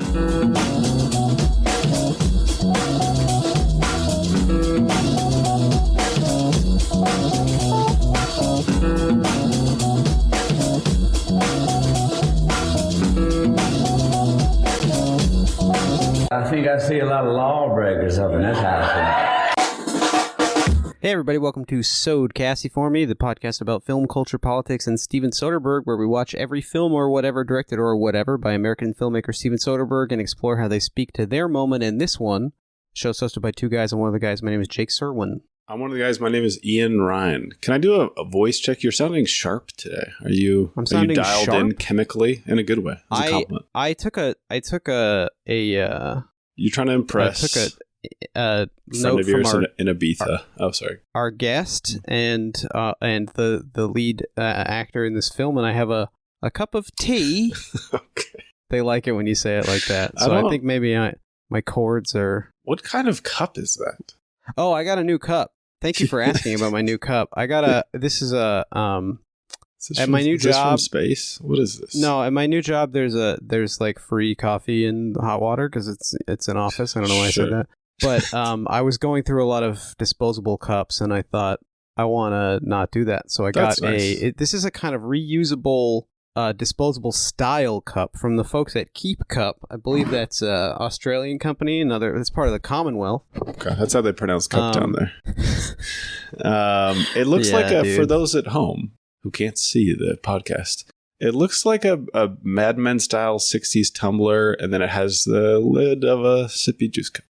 I think I see a lot of lawbreakers up in this house. Hey everybody, welcome to Sodcasty for Me, the podcast about film, culture, politics, and Steven Soderbergh, where we watch every film or whatever, directed or whatever, by American filmmaker Steven Soderbergh, and explore how they speak to their moment. And this one, show's hosted by two guys, and one of the guys, my name is Jake Serwin. I'm one of the guys. My name is Ian Ryan. Can I do a voice check? You're sounding sharp today. Are you dialed sharp? In chemically in a good way? As a compliment. I took a You're trying to impress. I took a friend of yours in Ibiza. Our guest and the lead actor in this film, and I have a cup of tea. Okay. They like it when you say it like that. So I think maybe my chords are. What kind of cup is that? Oh, I got a new cup. Thank you for asking about my new cup. I got this is a at my new job. Is this from space? What is this? No, at my new job there's like free coffee and hot water because it's an office. I don't know why I said that. But I was going through a lot of disposable cups and I thought I want to not do that. So I got this is a kind of reusable disposable style cup from the folks at Keep Cup. I believe that's an Australian company. It's part of the Commonwealth. Okay, that's how they pronounce cup down there. It looks like for those at home who can't see the podcast, it looks like a Mad Men style 60s tumbler, and then it has the lid of a sippy juice cup.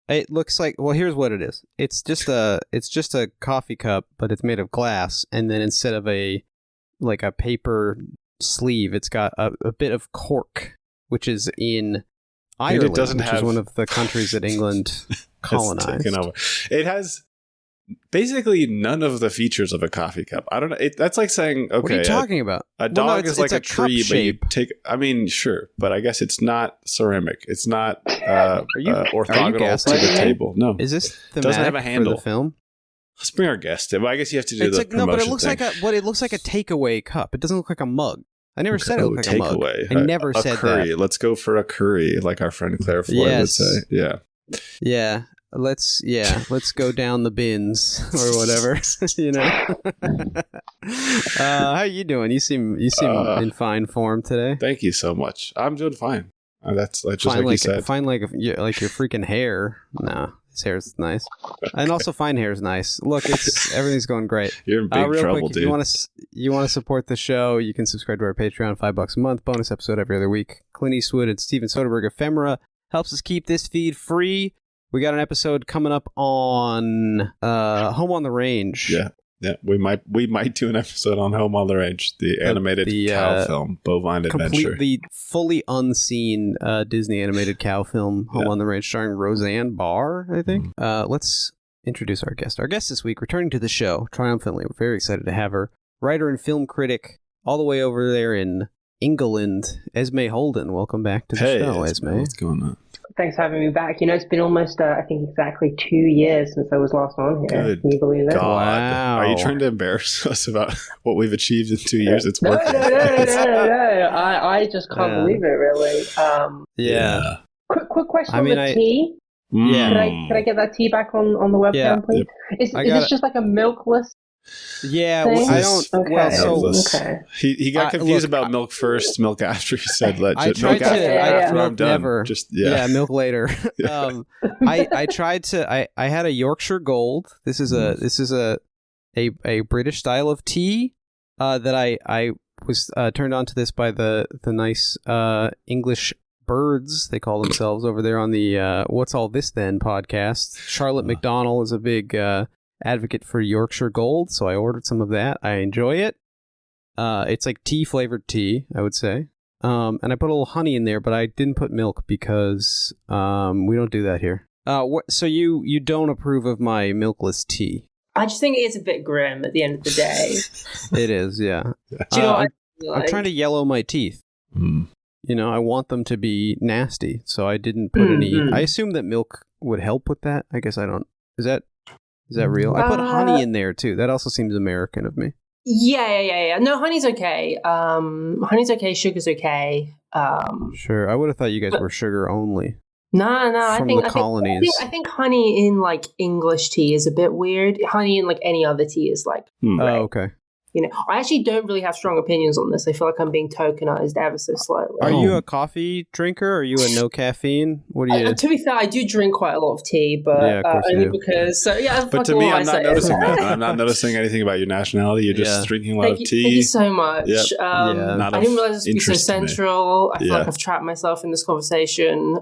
It looks like, well, here's what it is. It's just a coffee cup, but it's made of glass, and then instead of a paper sleeve, it's got a bit of cork, which is in Ireland, which is one of the countries that England colonized. It has basically none of the features of a coffee cup. I don't know. That's like saying, okay, what are you talking about? A dog is like a tree, but you take. I mean, sure, but I guess it's not ceramic. It's not orthogonal to the table. No, is this doesn't have a handle for the film? Let's bring our guest in. Well, I guess you have to do the promotion. No, but it looks like it looks like a takeaway cup. It doesn't look like a mug. I never said it looked like a mug. I never said curry. that. Let's go for a curry, like our friend Claire Floyd would say. Yeah. Yeah. Let's go down the bins or whatever. You know. How are you doing? You seem in fine form today. Thank you so much. I'm doing fine. That's just fine, like you said. Fine like your freaking hair. No. His hair's nice, and also fine hair's nice. Look, everything's going great. You're in big trouble, quick, dude. If you want to support the show, you can subscribe to our Patreon, $5 a month, bonus episode every other week. Clint Eastwood and Steven Soderbergh ephemera helps us keep this feed free. We got an episode coming up on Home on the Range. Yeah, we might do an episode on Home on the Range, the animated cow film, Bovine Adventure. Completely, fully unseen Disney animated cow film, Home on the Range, starring Roseanne Barr, I think. Let's introduce our guest. Our guest this week, returning to the show triumphantly. We're very excited to have her. Writer and film critic, all the way over there in England, Esmé Holden. Welcome back to the show, Esmé. What's going on? Thanks for having me back. You know, it's been almost, I think, exactly 2 years since I was last on here. Good Can you believe it? God. Wow. Are you trying to embarrass us about what we've achieved in 2 years? It's working. No. I just can't believe it, really. Yeah. Quick question on the tea. Yeah. Could I get that tea back on the webcam, please? Yep. Is this just like a milkless? Yeah, thing? I don't. Okay. Well, okay. He got confused about milk first, milk after. He said, "Milk after I'm done." Never. Just milk later. I tried to. I had a Yorkshire Gold. This is a British style of tea that I was turned on to this by the nice English birds, they call themselves, over there on the What's All This Then podcast. Charlotte McDonnell is a big advocate for Yorkshire Gold, so I ordered some of that. I enjoy it. It's like tea-flavored tea, I would say. And I put a little honey in there, but I didn't put milk because we don't do that here. So you don't approve of my milkless tea? I just think it is a bit grim at the end of the day. It is, yeah. Do you know what I'm trying to yellow my teeth. You know, I want them to be nasty, so I didn't put any. I assume that milk would help with that. I guess I don't. Is that real? I put honey in there too. That also seems American of me. Yeah. No, honey's okay. Honey's okay. Sugar's okay. Sure. I would have thought you guys were sugar only. No. From the colonies. I think honey in like English tea is a bit weird. Honey in like any other tea is like. Oh, okay. You know, I actually don't really have strong opinions on this. I feel like I'm being tokenized ever so slightly. Are you a coffee drinker? Are you a no caffeine? What do you? To be fair, I do drink quite a lot of tea, but Yeah, of course you only do. because. So yeah, But to me, I'm not noticing that. I'm not noticing anything about your nationality. You're just drinking a lot of tea. Thank you so much. Yep. Yeah. I didn't realize this would be so interest to me. central. I feel Yeah. like I've trapped myself in this conversation.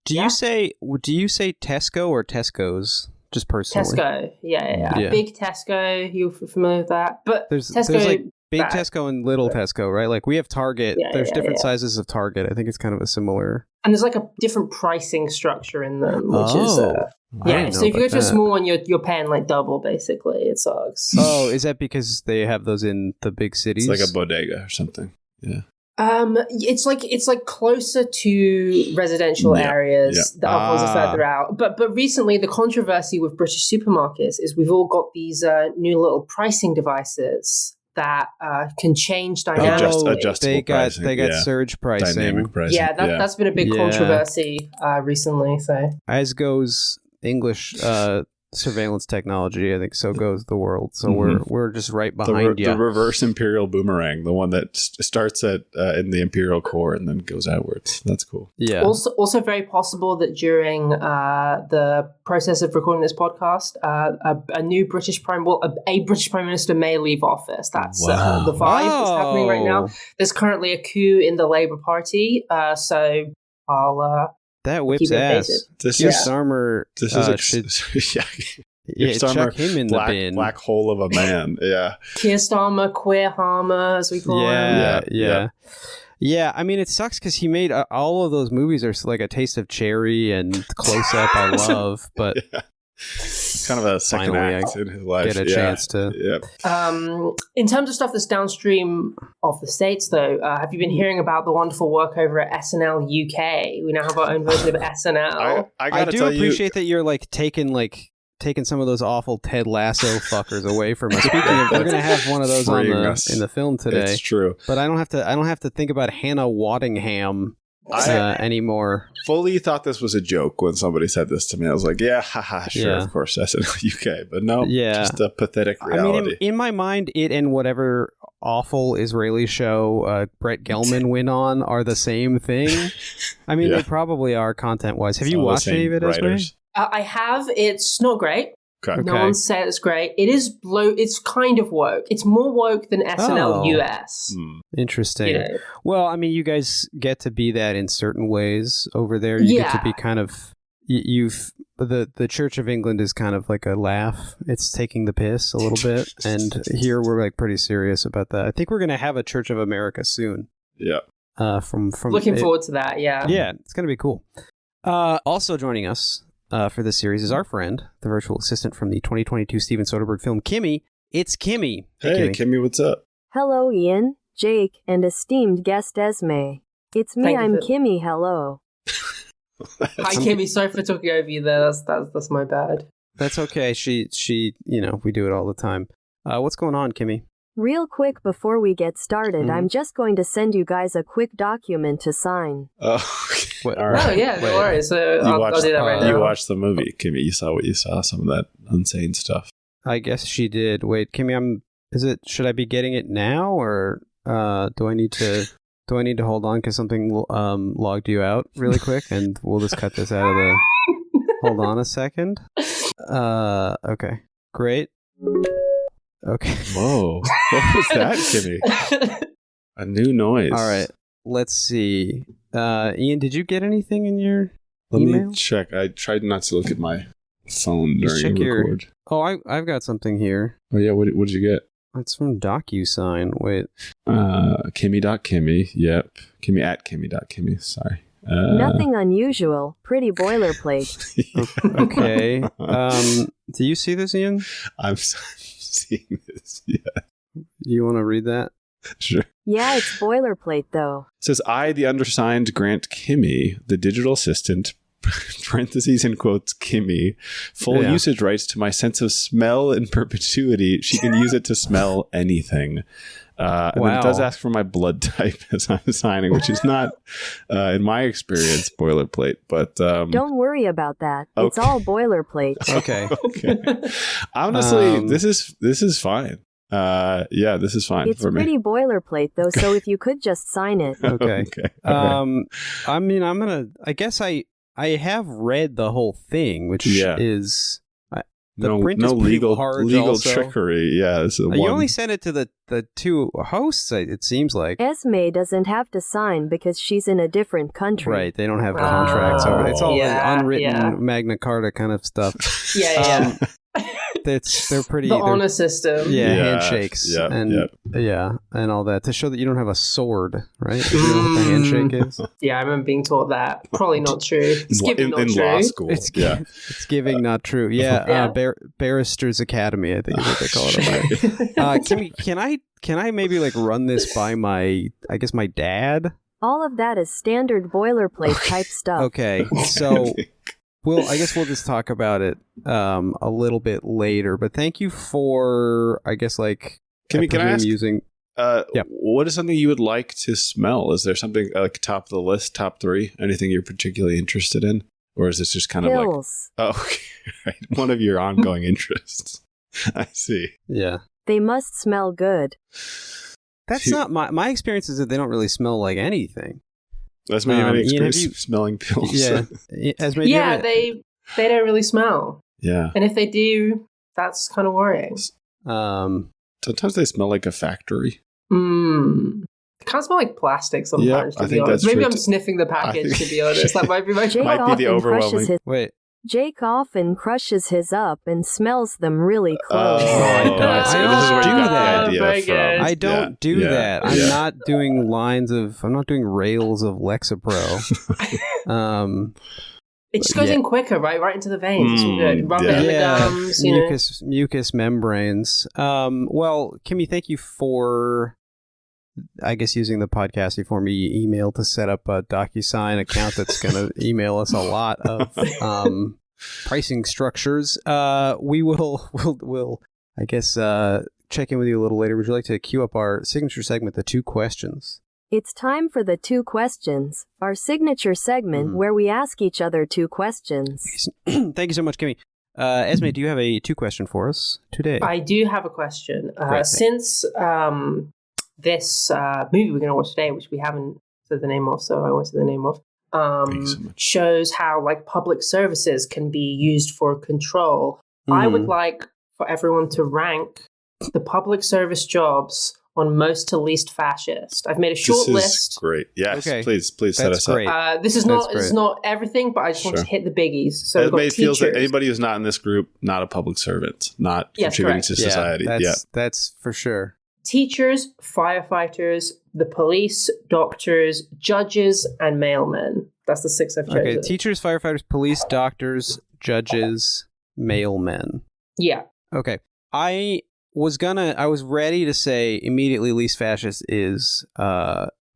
Do you say Tesco or Tesco's? Just personally. Tesco, yeah. Yeah. Big Tesco. You familiar with that? But There's Tesco, like big bad. Tesco and little Tesco, right? Like we have Target. Yeah, There's yeah, different yeah. sizes of Target. I think it's kind of a similar. And there's like a different pricing structure in them, which is I yeah. didn't So know if you go about to a that. small one, you're paying like double basically. It sucks. Oh, is that because they have those in the big cities? It's like a bodega or something. Yeah. It's like closer to residential Yeah, areas. The other ones are Ah. further out. But recently, the controversy with British supermarkets is we've all got these new little pricing devices that can change dynamics. Adjustable they got pricing, yeah. surge pricing. Dynamic pricing. Yeah, that's been a big Yeah. controversy recently. So As goes English surveillance technology, I think so goes the world. So Mhm. we're just right The, behind the you. reverse imperial boomerang, the one that starts at in the imperial core and then goes outwards. That's cool. Yeah. also very possible that during the process of recording this podcast, a new British a British Prime Minister may leave office. That's Wow. the vibe that's happening right now. Oh, There's currently a coup in the Labour Party, so I'll that keep whips you updated. ass. This Keir is Starmer this is should yeah. chuck him in the bin. Black hole of a man. Yeah. Keir Starmer, Queer Harmer, as we call him. Yeah, I mean, it sucks because he made all of those movies are like A Taste of Cherry and Close Up. I love, but Kind of a second Finally, act in his life. get a chance to. Yeah. In terms of stuff that's downstream of the States, though, have you been hearing about the wonderful work over at SNL UK? We now have our own version of SNL. I I gotta do tell appreciate that you're like taking some of those awful Ted Lasso fuckers away from us. Speaking of, we're gonna have one of those on Freeing us. in the film today, It's true. but I don't have to think about Hannah Waddingham anymore. Fully thought this was a joke when somebody said this to me. I was like, yeah, haha, sure, Yeah. of course, SNL UK. But no, Yeah. just a pathetic I mean, reality. in my mind, it and whatever awful Israeli show Brett Gelman went on are the same thing. I mean, Yeah. they probably are content-wise. Have Some you of the watched any same of it, Esmé? writers. I have. It's not great. Okay. No one said it's great. It is It's kind of woke. It's more woke than SNL Oh. US. Hmm. Interesting. You know? Well, I mean, you guys get to be that in certain ways over there. You get to Yeah. be kind of the Church of England is kind of like a laugh. It's taking the piss a little bit, and here we're like pretty serious about that. I think we're gonna have a Church of America soon. Yeah. From Looking it- forward to that. Yeah. Yeah, it's gonna be cool. Also joining us for this series is our friend, the virtual assistant from the 2022 Steven Soderbergh film Kimmy. It's Kimmy. Hey, Kimmy, what's up? Hello, Ian, Jake, and esteemed guest Esme. It's me, Thank you I'm for- Kimmy, hello. Hi, Kimmy. Sorry for talking over you there. That's my bad. That's okay. She, we do it all the time. What's going on, Kimmy? Real quick before we get started, Mhm. I'm just going to send you guys a quick document to sign. Oh, okay. What- All right. Oh yeah, no Wait. worries. So I'll watched, do that right now. you watched the movie, Kimmy. You saw what you saw, some of that Unsane stuff. I guess she did. Wait, Kimmy, should I be getting it now, or do I need to hold on because something logged you out really quick, and we'll just cut this out of the. Hold on a second. Okay, great. Okay. Whoa. What was that, Kimmy? A new noise. All right. Let's see. Ian, did you get anything in your Let email? me check. I tried not to look at my phone Just during check your- record. Oh, I've got something here. Oh, yeah. What did you get? It's from DocuSign. Wait. Kimmy.Kimmy. Yep. Kimmy at Kimmy.Kimmy. Sorry. Nothing unusual, pretty boilerplate. Okay. Do you see this, Ian? I'm seeing this. Yeah. You want to read that? Sure. Yeah, it's boilerplate though. It says, I, the undersigned, grant Kimmy, the digital assistant, parentheses in quotes, Kimmy, full usage rights to my sense of smell in perpetuity. She can use it to smell anything. And then it does ask for my blood type as I'm signing, which is not, in my experience, boilerplate. But Don't worry about that. Okay. It's all boilerplate. Okay. Honestly, this is fine. This is fine It's for me. pretty boilerplate, though, so if you could just sign it. Okay. Okay. I mean, I guess I have read the whole thing, which is the print is pretty legal large also. trickery. Yeah, it's You only sent it to the two hosts. It seems like. Esmé doesn't have to sign because she's in a different country. Right, they don't have contracts. So it's all Yeah, unwritten Magna Carta kind of stuff. Yeah. They're pretty. The they're- honor system. Yeah, Yeah, handshakes yep, and yep. and all that to show that you don't have a sword, right? If you know what the handshake is. Yeah, I remember being taught that. Probably not true. It's giving not in true. law school. It's yeah. it's giving not true. Yeah, Yeah. Barrister's Academy, I think is what they call it over there. Can I maybe like run this by my dad? All of that is standard boilerplate type stuff. Okay, so I guess we'll just talk about it a little bit later. But thank you for Can I ask? using. What is something you would like to smell? Is there something like top of the list, top 3? Anything you're particularly interested in, or is this just kind of like Pills. okay, right. One of your ongoing interests? I see. Yeah, They must smell good. that's not my experience. Is that they don't really smell like anything. That's my Ian, experience have you- smelling pills. Yeah, Esmé, Yeah, they don't really smell. Yeah. And if they do, that's kind of worrying. Sometimes they smell like a factory. It kind of smell like plastic sometimes, I to be think honest. that's Maybe true I'm too. sniffing the package, to be honest. That might be my Jake Might be the often crushes overwhelming. his Wait. Jake often crushes his up and smells them really close. I I see. don't This is where you do got that. the idea Very from. good. I don't do Yeah, that. I'm yeah. not doing I'm not doing rails of Lexapro. It just goes in quicker, right into the veins. It's all good. Rub it in the Yeah. gums, you know. mucus membranes. Well, Kimmy, thank you for, I guess, using the podcasting for me email to set up a DocuSign account that's going to email us a lot of pricing structures. We'll I guess check in with you a little later. Would you like to queue up our signature segment, the 2 questions? It's time for the 2 questions, our signature segment where we ask each other 2 questions. Thank you so much, Kimmy. Esmé, do you have a 2 question for us today? I do have a question. Great, Since this movie we're going to watch today, which we haven't said the name of, so I won't say the name of, Thank you so much. shows how like public services can be used for control. I would like for everyone to rank the public service jobs on most to least fascist. I've made a short This is list. great. Yes, Okay. please set That's us great. up. This is That's not great. everything, but I just want to Sure. hit the biggies. So we've got Everybody feels that teachers. anybody who's not in this group, not a public servant, not Yes, contributing correct. to society. That's for sure. Teachers, firefighters, the police, doctors, judges, and mailmen. That's the 6 I've chosen. Okay, teachers, firefighters, police, doctors, judges, mailmen. Yeah. Okay. I was ready to say immediately least fascist is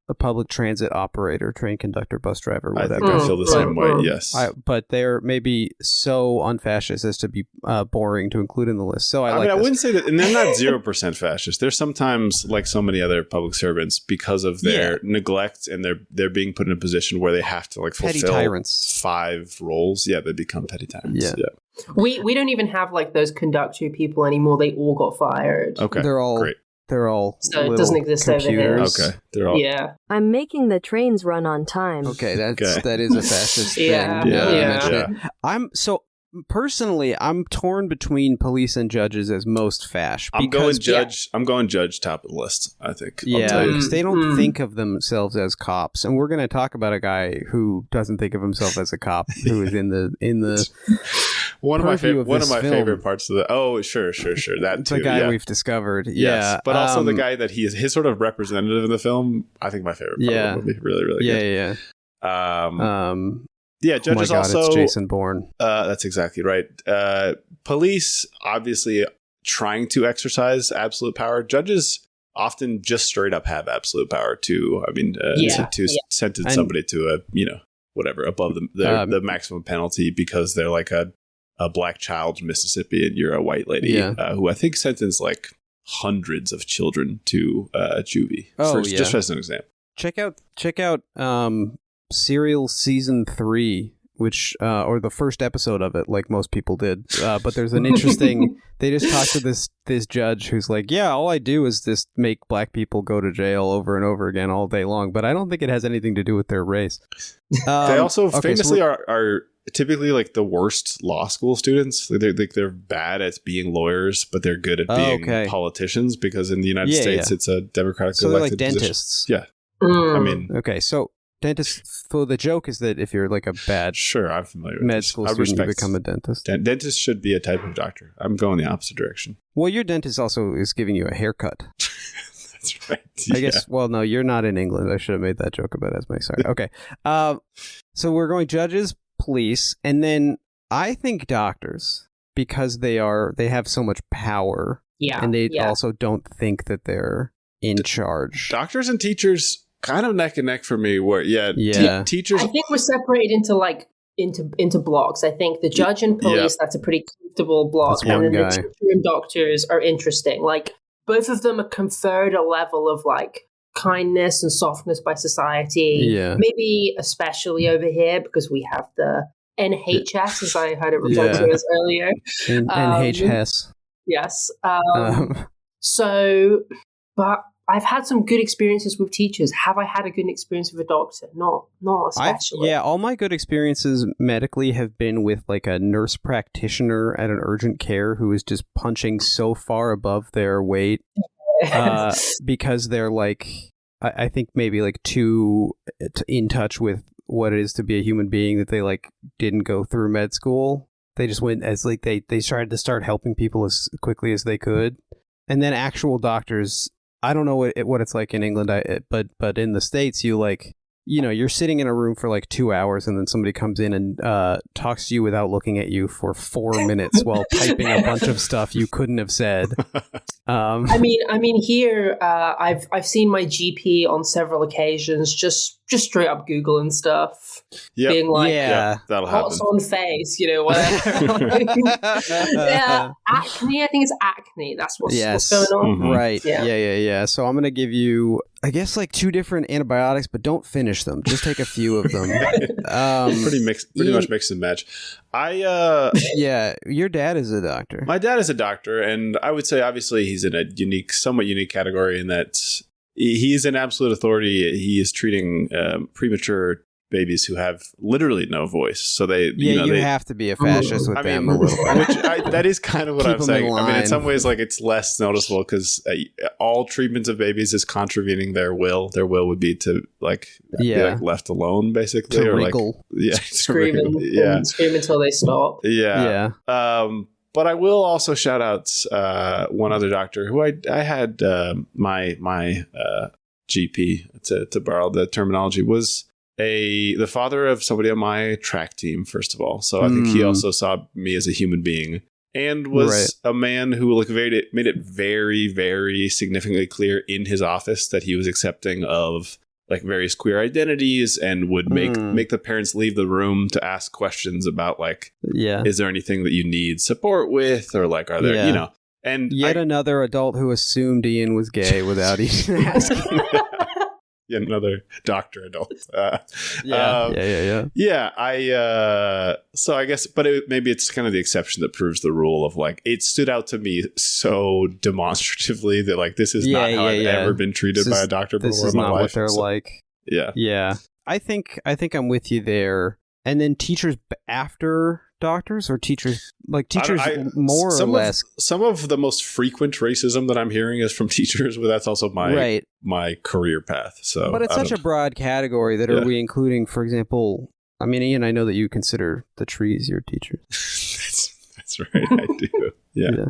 a public transit operator, train conductor, bus driver, I whatever. think I feel the same way. Mm. Yes. But they're maybe so unfascist as to be boring to include in the list. So I I this. wouldn't say that, and they're not 0% fascist. They're sometimes like so many other public servants because of their neglect, and they're being put in a position where they have to like Petty fulfill tyrants. 5 roles. Yeah, they become petty tyrants. Yeah. We don't even have like those conductor people anymore. They all got fired. Okay. They're all great. They're all So it little doesn't exist over here. computers. Okay. They're all Yeah. I'm making the trains run on time. Okay, that Okay. is a fascist Yeah, thing. now that you yeah. mention it. I'm torn between police and judges as most fash. I'm going because- judge. I'm going judge top of the list. I think. I'll Yeah, tell you. because they don't Mm. think of themselves as cops, and we're going to talk about a guy who doesn't think of himself as a cop, who is in the One of my purview of favorite. One this of my film. favorite parts of the. Oh, sure. That the too. guy yeah. we've discovered. Yes, Yeah, but also the guy that he is, his sort of representative in the film. I think my favorite part Yeah. of the movie. Really, really Yeah, good. yeah. Yeah, Oh judge my is God, also it's Jason Bourne. That's exactly right. Police obviously trying to exercise absolute power. Judges often just straight up have absolute power to. I mean, Yeah. to sentence And- somebody to a whatever above the maximum penalty because they're like a black child in Mississippi and you're a white lady who I think sentenced like hundreds of children to juvie. Just as an example. Check out Serial season 3. Which, or the first episode of it, like most people did. But there's an interesting, they just talked to this judge who's like, yeah, all I do is just make black people go to jail over and over again all day long. But I don't think it has anything to do with their race. They also famously are typically like the worst law school students. They're bad at being lawyers, but they're good at being politicians because in the United States, it's a democratically elected they're like dentists. Position. Yeah. I mean. Okay, so dentist. So the joke is that if you're like a bad I'm familiar with med school student, you become a dentist. Dentist should be a type of doctor. I'm going the opposite direction. Well, your dentist also is giving you a haircut. That's right. I guess. Well, no, you're not in England. I should have made that joke about Esmé. Sorry. Okay. So we're going judges, police, and then I think doctors because they have so much power. Yeah. And they also don't think that they're in charge. Doctors and teachers. Kind of neck and neck for me. Where teachers. I think we're separated into blocks. I think the judge and police that's a pretty comfortable block, and then the teacher and doctors are interesting. Like both of them are conferred a level of like kindness and softness by society. Yeah. Maybe especially over here because we have the NHS, as I heard it referred to as earlier. NHS. Yes. But I've had some good experiences with teachers. Have I had a good experience with a doctor? Not especially. All my good experiences medically have been with like a nurse practitioner at an urgent care who is just punching so far above their weight because they're like, I think maybe like too in touch with what it is to be a human being that they like didn't go through med school. They just went as like they tried to start helping people as quickly as they could, and then actual doctors. I don't know what it's like in England, but in the States, you're sitting in a room for like 2 hours and then somebody comes in and talks to you without looking at you for 4 minutes while typing a bunch of stuff you couldn't have said. I mean, here I've seen my GP on several occasions just straight up Googling stuff, being like, that'll happen. What's on face, whatever. Acne. I think it's acne. That's what's going on. Mm-hmm. Right. Yeah. So I'm gonna give you, I guess, like 2 different antibiotics, but don't finish them. Just take a few of them. Pretty much mix and match. Your dad is a doctor. My dad is a doctor, and I would say obviously he's in a somewhat unique category in that he's an absolute authority. He is treating premature babies who have literally no voice. So they, they have to be a fascist with them a little bit. That is kind of what I'm saying. I mean, in some ways, like it's less noticeable because all treatments of babies is contravening their will. Their will would be to be left alone, basically, to wriggle, scream until they stop. Yeah. But I will also shout out one other doctor who I had my GP, to borrow the terminology, was the father of somebody on my track team, first of all. So I think he also saw me as a human being and was a man who made it very, very significantly clear in his office that he was accepting of like various queer identities and would make the parents leave the room to ask questions about is there anything that you need support with, or like are there and another adult who assumed Ian was gay without even asking. Yet another doctor adult. So I guess, but maybe it's kind of the exception that proves the rule of like, it stood out to me so demonstratively that like, this is not how I've ever been treated by a doctor before in my life. This is not what they're like. Yeah. Yeah. I think I'm with you there. And then teachers after doctors, or teachers more or less. Some of the most frequent racism that I'm hearing is from teachers, but that's also my career path. So, but it's such a broad category that are we including, for example, I mean, Ian, I know that you consider the trees your teachers. that's right, I do. Yeah.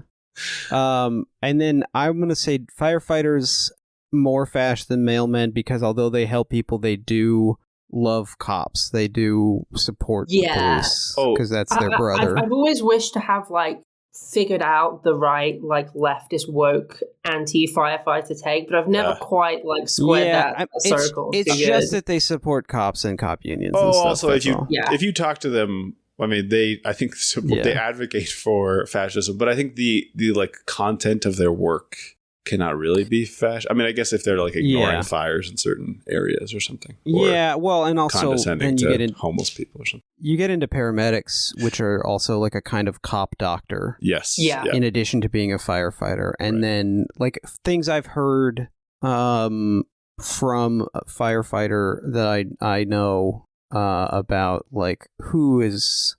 And then I'm going to say firefighters more fascist than mailmen, because although they help people, they do love cops. They do support the police because that's their brother. I've always wished to have like figured out the right like leftist woke anti-firefighter take, but I've never quite like squared that circle. It's just that they support cops and cop unions. Oh, and stuff, also if you talk to them, I mean, they advocate for fascism, but I think the like content of their work cannot really be fascist. I mean, I guess if they're like ignoring fires in certain areas or something. Or well, and also condescending then you to homeless people or something. You get into paramedics, which are also like a kind of cop doctor. Yes. Yeah. In addition to being a firefighter, and then like things I've heard from a firefighter that I know about like who is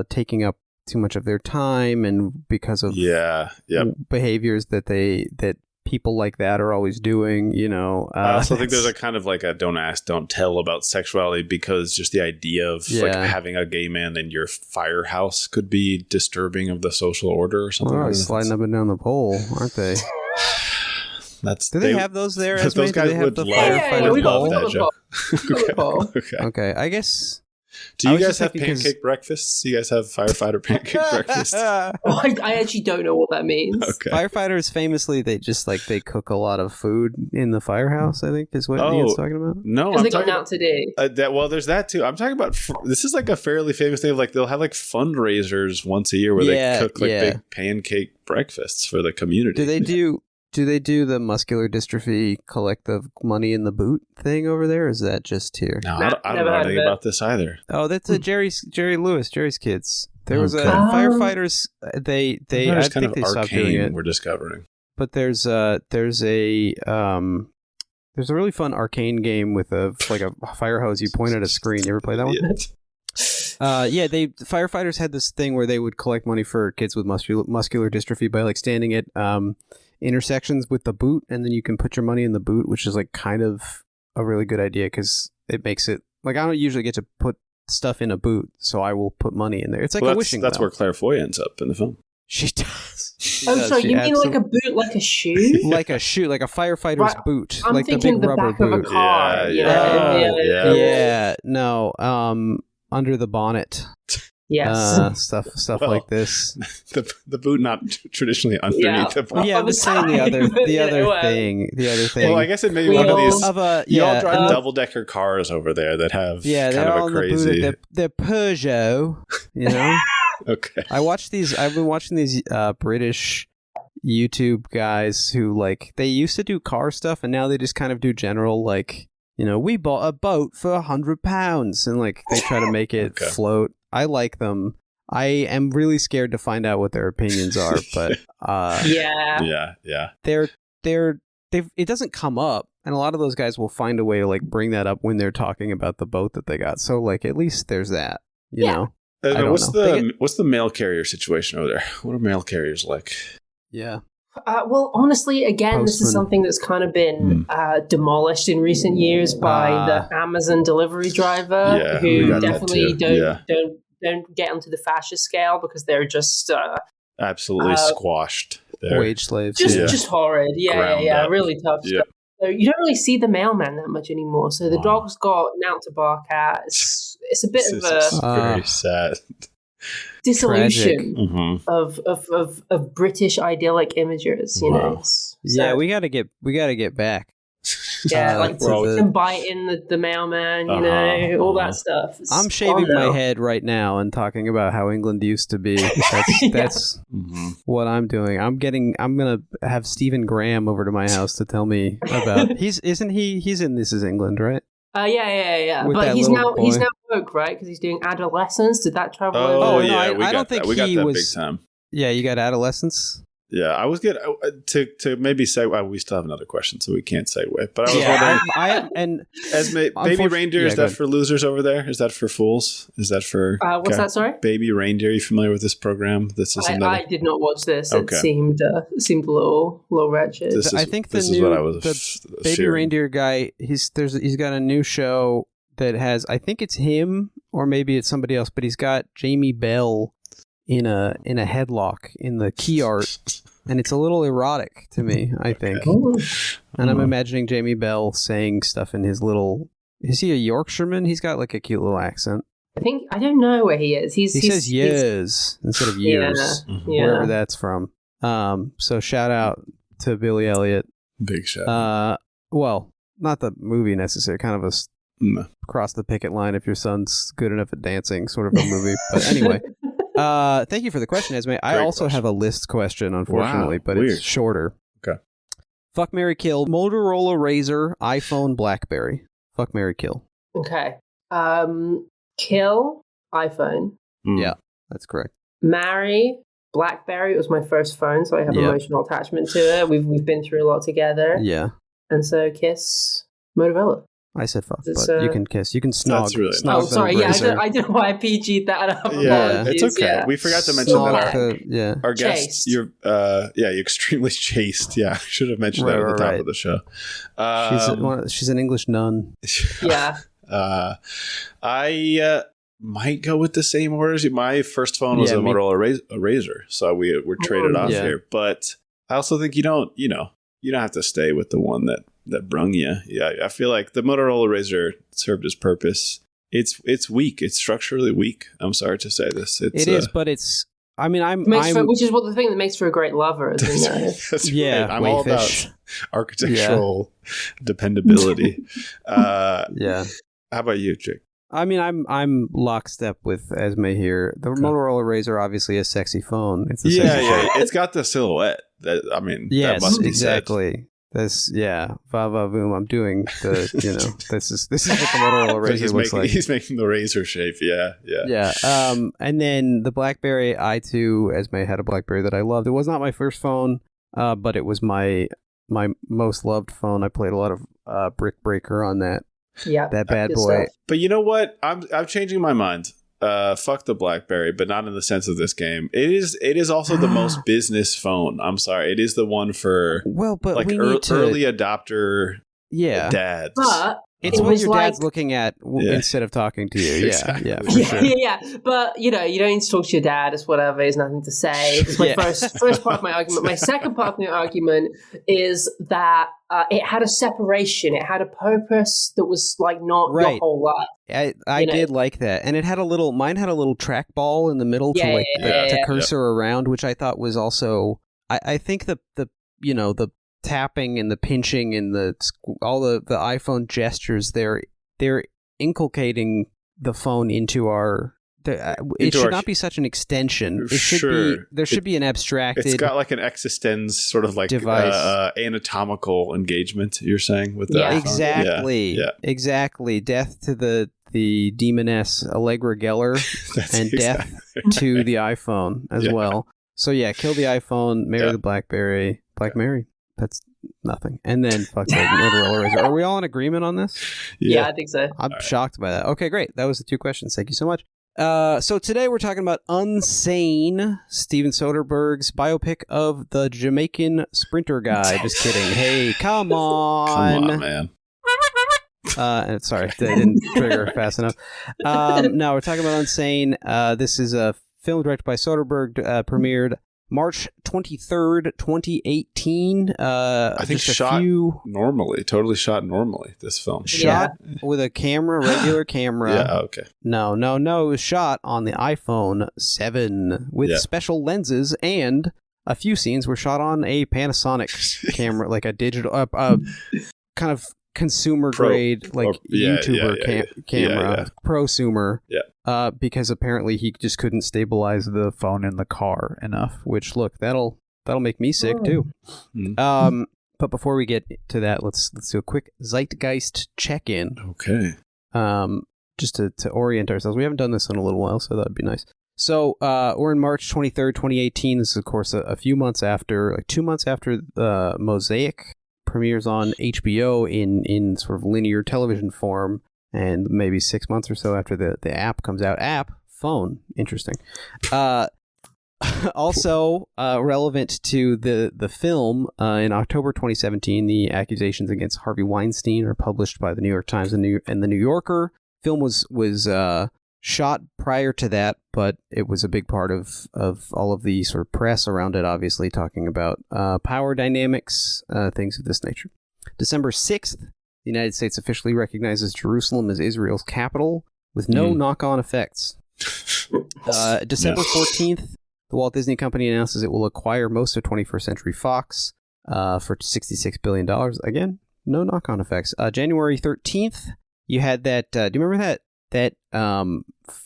taking up too much of their time, and because of behaviors that people like that are always doing, you know. I also think there's a kind of like a don't ask, don't tell about sexuality, because just the idea of like having a gay man in your firehouse could be disturbing of the social order or something. Well, sliding up and down the pole, aren't they? Do they have those there? Esmé? Those guys would love that joke. Okay, I guess. Do you guys have pancake breakfasts? Do you guys have firefighter pancake breakfasts? I actually don't know what that means. Okay. Firefighters famously, they cook a lot of food in the firehouse, I think is what Ian's talking about. No, I'm talking out today. Well, there's that too. I'm talking about this is like a fairly famous thing. Like they'll have like fundraisers once a year where they cook like big pancake breakfasts for the community. Do they do the muscular dystrophy collect the money in the boot thing over there? Or is that just here? No, I don't know anything about this either. Oh, that's a Jerry Lewis, Jerry's kids. There was a firefighters. They I kind think of they stopped doing it. We're discovering, but there's a really fun arcane game with a fire hose. You point at a screen. You ever play that one? The firefighters had this thing where they would collect money for kids with muscular dystrophy by like standing at intersections with the boot, and then you can put your money in the boot, which is like kind of a really good idea because it makes it like I don't usually get to put stuff in a boot, so I will put money in there. It's like a wishing. That's where Claire Foy ends up in the film. She does. So you mean like a boot, like a shoe? Like a shoe, like a firefighter's boot. I'm like thinking the big rubber back of boot. a car. No, under the bonnet. Yes. Stuff like this. The boot not traditionally underneath the bonnet. Yeah, I'm saying the other thing. Well, I guess it may be one of these. You all drive double-decker cars over there that have kind of a crazy. They're Peugeot, you know. Okay. I've been watching these British YouTube guys who like they used to do car stuff and now they just kind of do general like, you know, we bought a boat for £100 and like they try to make it float. I like them. I am really scared to find out what their opinions are, but it doesn't come up, and a lot of those guys will find a way to like bring that up when they're talking about the boat that they got. So like at least there's that, you know. What's the mail carrier situation over there? What are mail carriers like? Yeah. Well, honestly, again, this is something that's kind of been demolished in recent years by the Amazon delivery driver, who definitely don't get onto the fascist scale because they're just absolutely squashed. There. Wage slaves, just horrid. Ground really tough stuff. So you don't really see the mailman that much anymore. So the dog's got now to bark at. It's a bit of a very sad dissolution of British idyllic images, you know. So, we gotta get back. Like biting the mailman, you know, all that stuff. I'm shaving my head right now and talking about how England used to be. That's what I'm doing. I'm gonna have Stephen Graham over to my house to tell me about. He's in This Is England, right? Yeah. But he's now woke, right? Because he's doing Adolescence. Did that travel? I don't think we got he that was big time. Yeah, you got Adolescence. Yeah, I was good to maybe segue. We still have another question, so we can't segue. But I was wondering, Esmé, Baby Reindeer, is that for losers over there? Is that for fools? Is that for what's that? Sorry, Baby Reindeer. Are you familiar with this program? I did not watch this. Okay. It seemed a little wretched. I think the Baby Reindeer guy. He's got a new show that has. I think it's him, or maybe it's somebody else. But he's got Jamie Bell in a headlock in the key art, and it's a little erotic to me, I think. And I'm imagining Jamie Bell saying stuff in his little... Is he a Yorkshireman? He's got like a cute little accent. I don't know where he is. He says years instead of years, wherever that's from. So shout out to Billy Elliot. Big shout. Well, not the movie necessarily, kind of a cross the picket line if your son's good enough at dancing sort of a movie. But anyway, thank you for the question, Esme. I also have a list question, unfortunately, but it's shorter. Okay. Fuck, marry, kill. Motorola Razr, iPhone, BlackBerry. Fuck, marry, kill. Okay. Kill, iPhone. Yeah, that's correct. Marry, BlackBerry. It was my first phone, so I have emotional attachment to it. We've been through a lot together. Yeah. And so kiss, Motorola. I said fuck, but you can kiss. You can snog. That's really snog. Oh, sorry. Yeah, I don't know why I PG'd that up. Yeah, it's okay. Yeah. We forgot to mention that our guest, you're extremely chaste. Yeah, I should have mentioned that at the top of the show. She's an English nun. Yeah. I might go with the same orders. My first phone was a Motorola Razr, so we're traded off here. But I also think you don't have to stay with the one that brung you. Yeah, I feel like the Motorola Razr served its purpose. It's weak. It's structurally weak. I'm sorry to say this. It is, but it's. I mean, which is what the thing that makes for a great lover, isn't it? That's right. I'm all about architectural dependability. Yeah. How about you, Jake? I mean, I'm lockstep with Esme here. The Motorola Razr, obviously a sexy phone. It's a sexy phone. It's got the silhouette. Yes, that must be exactly. Said. This, va va boom. I'm doing the, this is what the Motorola Razr looks like. He's making the razor shape. Yeah. And then the BlackBerry, I too, Esme had a BlackBerry that I loved. It was not my first phone, but it was my most loved phone. I played a lot of Brick Breaker on that. Yeah, that bad boy. Stuff. But you know what? I'm changing my mind. Fuck the BlackBerry, but not in the sense of this game. It is also the most business phone. I'm sorry, it is the one for but like early adopter dads. But it's what your dad's looking at instead of talking to you. Exactly. Yeah, for sure. Yeah. But you don't need to talk to your dad. It's whatever. There's nothing to say. It's my first part of my argument. My second part of my argument is that it had a separation. It had a purpose that was like not your whole life. I did like that, and mine had a little trackball in the middle to cursor around, which I thought was also. I think the tapping and the pinching and all the iPhone gestures, they're inculcating the phone into our. It should not be such an extension. It should be. There should be an abstracted. It's got like an existens sort of like device. Anatomical engagement. You're saying with the iPhone? Exactly. Exactly. Death to the demoness Allegra Geller, and death to the iPhone as well. So kill the iPhone, marry the BlackBerry, Mary. That's nothing. And then fuck the Motorola Razr. Are we all in agreement on this? Yeah, I think so. I'm shocked by that. Okay, great. That was the 2 questions. Thank you so much. So today we're talking about Unsane, Steven Soderbergh's biopic of the Jamaican sprinter guy. Just kidding. Hey, come on. Come on, man. Sorry, that didn't trigger fast enough. No, we're talking about Unsane. This is a film directed by Soderbergh, premiered March 23rd, 2018. I think totally shot normally, this film. Shot with a regular camera. Yeah, okay. No. It was shot on the iPhone 7 with special lenses, and a few scenes were shot on a Panasonic camera, like a digital, kind of consumer grade, YouTuber camera, prosumer. Yeah. Because apparently he just couldn't stabilize the phone in the car enough. Which, look, that'll make me sick too. Mm-hmm. But before we get to that, let's do a quick zeitgeist check-in. Okay. Just to orient ourselves. We haven't done this in a little while, so that'd be nice. So we're in March 23rd, 2018. This is, of course, a few months after, like 2 months after Mosaic premieres on HBO in sort of linear television form, and maybe 6 months or so after the app comes out. Phone, interesting. Also relevant to the film, in October 2017, the accusations against Harvey Weinstein are published by the New York Times and the New Yorker. Film was shot prior to that, but it was a big part of all of the sort of press around it, obviously talking about power dynamics, things of this nature. December 6th, the United States officially recognizes Jerusalem as Israel's capital. with no knock-on effects. December 14th, the Walt Disney Company announces it will acquire most of 21st Century Fox for $66 billion. Again, no knock-on effects. January 13th, you had that, do you remember that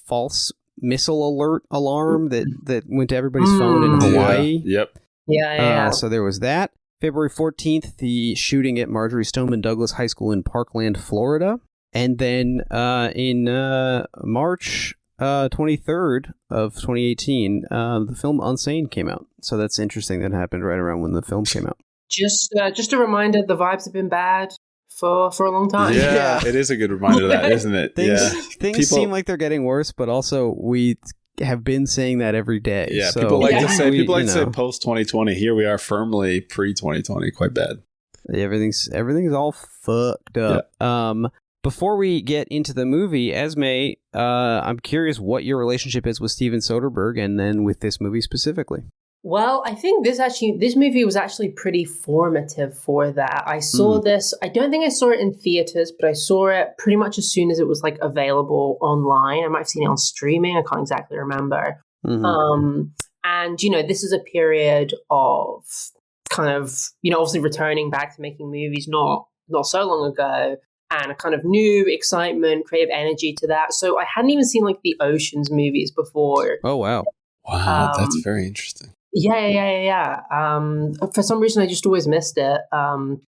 false missile alert alarm that went to everybody's phone in Hawaii? Yep. Yeah. So there was that. February 14th, the shooting at Marjorie Stoneman Douglas High School in Parkland, Florida. And then in March 23rd of 2018, the film Unsane came out. So that's interesting. That happened right around when the film came out. Just a reminder, the vibes have been bad for a long time. Yeah, it is a good reminder of that, isn't it? Things seem like they're getting worse, but also we have been saying that every day. Yeah, so people like to say post 2020. Here we are firmly pre 2020. Quite bad. Everything's all fucked up. Yeah. Before we get into the movie, Esme, I'm curious what your relationship is with Steven Soderbergh, and then with this movie specifically. Well, I think this movie was actually pretty formative for that. I saw this, I don't think I saw it in theaters, but I saw it pretty much as soon as it was like available online. I might have seen it on streaming. I can't exactly remember. Mm-hmm. And, this is a period of kind of, obviously returning back to making movies not so long ago, and a kind of new excitement, creative energy to that. So I hadn't even seen like the Ocean's movies before. Oh, wow. Wow, that's very interesting. Yeah. For some reason, I just always missed it. And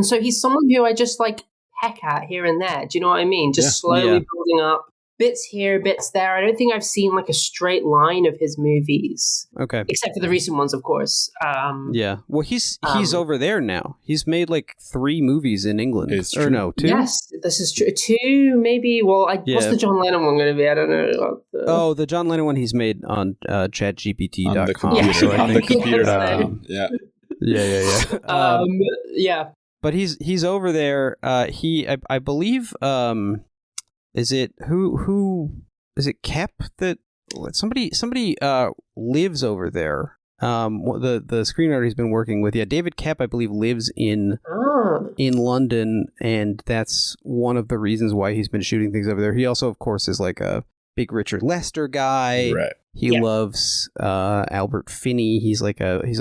so he's someone who I just like peck at here and there. Do you know what I mean? Just slowly building up bits here, bits there. I don't think I've seen like a straight line of his movies. Okay. Except for the recent ones, of course. Yeah. Well, he's over there now. He's made like 3 movies in England. Or no, 2? Yes, this is true. 2, maybe. Well, what's the John Lennon one going to be? I don't know. The John Lennon one he's made on chatgpt.com. On the computer.com. Yeah. Yeah. But he's over there. I believe... Is it who is it Kep that somebody lives over there? The screenwriter he's been working with, David Kep, I believe, lives in London, and that's one of the reasons why he's been shooting things over there. He also, of course, is like a big Richard Lester guy. Right. He loves Albert Finney. He's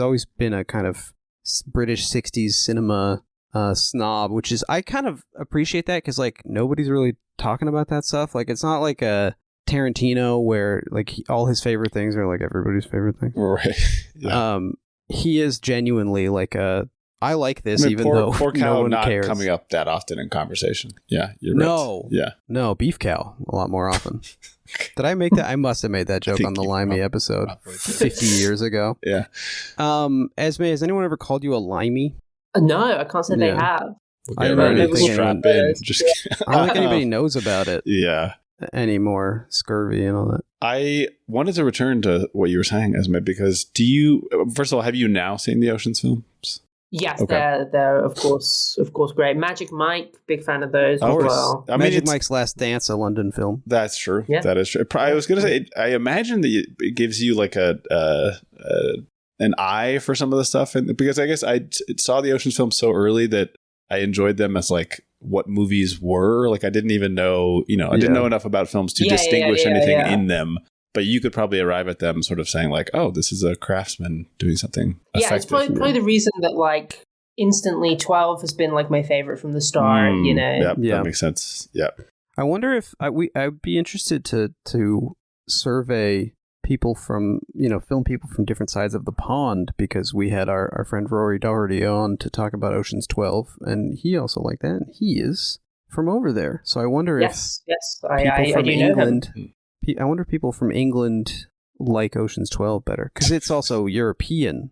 always been a kind of British 60s cinema snob, which is, I kind of appreciate that, because like nobody's really talking about that stuff. Like, it's not like a Tarantino where like all his favorite things are like everybody's favorite thing. Right. Yeah. He is genuinely like I like this, even though poor cow no one not cares. Coming up that often in conversation. Yeah, you're right. No. Yeah. No, beef cow a lot more often. Did I make that? I must have made that joke on the Limey episode 50 years ago. Yeah. Esme, has anyone ever called you a Limey? No, I can't say they have. I don't think anybody knows about it. Yeah. Anymore. Scurvy and all that. I wanted to return to what you were saying, Esme, because first of all, have you now seen the Ocean's films? Yes, okay. They're of course great. Magic Mike, big fan of those as well. I mean, Magic Mike's Last Dance, a London film. That's true. Yeah. That is true. I was going to say, I imagine that it gives you like an eye for some of the stuff, and because I guess I saw the Ocean's films so early that I enjoyed them as like what movies were. Like I didn't even know, I didn't know enough about films to distinguish anything in them. But you could probably arrive at them sort of saying like, oh, this is a craftsman doing something effective. Yeah, it's probably the reason that like instantly 12 has been like my favorite from the start, Yep, that makes sense. Yeah. I wonder if I'd be interested to survey people from, film people from different sides of the pond, because we had our friend Rory Doherty on to talk about Ocean's 12, and he also liked that, and he is from over there. So I wonder if people from England... I wonder if people from England like Ocean's 12 better, because it's also European.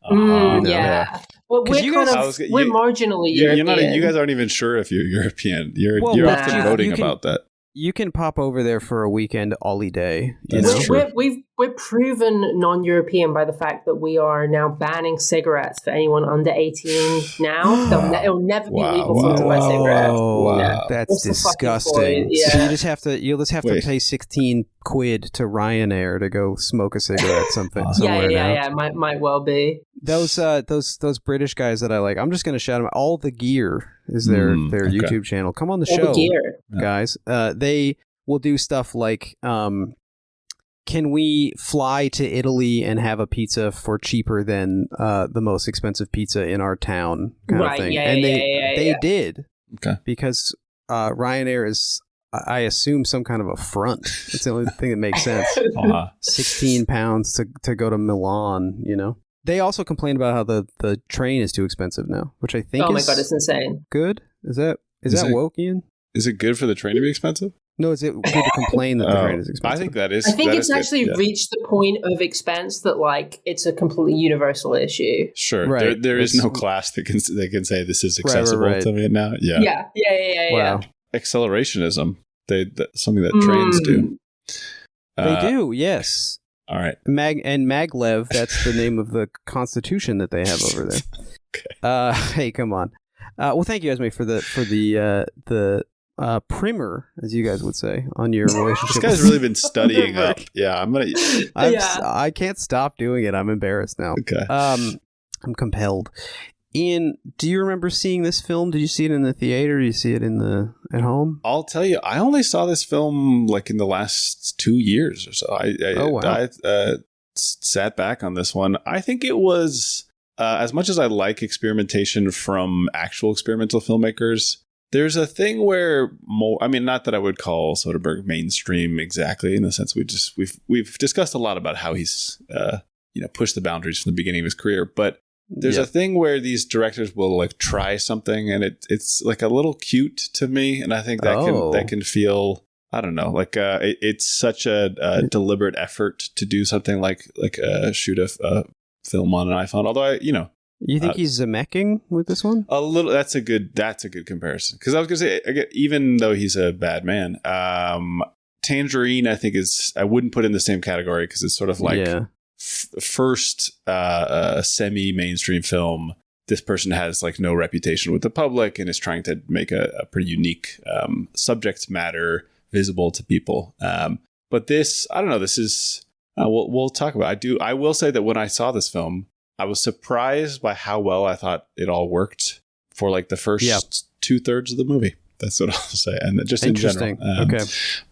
Yeah. Well, we're marginally European. You guys aren't even sure if you're European. You're often voting about that. You can pop over there for a weekend ollie day. That's true. We're proven non-European by the fact that we are now banning cigarettes for anyone under 18 now. It'll never be legal for them to buy cigarettes. Wow. Yeah. That's disgusting. Yeah. So you'll just have to pay 16 quid to Ryanair to go smoke a cigarette somewhere. Yeah. Might well be. Those British guys that I like, I'm just going to shout them out. All the Gear is their YouTube channel. Come on the show, guys. will do stuff like, can we fly to Italy and have a pizza for cheaper than the most expensive pizza in our town kind of thing? And they did. Okay. Because Ryanair is, I assume, some kind of a front. It's the only thing that makes sense. 16 pounds to go to Milan, you know? They also complain about how the train is too expensive now, which I think oh my God, it's insane. Good. Is that woke, Ian? Is it good for the train to be expensive? No, is it good to complain that the train is expensive? I think that is. I think that it's is actually reached the point of expense that like it's a completely universal issue. Sure, right. There is no class that can say this is accessible to me now. Yeah. Wow. Accelerationism. Something that trains do. They do. Yes. All right. Maglev. That's the name of the constitution that they have over there. Okay. Hey, come on. Well, thank you, Esme, for the primer, as you guys would say, on your relationship. This guy's really been studying up. Yeah, I can't stop doing it. I'm embarrassed now. Okay. I'm compelled. Ian, do you remember seeing this film? Did you see it in the theater? Did you see it at home? I'll tell you, I only saw this film like in the last 2 years or so. I sat back on this one. I think it was, as much as I like experimentation from actual experimental filmmakers, there's a thing where not that I would call Soderbergh mainstream exactly, in the sense we've discussed a lot about how he's pushed the boundaries from the beginning of his career, but there's a thing where these directors will like try something and it's like a little cute to me, and I think that can feel, I don't know, like it's such a deliberate effort to do something like shoot a film on an iPhone. Although you think he's Zemecking with this one? A little. That's a good comparison. Because I was going to say, even though he's a bad man, Tangerine, I think I wouldn't put in the same category because it's sort of like first semi-mainstream film. This person has like no reputation with the public and is trying to make a pretty unique subject matter visible to people. But this, I don't know. This is we'll talk about. I will say that when I saw this film, I was surprised by how well I thought it all worked for like the first 2/3 of the movie. That's what I'll say. And just in general. Okay.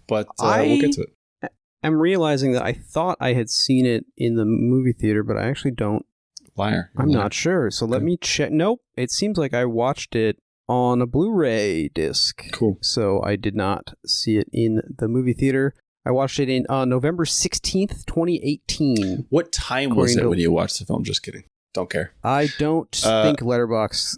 But we'll get to it. I'm realizing that I thought I had seen it in the movie theater, but I actually don't. Liar. I'm not sure. So let me check. Nope. It seems like I watched it on a Blu-ray disc. Cool. So I did not see it in the movie theater. I watched it in November 16th, 2018. What time was it when you watched the film? Just kidding. Don't care. I don't think Letterboxd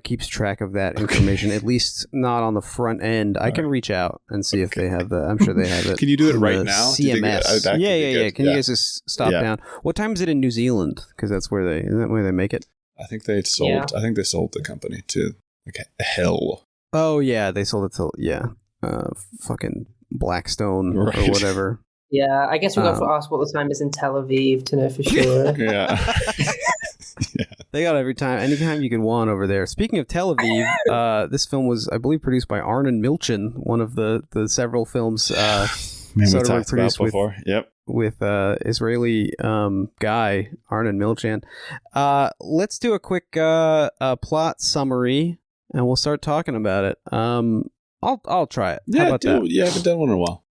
keeps track of that information, at least not on the front end. I can reach out and see if they have I'm sure they have it. Can you do it right now? CMS. Yeah. Can you guys just stop down? What time is it in New Zealand? Because isn't that where they make it? I think they sold. Yeah. I think they sold the company to hell. Oh yeah, they sold it to fucking Blackstone or whatever. Yeah, I guess we got to ask what the time is in Tel Aviv to know for sure. Yeah. They got anytime you can want over there. Speaking of Tel Aviv, this film was, I believe, produced by Arnon Milchan, one of the several films Soderbergh produced with Israeli guy Arnon Milchan. Let's do a quick plot summary, and we'll start talking about it. I'll try it. Yeah, how about that? Yeah, I haven't done one in a while.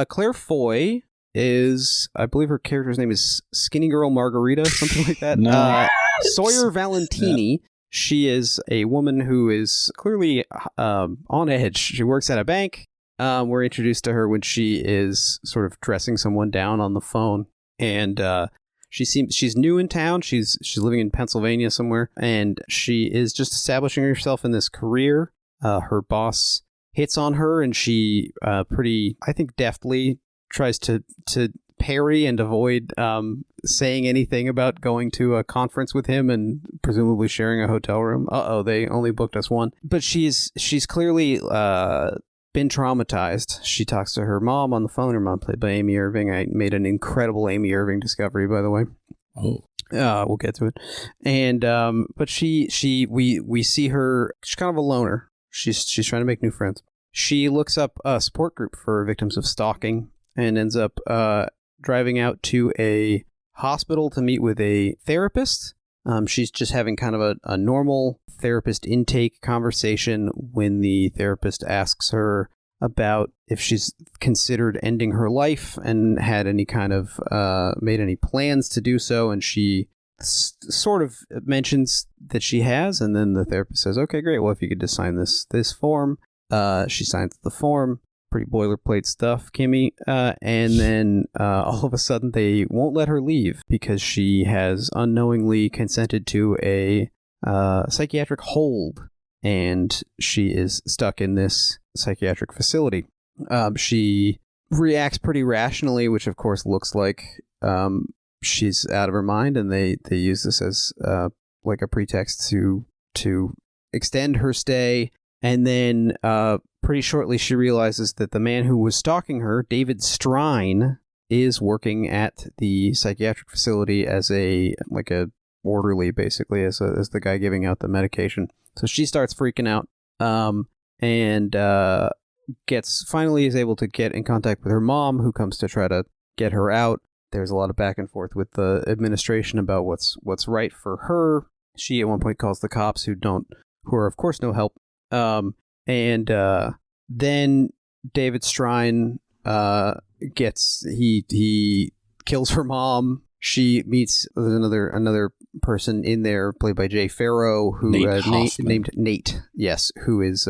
Claire Foy is, I believe her character's name is Skinny Girl Margarita, something like that. No. Sawyer Valentini. Yeah. She is a woman who is clearly on edge. She works at a bank. We're introduced to her when she is sort of dressing someone down on the phone, and she's new in town. She's living in Pennsylvania somewhere, and she is just establishing herself in this career. Her boss hits on her, and she pretty, I think, deftly tries to parry and avoid saying anything about going to a conference with him and presumably sharing a hotel room. They only booked us one. But she's clearly been traumatized. She talks to her mom on the phone. Her mom, played by Amy Irving. I made an incredible Amy Irving discovery, by the way. Oh. We'll get to it. And but we see her. She's kind of a loner. She's trying to make new friends. She looks up a support group for victims of stalking and ends up driving out to a hospital to meet with a therapist. She's just having kind of a normal therapist intake conversation when the therapist asks her about if she's considered ending her life and had any kind of made any plans to do so, and she sort of mentions that she has, and then the therapist says, okay, great, well, if you could just sign this form. She signs the form. Pretty boilerplate stuff, Kimmy. And then all of a sudden they won't let her leave because she has unknowingly consented to a psychiatric hold, and she is stuck in this psychiatric facility. She reacts pretty rationally, which of course looks like she's out of her mind, and they use this as like a pretext to extend her stay. And then pretty shortly she realizes that the man who was stalking her, David Strine, is working at the psychiatric facility as a orderly, basically, as the guy giving out the medication. So she starts freaking out, and finally is able to get in contact with her mom, who comes to try to get her out. There's a lot of back and forth with the administration about what's right for her. She at one point calls the cops, who are of course no help. Then David Strine he kills her mom. She meets another person in there, played by Jay Farrow, who named Nate. Yes, who is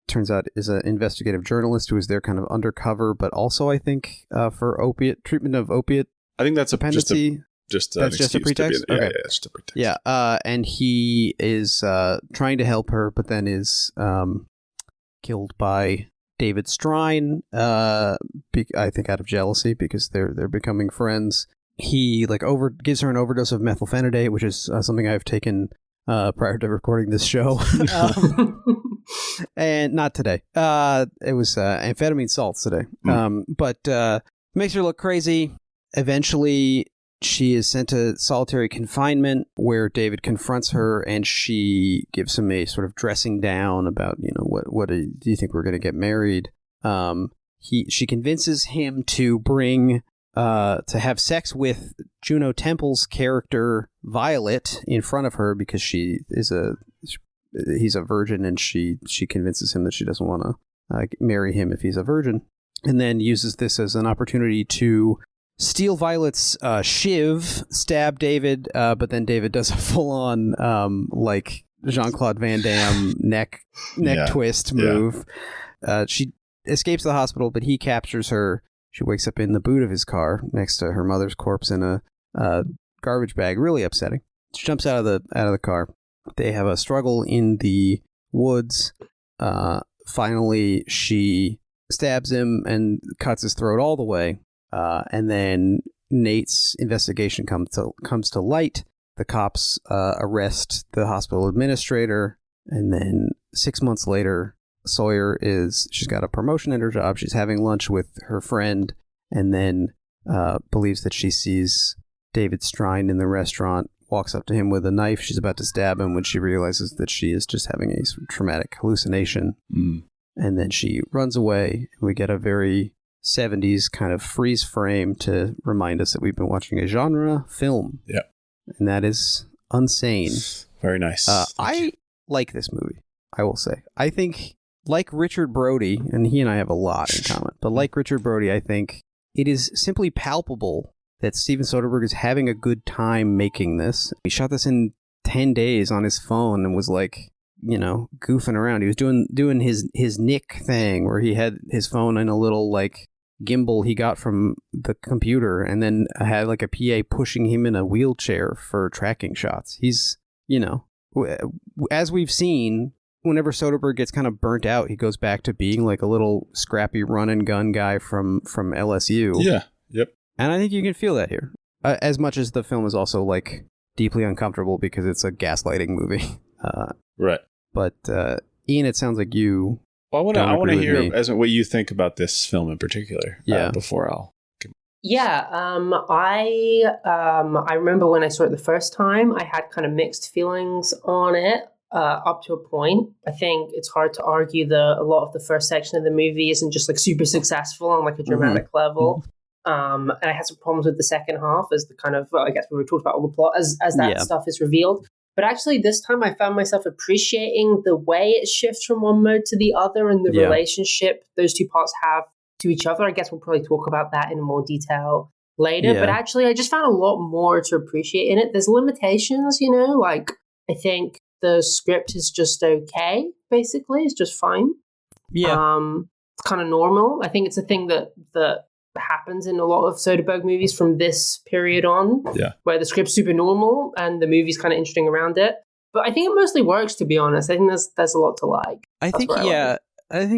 turns out is an investigative journalist who is there kind of undercover, but also I think for treatment of opiate. I think that's dependency. Just a pretext. Yeah, okay. Yeah, it's just a pretext. Yeah, and he is trying to help her, but then is killed by David Strine. I think out of jealousy, because they're becoming friends. He gives her an overdose of methylphenidate, which is something I've taken prior to recording this show, and not today. It was amphetamine salts today, but makes her look crazy. Eventually, she is sent to solitary confinement, where David confronts her, and she gives him a sort of dressing down about, what do you think we're going to get married? She convinces him to to have sex with Juno Temple's character Violet in front of her, because he's a virgin, and she convinces him that she doesn't want to marry him if he's a virgin, and then uses this as an opportunity to steal Violet's shiv, stab David, but then David does a full-on Jean-Claude Van Damme neck twist move. She escapes the hospital, but he captures her. She wakes up in the boot of his car next to her mother's corpse in a garbage bag. Really upsetting. She jumps out of the car. They have a struggle in the woods. Finally, she stabs him and cuts his throat all the way. And then Nate's investigation comes to light. The cops arrest the hospital administrator, and then 6 months later, she's got a promotion in her job. She's having lunch with her friend, and then believes that she sees David Strine in the restaurant, walks up to him with a knife. She's about to stab him when she realizes that she is just having a sort of traumatic hallucination. And then she runs away. We get a very 70s kind of freeze frame to remind us that we've been watching a genre film. Yeah. And that is Unsane. Very nice. I like this movie, I will say. I think, like Richard Brody, and he and I have a lot in common, but like Richard Brody, I think it is simply palpable that Steven Soderbergh is having a good time making this. He shot this in 10 days on his phone and was goofing around. He was doing his Nick thing, where he had his phone in a little gimbal he got from the computer, and then had a PA pushing him in a wheelchair for tracking shots. He's, as we've seen, whenever Soderbergh gets kind of burnt out, he goes back to being a little scrappy run and gun guy from LSU. Yeah. Yep. And I think you can feel that here, as much as the film is also deeply uncomfortable because it's a gaslighting movie. Right. But Ian, it sounds like you. Well, I want to hear what you think about this film in particular. Yeah. Before I'll. Yeah. I remember when I saw it the first time, I had kind of mixed feelings on it. Up to a point. I think it's hard to argue that a lot of the first section of the movie isn't just super successful on a dramatic level. And I had some problems with the second half, as the kind of, I guess we were talking about all the plot as that stuff is revealed. But actually, this time I found myself appreciating the way it shifts from one mode to the other and the relationship those two parts have to each other. I guess we'll probably talk about that in more detail later. But actually, I just found a lot more to appreciate in it. There's limitations, like I think the script is just okay, basically. It's just fine. Yeah. It's kind of normal. I think it's a thing that happens in a lot of Soderbergh movies from this period on, where the script's super normal and the movie's kind of interesting around it. But I think it mostly works, to be honest. I think there's a lot to like. I think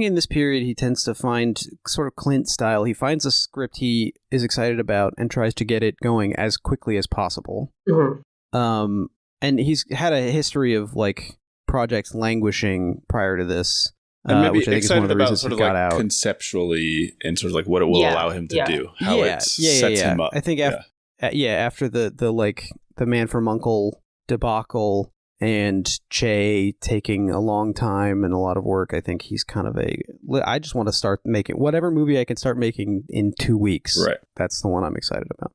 in this period he tends to find sort of Clint style. He finds a script he is excited about and tries to get it going as quickly as possible. Mm-hmm. And he's had a history of like projects languishing prior to this. And maybe which I think is one of the reasons sort he of got like out. Conceptually and sort of like what it will allow him to do, how it sets him up. I think after the Man from U.N.C.L.E. debacle and Che taking a long time and a lot of work, I think he's kind of I just want to start making whatever movie I can start making in 2 weeks. Right. That's the one I'm excited about.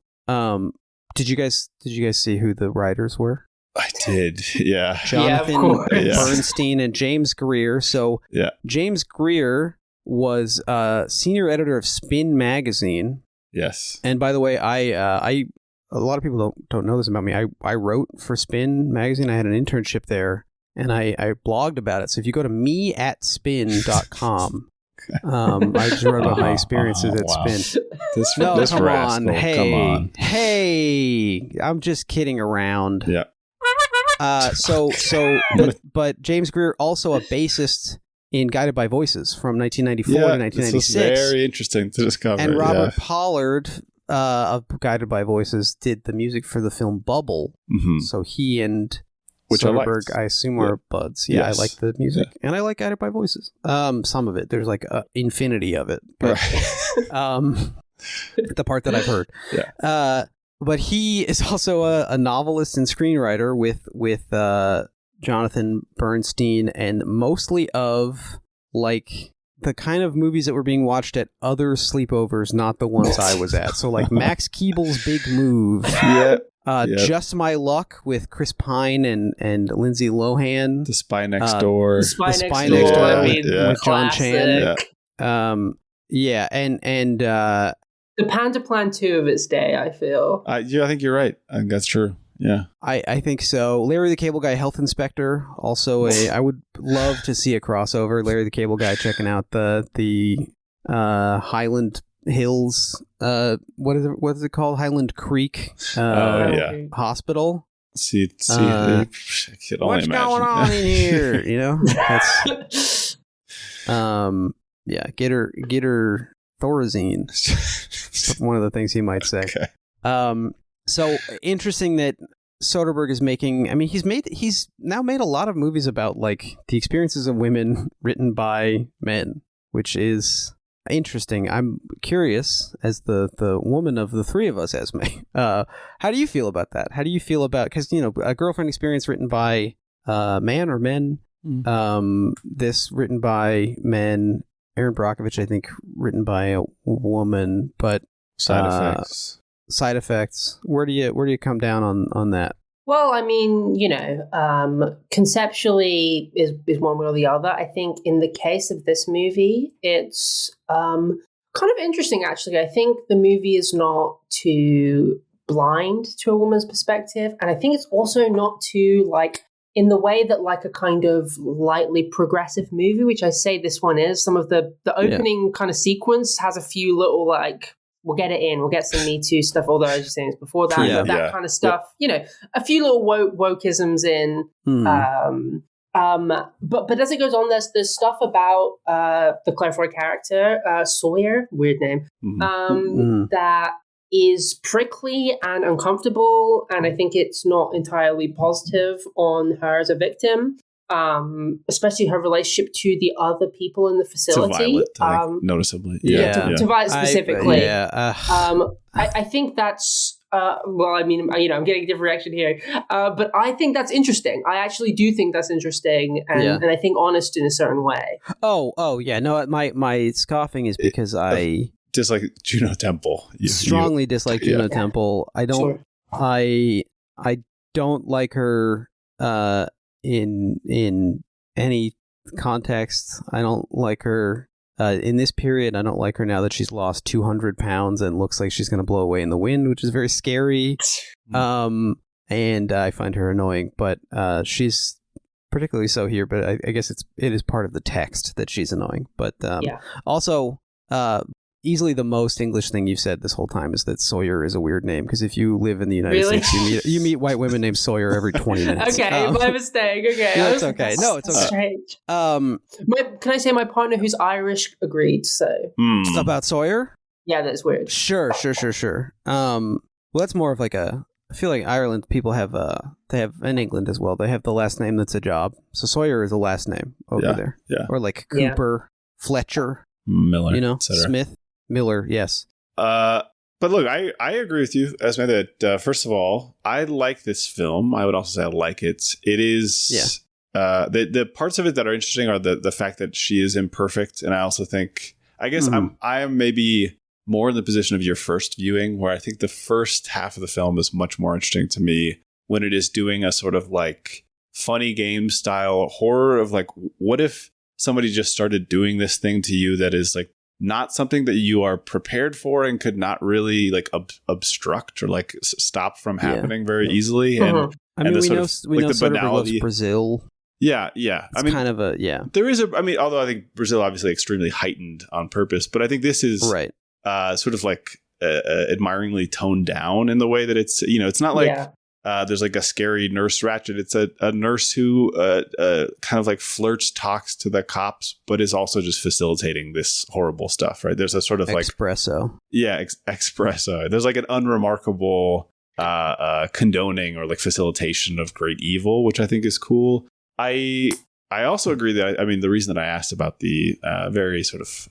Did you guys see who the writers were? I did, yeah. Jonathan Bernstein and James Greer. So James Greer was senior editor of Spin magazine. Yes. And by the way, I a lot of people don't know this about me. I wrote for Spin magazine. I had an internship there, and I blogged about it. So if you go to meatspin.com, I just wrote about my experiences at Spin. Come on. Hey, I'm just kidding around. Yeah. But James Greer also a bassist in Guided by Voices from 1994 to 1996. This is very interesting to discover. And Robert Pollard of Guided by Voices did the music for the film Bubble. Mm-hmm. So he and Soderbergh, I assume, are buds. Yeah, yes. I like the music, and I like Guided by Voices. Some of it, there's like infinity of it, but the part that I've heard. Yeah. But he is also a novelist and screenwriter with Jonathan Bernstein, and mostly of like the kind of movies that were being watched at other sleepovers, not the ones I was at. So like Max Keeble's Big Move, Just My Luck with Chris Pine and Lindsay Lohan, The Spy Next Door, The Spy Next Door with John Chan, and the Panda Plan 2 of its day, I feel. I think you're right. I think that's true. Yeah. I think so. Larry the Cable Guy, Health Inspector, also I would love to see a crossover. Larry the Cable Guy checking out the Highland Hills, what is it called? Highland Creek Hospital. See, I could only what's imagine. Going on in here? That's get her Thorazine. One of the things he might say. Okay. So interesting that Soderbergh is making. I mean, he's now made a lot of movies about like the experiences of women written by men, which is interesting. I'm curious, as the woman of the three of us, Esmé. How do you feel about that? How do you feel about, because a girlfriend experience written by man or men, this written by men. Aaron Brockovich, I think, written by a woman, but Side effects. Where do you come down on that? Well, I mean, conceptually is one way or the other. I think in the case of this movie, it's kind of interesting, actually. I think the movie is not too blind to a woman's perspective, and I think it's also not too like in the way that like a kind of lightly progressive movie, which I say this one is. Some of the opening kind of sequence has a few little like, we'll get it in, we'll get some Me Too stuff, although I was just saying this before that, that kind of stuff, a few little wokeisms in. But as it goes on, there's stuff about the Claire Foy character, Sawyer, weird name, that is prickly and uncomfortable, and I think it's not entirely positive on her as a victim, especially her relationship to the other people in the facility. To Violet, noticeably. To Violet specifically. I think that's, well, I mean, I'm getting a different reaction here, but I think that's interesting. I actually do think that's interesting, and I think honest in a certain way. Oh, yeah. No, my scoffing is because I dislike Juno Temple. Strongly dislike Juno Temple. I don't. I don't like her in any context. I don't like her in this period. I don't like her now that she's lost 200 pounds and looks like she's going to blow away in the wind, which is very scary. And I find her annoying, but she's particularly so here. But I guess it is part of the text that she's annoying. But also, easily the most English thing you've said this whole time is that Sawyer is a weird name, because if you live in the United States, you meet white women named Sawyer every 20 minutes. Okay, my mistake. Okay, no, it's okay. No, it's okay. Strange. Can I say my partner who's Irish agreed? So about Sawyer? Yeah, that's weird. Sure. Well, that's more of like I feel like Ireland people have they have, in England as well, they have the last name that's a job. So Sawyer is a last name over there. Yeah. Or like Cooper, Fletcher, Miller, Smith, Miller, yes. But look, I agree with you, Esmé, that first of all, I like this film. I would also say I like it. It is the parts of it that are interesting are the fact that she is imperfect, and I also think I am maybe more in the position of your first viewing, where I think the first half of the film is much more interesting to me when it is doing a sort of like funny game style horror of like, what if somebody just started doing this thing to you that is like not something that you are prepared for and could not really like obstruct or like stop from happening very easily. And I mean, we know Soderbergh loves Brazil. Yeah. It's kind of there is although I think Brazil obviously extremely heightened on purpose, but I think this is right. Sort of like admiringly toned down in the way that it's, it's not like there's like a scary nurse Ratched. It's a nurse who kind of like talks to the cops, but is also just facilitating this horrible stuff, right? There's a sort of like espresso. Yeah, espresso. There's like an unremarkable condoning or like facilitation of great evil, which I think is cool. I also agree that, the reason that I asked about the very sort of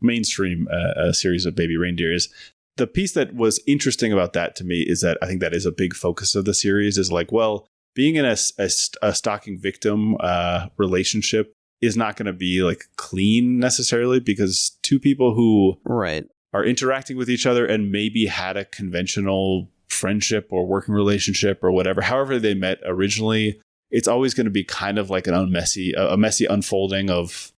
mainstream series of Baby Reindeer is the piece that was interesting about that to me is that I think that is a big focus of the series is like, well, being in a stalking victim relationship is not going to be like clean necessarily, because two people who are interacting with each other and maybe had a conventional friendship or working relationship or whatever, however they met originally, it's always going to be kind of like a messy unfolding of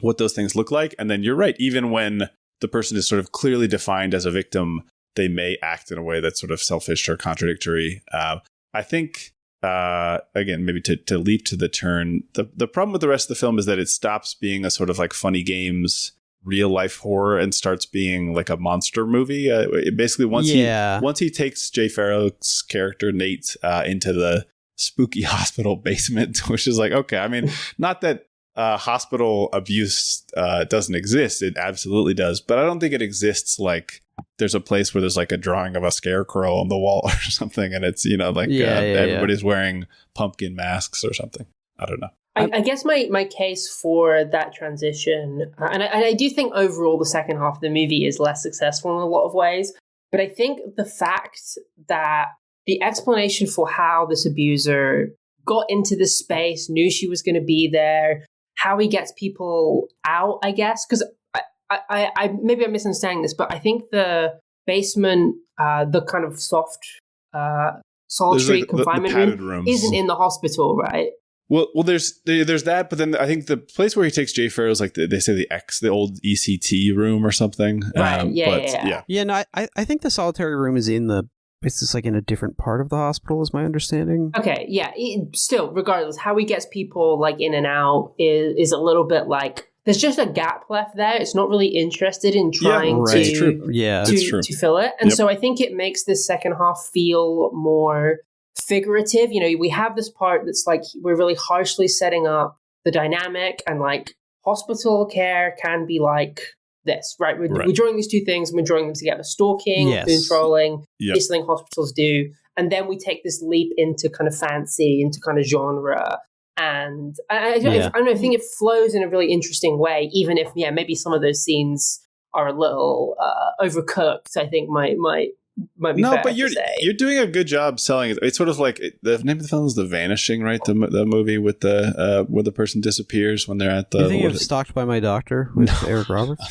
what those things look like. And then you're right, even when the person is sort of clearly defined as a victim, they may act in a way that's sort of selfish or contradictory. I think, again, maybe to leap to the turn, the problem with the rest of the film is that it stops being a sort of like funny games, real life horror and starts being like a monster movie. Basically, once he takes Jay Farrow's character, Nate, into the spooky hospital basement, which is like, okay, not that hospital abuse doesn't exist. It absolutely does. But I don't think it exists like there's a place where there's like a drawing of a scarecrow on the wall or something. And it's, everybody's wearing pumpkin masks or something. I don't know. I guess my case for that transition, and I do think overall the second half of the movie is less successful in a lot of ways. But I think the fact that the explanation for how this abuser got into this space, knew she was going to be there, how he gets people out, I guess, because I maybe I'm misunderstanding this, but I think the basement, the kind of soft, solitary confinement room isn't in the hospital, right? Well, there's that, but then I think the place where he takes Jay Farrow is like they say the old ECT room or something. Right? Yeah. No, I think the solitary room is it's just like in a different part of the hospital, is my understanding. Okay, yeah. Still, regardless, how he gets people like in and out is a little bit like there's just a gap left there. It's not really interested in trying to fill it, and so I think it makes this second half feel more figurative. We have this part that's like we're really harshly setting up the dynamic, and like hospital care can be like this, right? We're drawing these two things and we're drawing them together. Stalking, controlling, is something hospitals do. And then we take this leap into kind of fancy, into kind of genre. And I don't know, I think it flows in a really interesting way, even if, maybe some of those scenes are a little overcooked, I think might be fair but you're doing a good job selling it. It's sort of like the name of the film is The Vanishing, right? The movie with the where the person disappears when they're at the. You think of Stalked by My Doctor with Eric Roberts?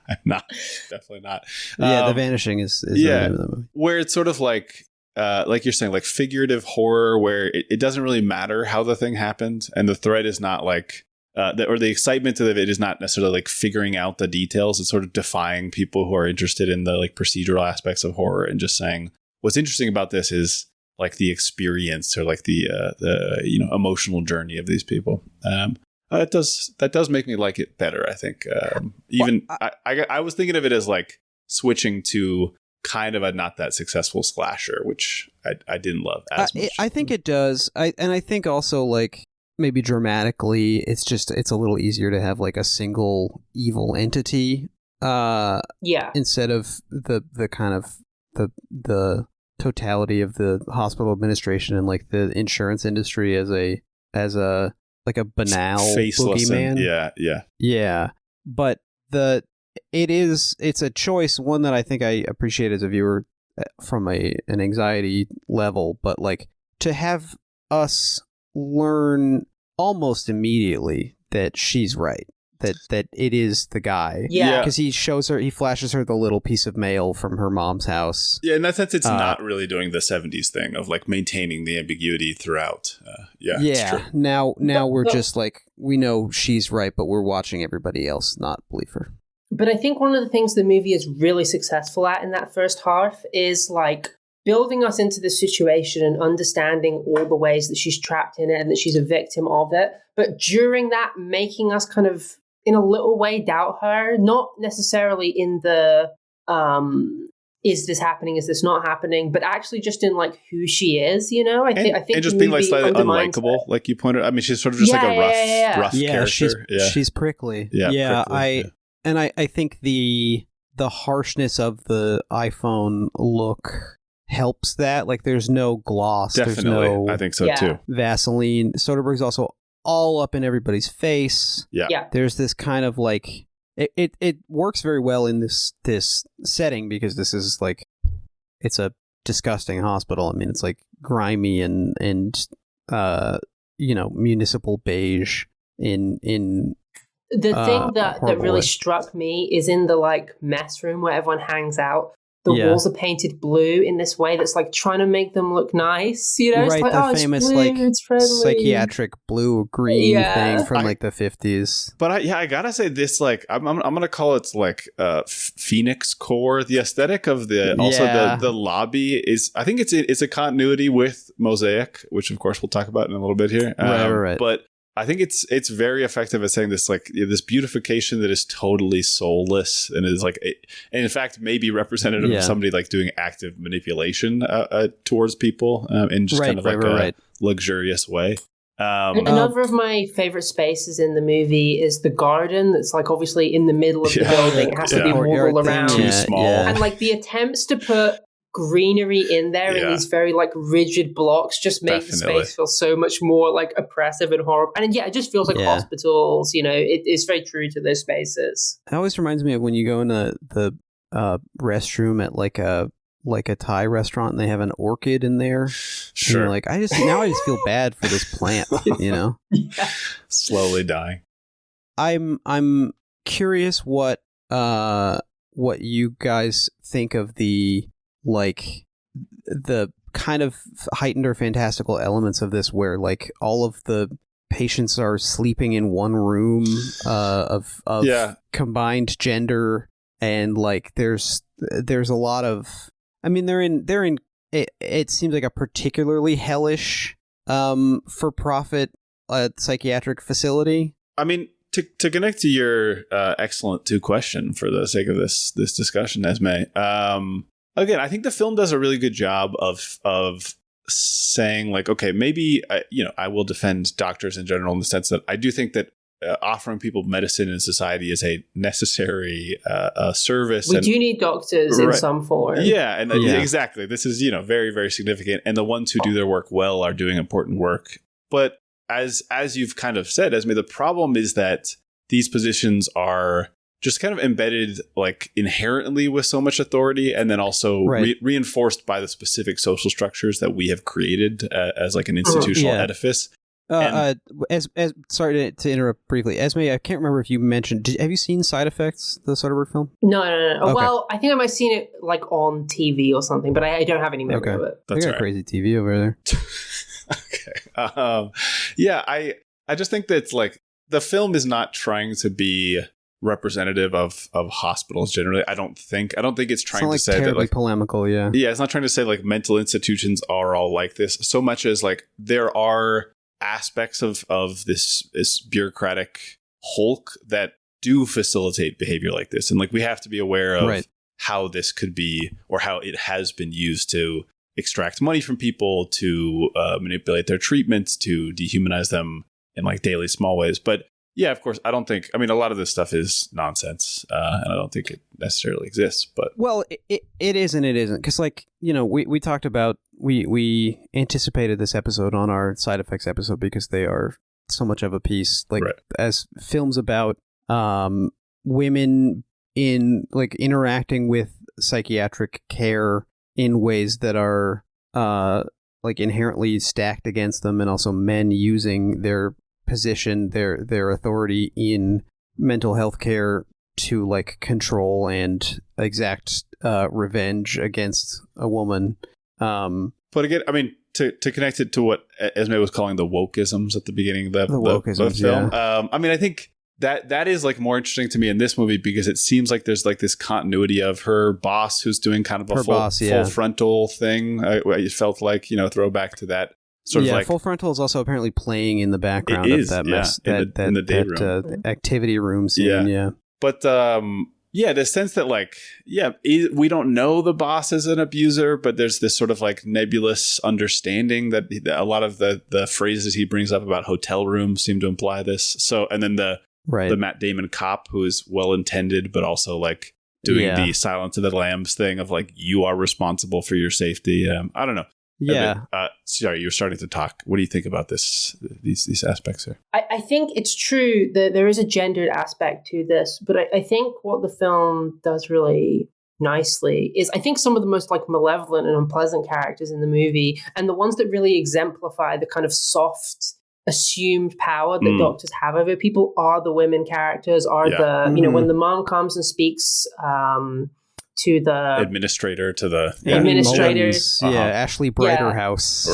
I'm not, definitely not. The Vanishing is the name of the movie. Where it's sort of like like you're saying, like figurative horror where it doesn't really matter how the thing happened, and the threat is not like or the excitement of it is not necessarily like figuring out the details. It's sort of defying people who are interested in the like procedural aspects of horror and just saying what's interesting about this is like the experience or like the emotional journey of these people. That does make me like it better, I think. I was thinking of it as like switching to kind of a not that successful slasher, which I didn't love as much. I think it does. I think also like maybe dramatically, it's a little easier to have like a single evil entity. Instead of the kind of the totality of the hospital administration and like the insurance industry as a like a banal faceless boogeyman. Yeah. But it's a choice, one that I think I appreciate as a viewer from an anxiety level, but like to have us learn almost immediately that she's right, that it is the guy. Yeah. Because he flashes her the little piece of mail from her mom's house. Yeah, in that sense, it's not really doing the 70s thing of like maintaining the ambiguity throughout. It's true. Now we're just like, we know she's right, but we're watching everybody else not believe her. But I think one of the things the movie is really successful at in that first half is like building us into the situation and understanding all the ways that she's trapped in it and that she's a victim of it. But during that, making us kind of, in a little way, doubt her, not necessarily in the, is this happening, is this not happening, but actually just in like who she is, you know? I think and just being like slightly unlikable, like you pointed. I mean, she's sort of just like a rough character. She's prickly. Prickly, And I think the harshness of the iPhone look helps that. Like, there's no gloss. Definitely. There's no I think so too. Vaseline. Soderbergh's also all up in everybody's face. Yeah. There's this kind of like it works very well in this setting because this is like, it's a disgusting hospital. I mean, it's like grimy and municipal beige in the thing that really way. struck me is in the like mess room where everyone hangs out. The walls are painted blue in this way that's like trying to make them look nice, you know? Right, it's like, the famous it's blue, like it's friendly. psychiatric blue-green thing from like the 50s. But I gotta say this, like I'm gonna call it like Phoenix core. The aesthetic of the lobby is, I think it's a continuity with Mosaic, which of course we'll talk about in a little bit here. Right. But I think it's very effective at saying this, like this beautification that is totally soulless and is like, and in fact maybe representative of somebody like doing active manipulation towards people in just kind of like a luxurious way. Another of my favorite spaces in the movie is the garden that's like obviously in the middle of the building. It has to be walled around. Too small. And like the attempts to put greenery in there in these very like rigid blocks just make the space feel so much more like oppressive and horrible. And it just feels like hospitals, you know, it's very true to those spaces. It always reminds me of when you go in the restroom at like a Thai restaurant and they have an orchid in there. Sure. And you're like, I just feel bad for this plant, you know? Slowly dying. I'm curious what you guys think of the kind of heightened or fantastical elements of this, where like all of the patients are sleeping in one room of combined gender, and like there's a lot of, I mean, they're in it seems like a particularly hellish for profit psychiatric facility. I mean, to connect to your excellent question for the sake of this discussion, Esme, again, I think the film does a really good job of saying like, okay, maybe I will defend doctors in general in the sense that I do think that offering people medicine in society is a necessary service. We do need doctors in some form. Yeah, and exactly. This is very, very significant, and the ones who do their work well are doing important work. But as you've kind of said, Esme, the problem is that these positions are just kind of embedded like inherently with so much authority, and then also reinforced by the specific social structures that we have created as like an institutional edifice. As sorry to interrupt briefly, Esme, I can't remember if you mentioned. Have you seen Side Effects, the Soderbergh film? No. Okay. Well, I think I might have seen it like on TV or something, but I don't have any memory of it. That's got crazy TV over there. Okay. Yeah, I just think that it's like the film is not trying to be representative of hospitals generally. I don't think it's trying to say that like polemical. Yeah, it's not trying to say like mental institutions are all like this so much as like there are aspects of this bureaucratic hulk that do facilitate behavior like this, and like we have to be aware of how this could be or how it has been used to extract money from people, to manipulate their treatments, to dehumanize them in like daily small ways. But yeah, of course, I mean, a lot of this stuff is nonsense, and I don't think it necessarily exists. But well, it is and it isn't, because like, you know, we talked about, we anticipated this episode on our Side Effects episode because they are so much of a piece, like as films about women in like interacting with psychiatric care in ways that are like inherently stacked against them, and also men using their position, their authority in mental health care to like control and exact revenge against a woman. But again, I mean, to connect it to what Esme was calling the wokeisms at the beginning of the wokeisms, film, I mean, I think that is like more interesting to me in this movie because it seems like there's like this continuity of her boss who's doing kind of a full frontal thing. It felt like, you know, throwback to that. Sort of like, Full Frontal is also apparently playing in the background of that mess, in the day room. Activity room scene. But the sense that like, we don't know the boss is an abuser, but there's this sort of like nebulous understanding that a lot of the phrases he brings up about hotel rooms seem to imply this. So, and then the Matt Damon cop who is well intended, but also like doing the Silence of the Lambs thing of like, you are responsible for your safety. I don't know. Yeah. Sorry, you're starting to talk. What do you think about these aspects here? I think it's true that there is a gendered aspect to this, but I think what the film does really nicely is I think some of the most like malevolent and unpleasant characters in the movie, and the ones that really exemplify the kind of soft, assumed power that doctors have over people, are the women characters, you know, when the mom comes and speaks to the administrator, administrators, Ashley Brighterhouse,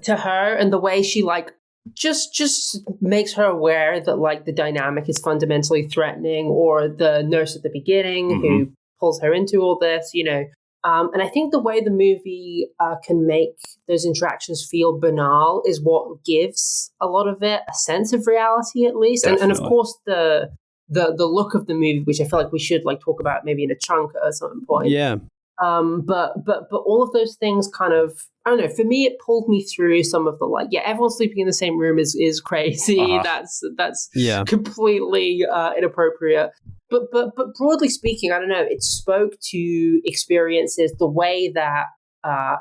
to her, and the way she like just makes her aware that like the dynamic is fundamentally threatening, or the nurse at the beginning who pulls her into all this, you know. And I think the way the movie can make those interactions feel banal is what gives a lot of it a sense of reality, at least. And of course the look of the movie, which I feel like we should like talk about maybe in a chunk at some point. Yeah. But all of those things kind of, I don't know, for me it pulled me through some of the like, everyone sleeping in the same room is crazy. That's completely inappropriate. But broadly speaking, I don't know, it spoke to experiences the way that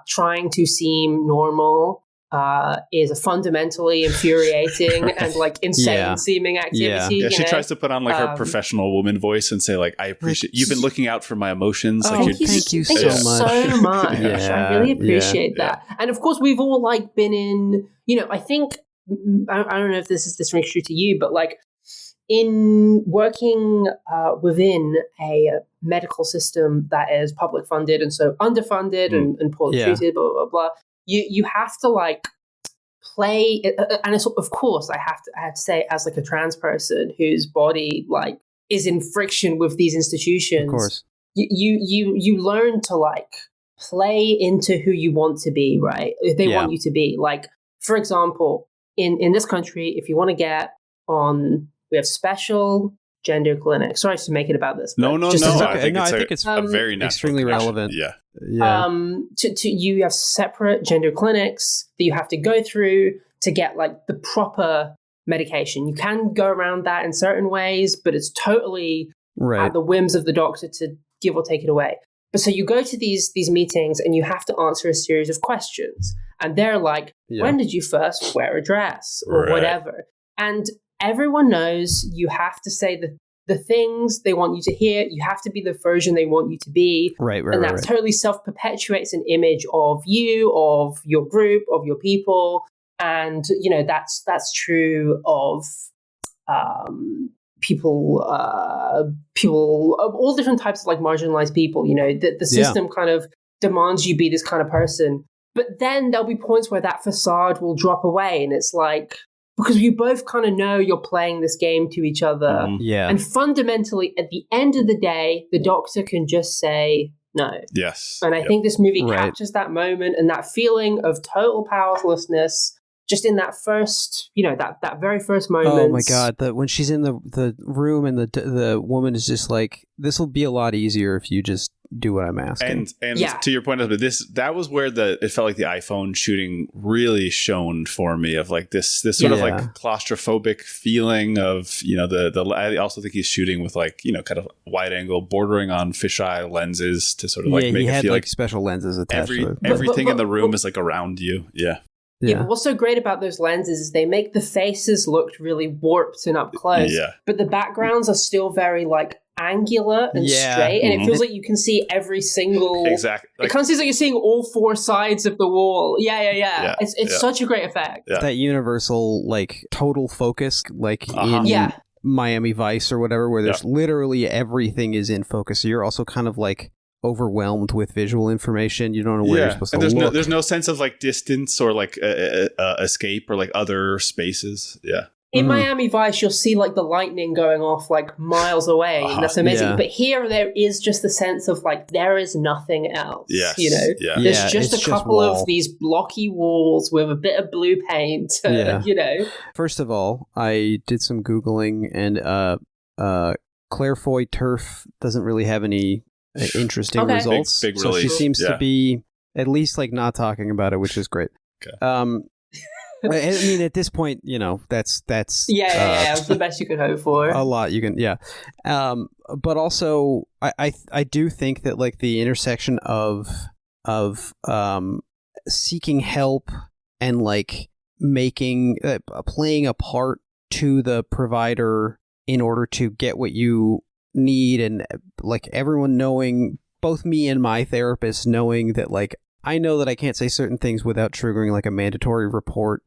trying to seem normal is a fundamentally infuriating and like insane seeming activity. Yeah, she tries to put on like her professional woman voice and say like, I appreciate you've been looking out for my emotions. Thank you so much. I really appreciate that. And of course, we've all like been in, you know, I think, I don't know if this rings true to you, but like in working within a medical system that is public funded and so underfunded and poorly treated, blah, blah, blah. You have to like play, and it's, of course I have to say, as like a trans person whose body like is in friction with these institutions, of course, you learn to like play into who you want to be, right? If they want you to be, like, for example, in this country, if you want to get on, we have special gender clinics. Sorry to make it about this. No. I think it's a very natural, extremely relevant. Yeah. You have separate gender clinics that you have to go through to get like the proper medication. You can go around that in certain ways, but it's totally at the whims of the doctor to give or take it away. But so you go to these meetings and you have to answer a series of questions, and they're like, when did you first wear a dress or whatever? And everyone knows you have to say the things they want you to hear. You have to be the version they want you to be. And that totally self-perpetuates an image of you, of your group, of your people. And, you know, that's true of people of all different types of like marginalized people. You know, the system kind of demands you be this kind of person. But then there'll be points where that facade will drop away, and it's like, because you both kind of know you're playing this game to each other. Yeah. And fundamentally, at the end of the day, the doctor can just say no. Yes. And I think this movie captures that moment and that feeling of total powerlessness just in that first, you know, that very first moment. Oh my God. When she's in the room and the woman is just like, this will be a lot easier if you just do what I'm asking. And to your point, that was where it felt like the iPhone shooting really shone for me, of like this sort of like claustrophobic feeling of, you know, I also think he's shooting with like, you know, kind of wide angle bordering on fisheye lenses to sort of like make it feel like special lenses attached to it. Everything in the room is like around you. Yeah. Yeah, but what's so great about those lenses is they make the faces look really warped and up close. Yeah. But the backgrounds are still very like angular and straight, and it feels like you can see every single. Exactly. It kind of seems like you're seeing all four sides of the wall. Yeah. It's such a great effect. Yeah. That universal like total focus, like in Miami Vice or whatever, where there's literally everything is in focus. So you're also kind of like overwhelmed with visual information. You don't know where you're supposed to look. There's no sense of like distance or like escape or like other spaces. Yeah. In Miami Vice, you'll see like the lightning going off like miles away, and that's amazing. Yeah. But here, there is just the sense of like there is nothing else. Yes. You know, there's just a couple of these blocky walls with a bit of blue paint. You know. First of all, I did some Googling, and Claire Foy Turf doesn't really have any interesting results. Big so she seems to be at least like not talking about it, which is great. Okay. I mean, at this point, you know, that's it's the best you could hope for. A lot you can, but also, I do think that like the intersection of seeking help and like making playing a part to the provider in order to get what you need, and like everyone knowing, both me and my therapist knowing that like I know that I can't say certain things without triggering like a mandatory report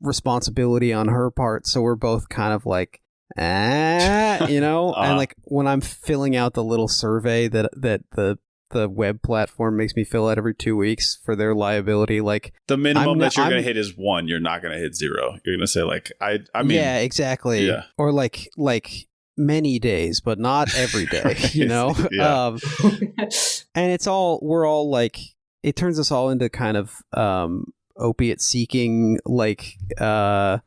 responsibility on her part, so we're both kind of like you know. And like when I'm filling out the little survey that the web platform makes me fill out every 2 weeks for their liability, like the minimum that you're going to hit is 1. You're not going to hit 0. You're going to say like I mean, yeah, exactly. Or like many days, but not every day, you know? And we're all like, it turns us all into kind of opiate seeking, like the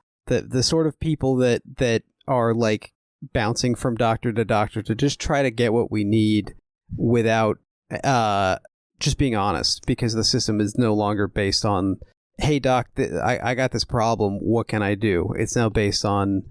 sort of people that are like bouncing from doctor to doctor to just try to get what we need without just being honest, because the system is no longer based on, hey doc, I got this problem, what can I do? It's now based on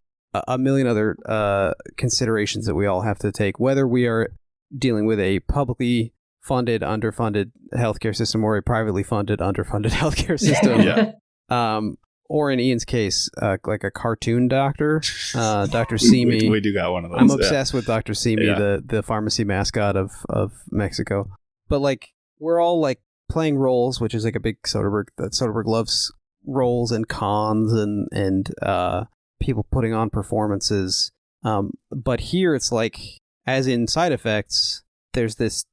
a million other considerations that we all have to take, whether we are dealing with a publicly funded, underfunded healthcare system or a privately funded, underfunded healthcare system. Or in Ian's case, like a cartoon doctor, Dr. Simi. We do got one of those. I'm obsessed with Dr. Simi, the pharmacy mascot of Mexico. But like we're all like playing roles, which is like a big Soderbergh. That Soderbergh loves roles and cons and people putting on performances. But here it's like, as in Side Effects, there's this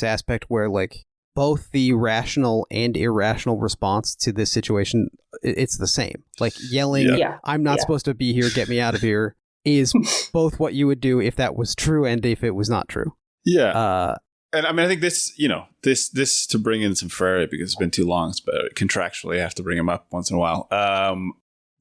aspect where like both the rational and irrational response to this situation, it's the same. Like yelling, I'm not supposed to be here, get me out of here, is both what you would do if that was true and if it was not true. Yeah. And I mean, I think this, you know, this to bring in some Freire, because it's been too long, but contractually I have to bring him up once in a while.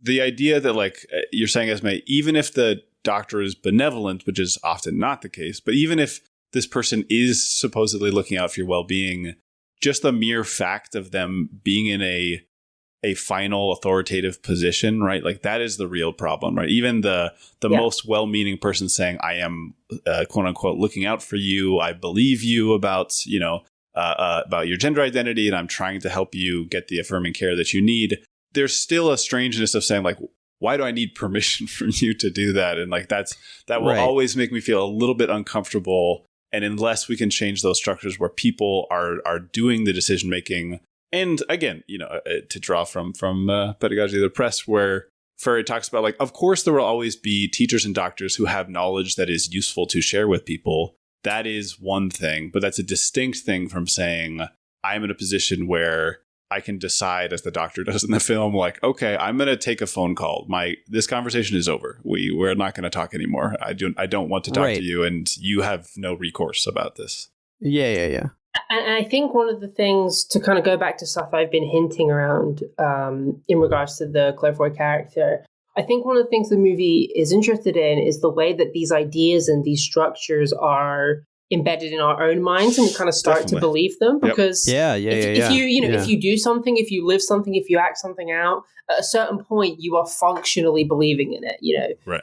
The idea that, like you're saying, Esmé, even if the doctor is benevolent, which is often not the case, but even if this person is supposedly looking out for your well-being, just the mere fact of them being in a final authoritative position, right? Like that is the real problem, right? Even the most well-meaning person saying, I am quote unquote looking out for you, I believe you about, you know, about your gender identity, and I'm trying to help you get the affirming care that you need. There's still a strangeness of saying like, why do I need permission from you to do that? And like that will always make me feel a little bit uncomfortable. And unless we can change those structures where people are doing the decision making And again, to draw from Pedagogy of the Press, where Furry talks about, like, of course there will always be teachers and doctors who have knowledge that is useful to share with people. That is one thing, but that's a distinct thing from saying I'm in a position where I can decide, as the doctor does in the film, like, okay, I'm going to take a phone call. This conversation is over. We're not going to talk anymore. I don't want to talk to you, and you have no recourse about this. Yeah. And I think one of the things, to kind of go back to stuff I've been hinting around in regards to the Claire Foy character, I think one of the things the movie is interested in is the way that these ideas and these structures are embedded in our own minds, and we kind of start to believe them. Because if you do something, if you live something, if you act something out, at a certain point you are functionally believing in it.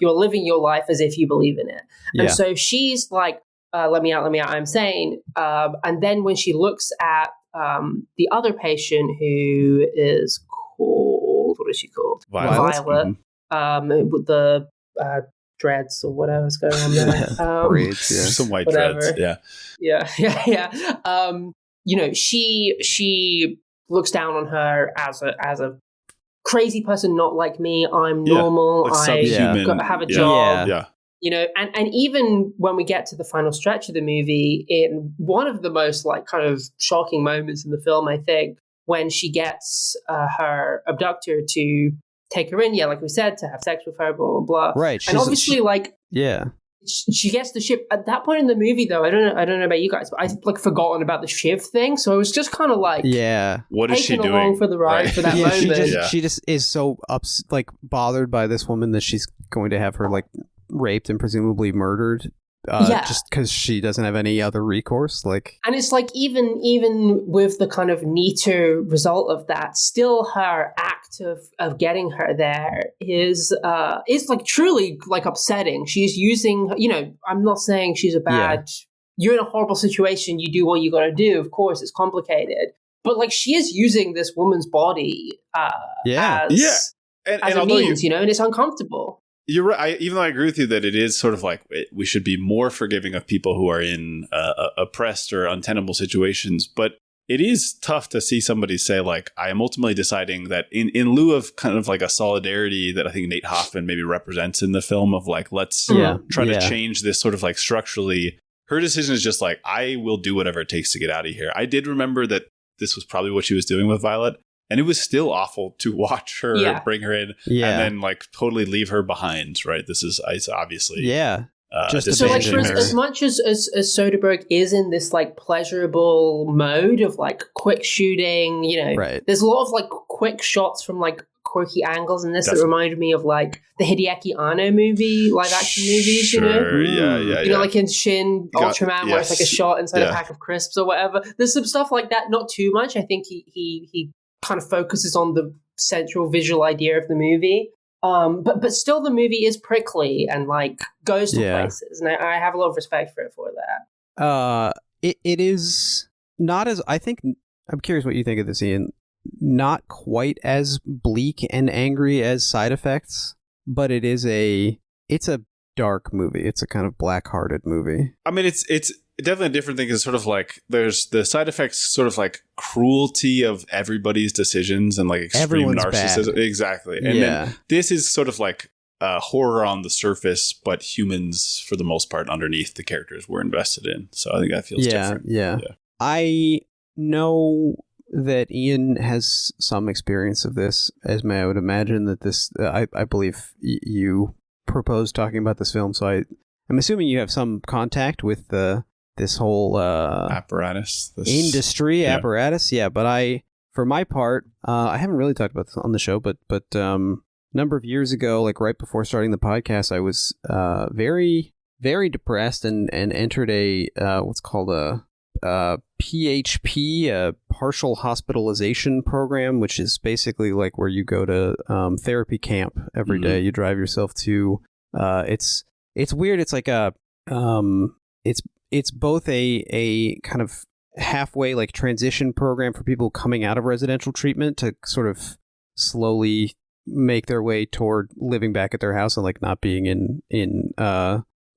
You're living your life as if you believe in it. And so she's like, let me out, I'm sane. And then when she looks at the other patient, who is called, what is she called? Violet. With the dreads or whatever's going on there. Braids, some white whatever. dreads. Yeah. She looks down on her as a crazy person, not like me. I'm normal. Like I have a job. Yeah. And even when we get to the final stretch of the movie, in one of the most like kind of shocking moments in the film, I think, when she gets her abductor to take her in, like we said, to have sex with her, blah, blah, blah. Right. And obviously, she gets the ship. At that point in the movie, though, I don't know about you guys, but I like forgotten about the Shiv thing. So I was just kind of like, what is she doing along for the ride for that moment? She just is so bothered by this woman that she's going to have her like raped and presumably murdered. Just because she doesn't have any other recourse, and it's like even with the kind of neater result of that, still her act of getting her there is like truly like upsetting. She's using, I'm not saying she's a bad. You're in a horrible situation. You do what you got to do. Of course, it's complicated, but like she is using this woman's body as a means, and it's uncomfortable. You're right. Even though I agree with you that it is sort of like we should be more forgiving of people who are in oppressed or untenable situations, but it is tough to see somebody say, like, I am ultimately deciding that in lieu of kind of like a solidarity that I think Nate Hoffman maybe represents in the film of like, let's try to change this sort of like structurally. Her decision is just like, I will do whatever it takes to get out of here. I did remember that this was probably what she was doing with Violet. And it was still awful to watch her bring her in and then like totally leave her behind, right? This is obviously just so like for as much as Soderbergh is in this like pleasurable mode of like quick shooting, there's a lot of like quick shots from like quirky angles in this that reminded me of like the Hideaki Anno movie, live action movies, like in Shin Ultraman, where it's like a shot inside a pack of crisps or whatever. There's some stuff like that, not too much. I think he kind of focuses on the central visual idea of the movie, but still the movie is prickly and like goes to places, and I have a lot of respect for it for that. It is not as, I think, I'm curious what you think of this, Ian, not quite as bleak and angry as Side Effects, but it's a dark movie. It's a kind of black-hearted movie. I mean, it's definitely a different thing. Is sort of like there's the Side Effects, sort of like cruelty of everybody's decisions and like extreme Everyone's narcissism. bad. Exactly. And then this is sort of like horror on the surface, but humans for the most part underneath the characters we're invested in. So I think that feels different. Yeah. I know that Ian has some experience of this, Esme. I would imagine that this, I believe you proposed talking about this film, so I'm assuming you have some contact with this whole apparatus, industry apparatus. Yeah, but for my part, I haven't really talked about this on the show, but number of years ago, like right before starting the podcast, I was very, very depressed and entered a what's called a PHP, a partial hospitalization program, which is basically like where you go to therapy camp every day. You drive yourself to. It's weird. It's like it's both a kind of halfway like transition program for people coming out of residential treatment to sort of slowly make their way toward living back at their house and like not being in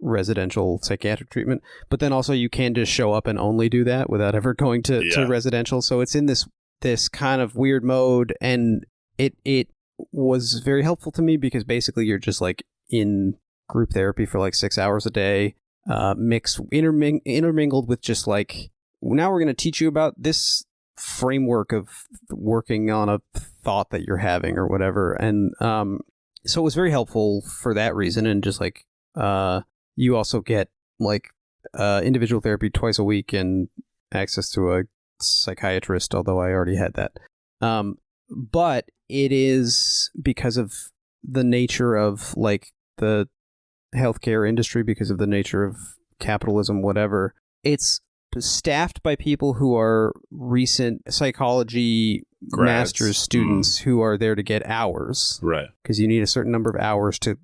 residential psychiatric treatment. But then also you can just show up and only do that without ever going to residential. So it's in this this kind of weird mode, and it was very helpful to me because basically you're just like in group therapy for like 6 hours a day, intermingled with just like, now we're going to teach you about this framework of working on a thought that you're having or whatever. And so it was very helpful for that reason. And just like you also get like individual therapy twice a week and access to a psychiatrist, although I already had that. But it is because of the nature of like the healthcare industry, because of the nature of capitalism, whatever, it's staffed by people who are recent psychology master's students who are there to get hours. Right. Because you need a certain number of hours to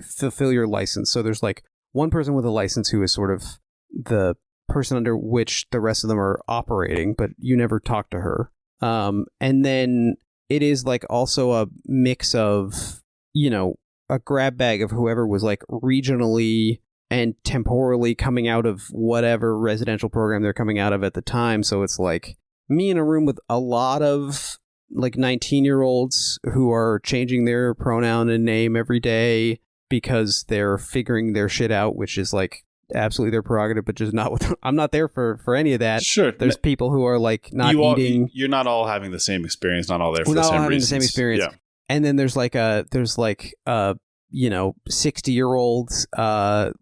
fulfill your license. So there's like one person with a license who is sort of the person under which the rest of them are operating, but you never talk to her. And then it is like also a mix of, you know, a grab bag of whoever was like regionally and temporally coming out of whatever residential program they're coming out of at the time. So it's like me in a room with a lot of like 19-year-olds who are changing their pronoun and name every day because they're figuring their shit out, which is like absolutely their prerogative, but just not with, I'm not there for any of that. Sure. There's people who are like not eating. You're not all having the same experience, not all there for the the same having reasons. The same experience. Yeah. And then there's like 60-year-old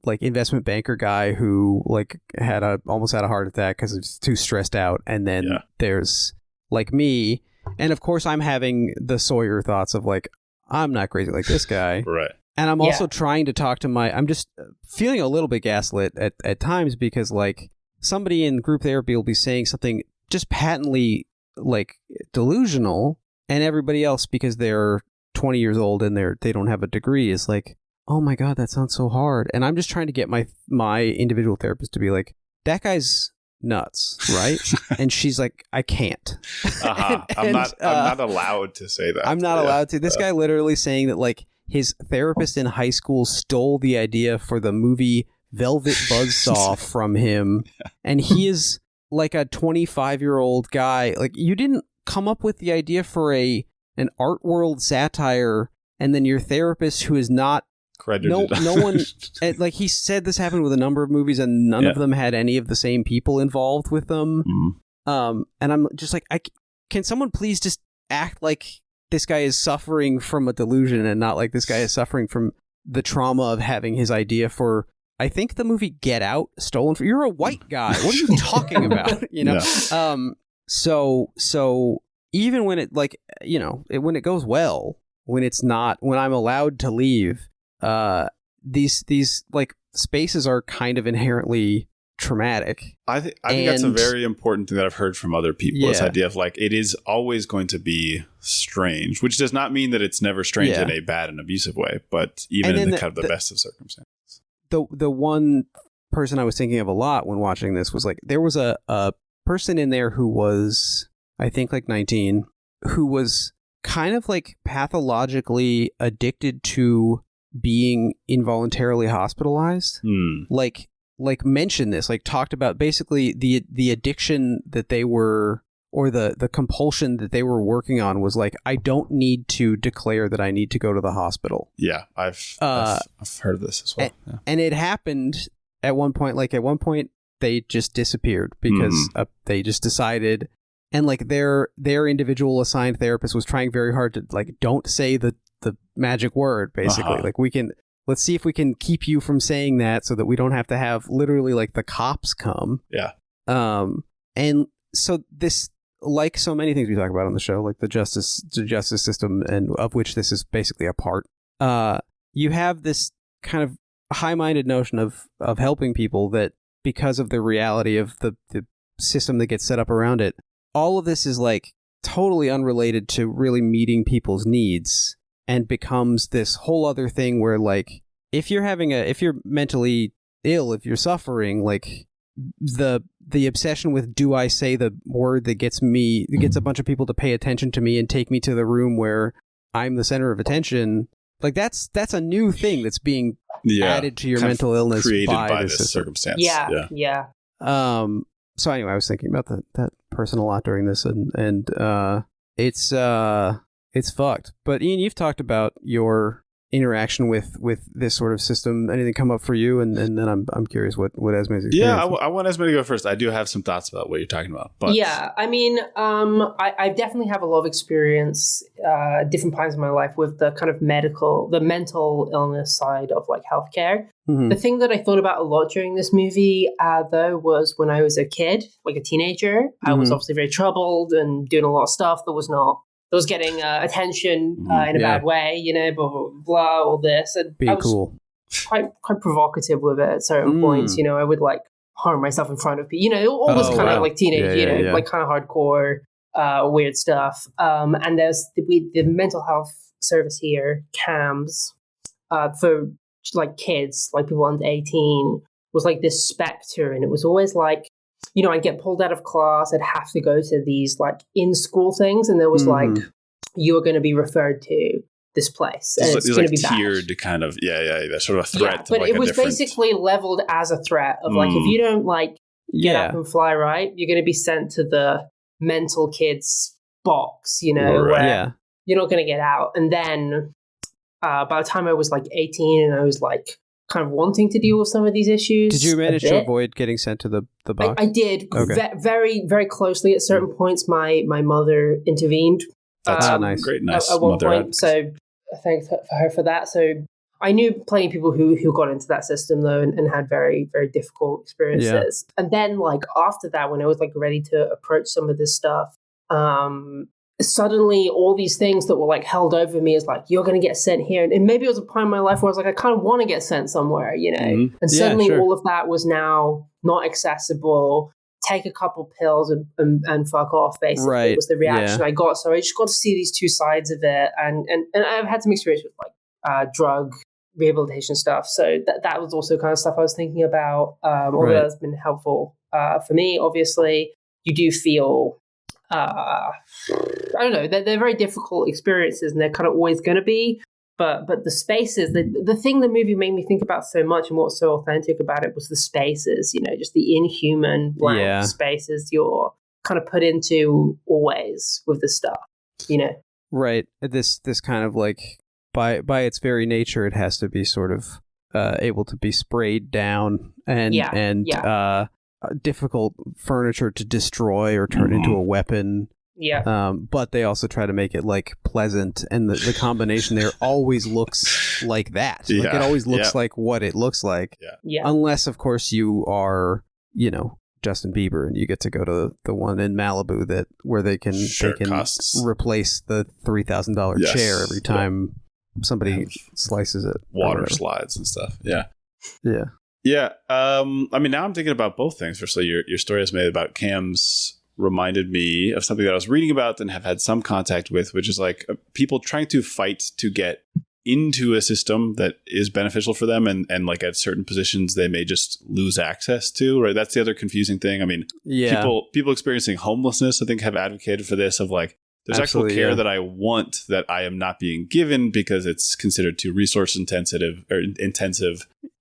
like investment banker guy who like almost had a heart attack because he's too stressed out. And then there's like me, and of course I'm having the Sawyer thoughts of like, I'm not crazy like this guy. Right. And I'm also trying to talk to I'm just feeling a little bit gaslit at times because like somebody in group therapy will be saying something just patently like delusional, and everybody else, because they're 20 years old and they don't have a degree, is like, oh my God, that sounds so hard. And I'm just trying to get my individual therapist to be like, that guy's nuts, right? And she's like, I can't. I'm not allowed to say that. I'm not allowed to. This guy literally saying that like his therapist in high school stole the idea for the movie Velvet Buzzsaw from him, and he is like a 25-year-old guy. Like, you didn't come up with the idea for an art world satire, and then your therapist, who is not credited, no one, like he said, this happened with a number of movies, and none of them had any of the same people involved with them. And I'm just like, can someone please just act like this guy is suffering from a delusion, and not like this guy is suffering from the trauma of having his idea for, I think, the movie Get Out stolen from. You're a white guy. What are you talking about? You know. Yeah. So even when it like, you know, when it goes well, when it's not, when I'm allowed to leave, these like spaces are kind of inherently traumatic. I think that's a very important thing that I've heard from other people. This idea of like, it is always going to be strange, which does not mean that it's never strange in a bad and abusive way, but even in the kind of the best of circumstances. The one person I was thinking of a lot when watching this was like, there was a person in there who was, I think, like 19, who was kind of like pathologically addicted to being involuntarily hospitalized. Like mentioned this, like talked about basically the addiction that they were, or the compulsion that they were working on was like, I don't need to declare that I need to go to the hospital. Yeah, I've heard of this as well. And it happened at one point. Like at one point, they just disappeared because they just decided, and like their individual assigned therapist was trying very hard to like, don't say the magic word, basically. Like, let's see if we can keep you from saying that so that we don't have to have literally like the cops come. Yeah. And so this, like so many things we talk about on the show, like the justice system, and of which this is basically a part, you have this kind of high-minded notion of helping people that, because of the reality of the system that gets set up around it, all of this is like totally unrelated to really meeting people's needs, and becomes this whole other thing where like, if you're mentally ill, if you're suffering, like the obsession with, do I say the word that gets a bunch of people to pay attention to me and take me to the room where I'm the center of attention, like that's a new thing that's being added to your mental illness created by this circumstance. Yeah. So anyway, I was thinking about that person a lot during this, and it's fucked. But Ian, you've talked about your interaction with this sort of system. Anything come up for you? And then I'm curious what Esme's experience. Yeah, I want Esme to go first. I do have some thoughts about what you're talking about. But yeah, I mean, I definitely have a lot of experience, different parts of my life with the kind of the mental illness side of like healthcare. Mm-hmm. The thing that I thought about a lot during this movie, though, was when I was a kid, like a teenager. Mm-hmm. I was obviously very troubled and doing a lot of stuff that was getting attention in a bad way, blah, blah, blah, all this. And being cool. Quite provocative with it at certain points. I would like harm myself in front of people, all this kind of like teenage, like kind of hardcore, weird stuff. And there's the mental health service here, CAMS, for like kids, like people under 18, was like this specter. And it was always like, I'd get pulled out of class. I'd have to go to these like in-school things. And there was like, you are going to be referred to this place. And it's going to be tiered bad. Kind of, that's sort of a threat. Yeah, but it was basically leveled as a threat of like, if you don't like get up and fly right, you're going to be sent to the mental kids box, where you're not going to get out. And then by the time I was like 18 and I was like, kind of wanting to deal with some of these issues. Did you manage to avoid getting sent to the box? I did. Okay. Very, very closely. At certain points, my mother intervened. That's nice. Great, nice. At one point. So thanks for her for that. So I knew plenty of people who got into that system, though, and had very, very difficult experiences. Yeah. And then, like, after that, when I was, like, ready to approach some of this stuff, suddenly all these things that were like held over me is like, you're going to get sent here. And maybe it was a point in my life where I was like, I kind of want to get sent somewhere, And suddenly all of that was now not accessible. Take a couple pills and fuck off, basically, was the reaction I got. So I just got to see these two sides of it. And I've had some experience with like drug rehabilitation stuff. So that was also kind of stuff I was thinking about. Although that's been helpful for me, obviously. You do feel... I don't know. They're very difficult experiences, and they're kind of always going to be. But the spaces, the thing the movie made me think about so much, and what's so authentic about it was the spaces. Just the inhuman blank spaces you're kind of put into always with the stuff. Right. This kind of like by its very nature, it has to be sort of able to be sprayed down and difficult furniture to destroy or turn into a weapon. Yeah. But they also try to make it like pleasant, and the combination there always looks like that. Like it always looks like what it looks like. Yeah. Unless, of course, you are, Justin Bieber, and you get to go to the one in Malibu where they can replace the $3,000 chair every time somebody slices it. Water slides and stuff. Yeah. Yeah. Yeah. I mean, now I'm thinking about both things. Firstly, your story has made about CAMS reminded me of something that I was reading about and have had some contact with, which is like people trying to fight to get into a system that is beneficial for them, and like at certain positions they may just lose access to, right? That's the other confusing thing. I mean, people experiencing homelessness, I think, have advocated for this, of like, there's actual care that I want that I am not being given because it's considered too resource intensive,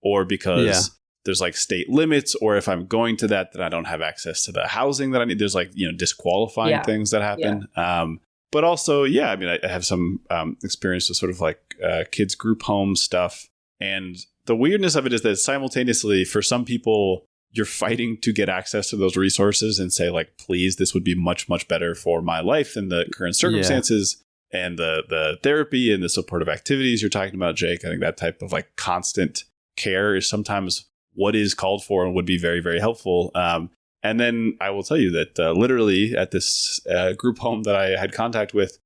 or because there's like state limits, or if I'm going to that, then I don't have access to the housing that I need. There's like, disqualifying things that happen. Yeah. But also, I mean, I have some experience with sort of like kids group home stuff. And the weirdness of it is that simultaneously, for some people, you're fighting to get access to those resources and say like, please, this would be much, much better for my life than the current circumstances. And the therapy and the supportive activities you're talking about, Jake, I think that type of like constant care is sometimes what is called for and would be very, very helpful. And then I will tell you that literally at this group home that I had contact with,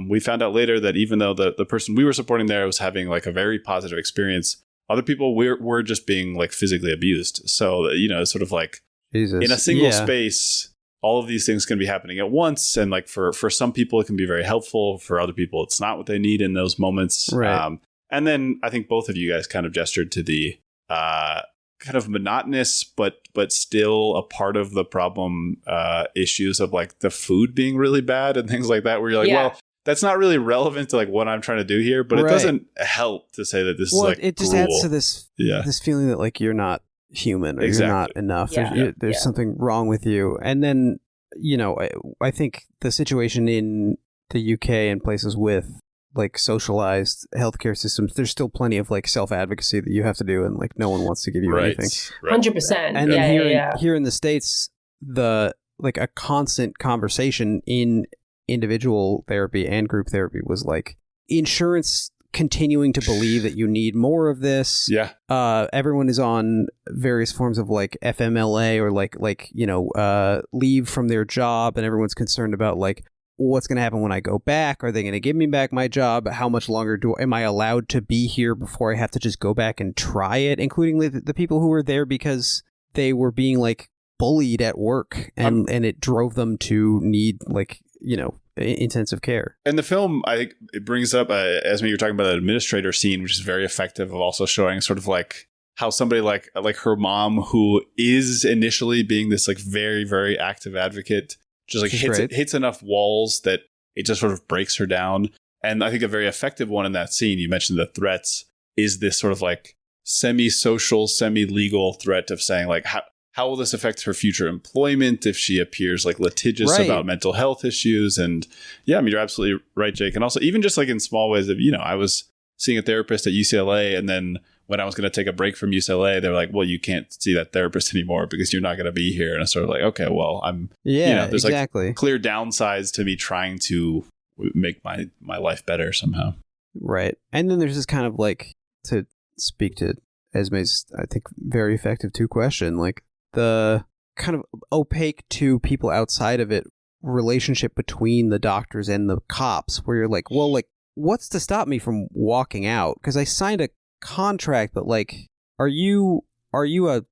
we found out later that even though the person we were supporting there was having like a very positive experience, other people were just being like physically abused. So, it's sort of like in a single space, all of these things can be happening at once. And like for some people, it can be very helpful. For other people, it's not what they need in those moments. Right. And then I think both of you guys kind of gestured to the kind of monotonous, but still a part of the problem issues of like the food being really bad and things like that, where you're like, well, that's not really relevant to like what I'm trying to do here, but it doesn't help to say that this is like it just cruel. adds to this feeling that like you're not human, or Exactly. you're not enough. Yeah. There's something wrong with you. And then, I think the situation in the UK and places with like socialized healthcare systems, there's still plenty of like self-advocacy that you have to do, and like no one wants to give you anything. 100%. And then yeah. here in the States, the like a constant conversation in individual therapy and group therapy was like insurance continuing to believe that you need more of this. Yeah. Everyone is on various forms of like FMLA or leave from their job, and everyone's concerned about like what's going to happen when I go back. Are they going to give me back my job? How much longer am I allowed to be here before I have to just go back and try it? Including the people who were there because they were being like bullied at work, and it drove them to need like intensive care. And the film, I think it brings up, Esmé, you're talking about the administrator scene, which is very effective of also showing sort of like how somebody like her mom, who is initially being this like very, very active advocate, just like hits enough walls that it just sort of breaks her down. And I think a very effective one in that scene, you mentioned the threats, is this sort of like semi-social, semi-legal threat of saying like, how will this affect her future employment if she appears like litigious about mental health issues? And yeah, I mean, you're absolutely right, Jake. And also even just like in small ways of, I was seeing a therapist at UCLA, and then when I was going to take a break from UCLA, they were like, well, you can't see that therapist anymore because you're not going to be here. And I sort of like, okay, well, there's exactly. like clear downsides to me trying to make my life better somehow. Right. And then there's this kind of like, to speak to Esmé's, I think, very effective 2 question, like the kind of opaque to people outside of it relationship between the doctors and the cops, where you're like, well, like, what's to stop me from walking out? Because I signed a contract, but like, are you an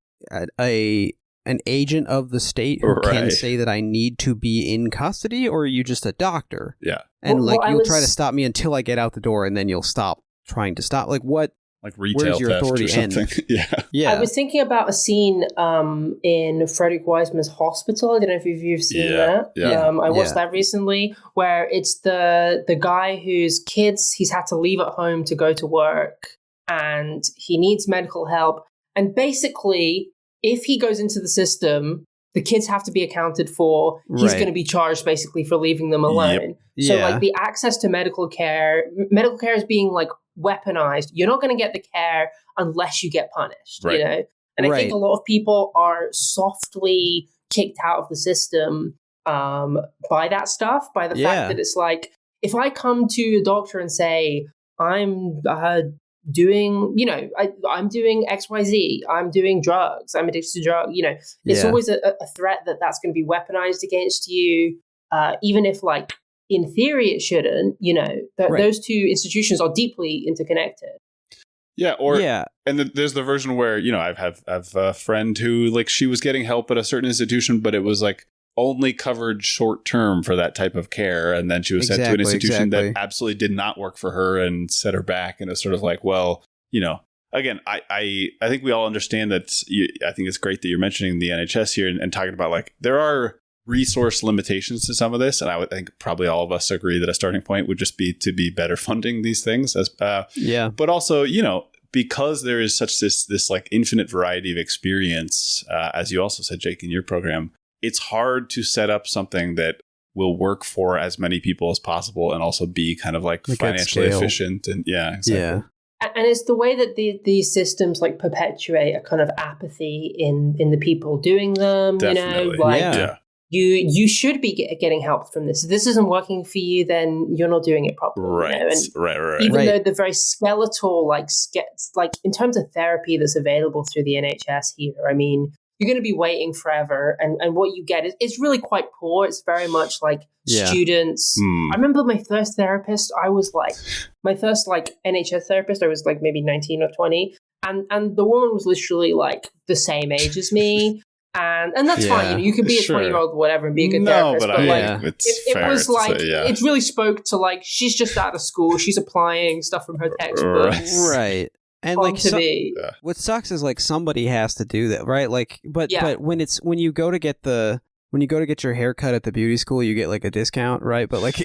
agent of the state who can say that I need to be in custody, or are you just a doctor? Yeah. And you'll try to stop me until I get out the door, and then you'll stop trying to stop. Like what? Like retail where's your theft authority or something. Yeah. I was thinking about a scene in Frederick Wiseman's Hospital. I don't know if you've seen that. Yeah. I watched that recently, where it's the guy whose kids he's had to leave at home to go to work, and he needs medical help. And basically, if he goes into the system, the kids have to be accounted for. He's going to be charged basically for leaving them alone. Yep. So like the access to medical care is being like weaponized. You're not going to get the care unless you get punished, And I think a lot of people are softly kicked out of the system by that stuff, by the fact that it's like, if I come to a doctor and say, I'm doing, I'm doing XYZ, I'm doing drugs, I'm addicted to drugs, it's always a threat that's going to be weaponized against you, even if like, in theory, it shouldn't, those two institutions are deeply interconnected. Yeah. And there's the version where, I've a friend who like she was getting help at a certain institution, but it was like only covered short term for that type of care. And then she was sent to an institution that absolutely did not work for her and set her back. And it's sort of like, well, again, I think we all understand that. I think it's great that you're mentioning the NHS here and talking about like there are resource limitations to some of this, and I would think probably all of us agree that a starting point would just be to be better funding these things but also because there is such this like infinite variety of experience, as you also said, Jake, in your program, it's hard to set up something that will work for as many people as possible and also be kind of like financially efficient. And exactly. And it's the way that these systems like perpetuate a kind of apathy in the people doing them. Definitely. You should be getting help from this. If this isn't working for you, then you're not doing it properly. Right. Even though the very skeletal, like in terms of therapy that's available through the NHS here, I mean, you're going to be waiting forever. And what you get is really quite poor. It's very much like students. I remember my first therapist, my first NHS therapist, I was like maybe 19 or 20. And the woman was literally like the same age as me. And that's fine. You could be a 20-year-old, whatever, and be a good therapist. But it was like, it really spoke to like, she's just out of school. She's applying stuff from her textbooks. Right. And like, what sucks is like somebody has to do that, right? Like, but when you go to get your hair cut at the beauty school, you get like a discount, right? But like,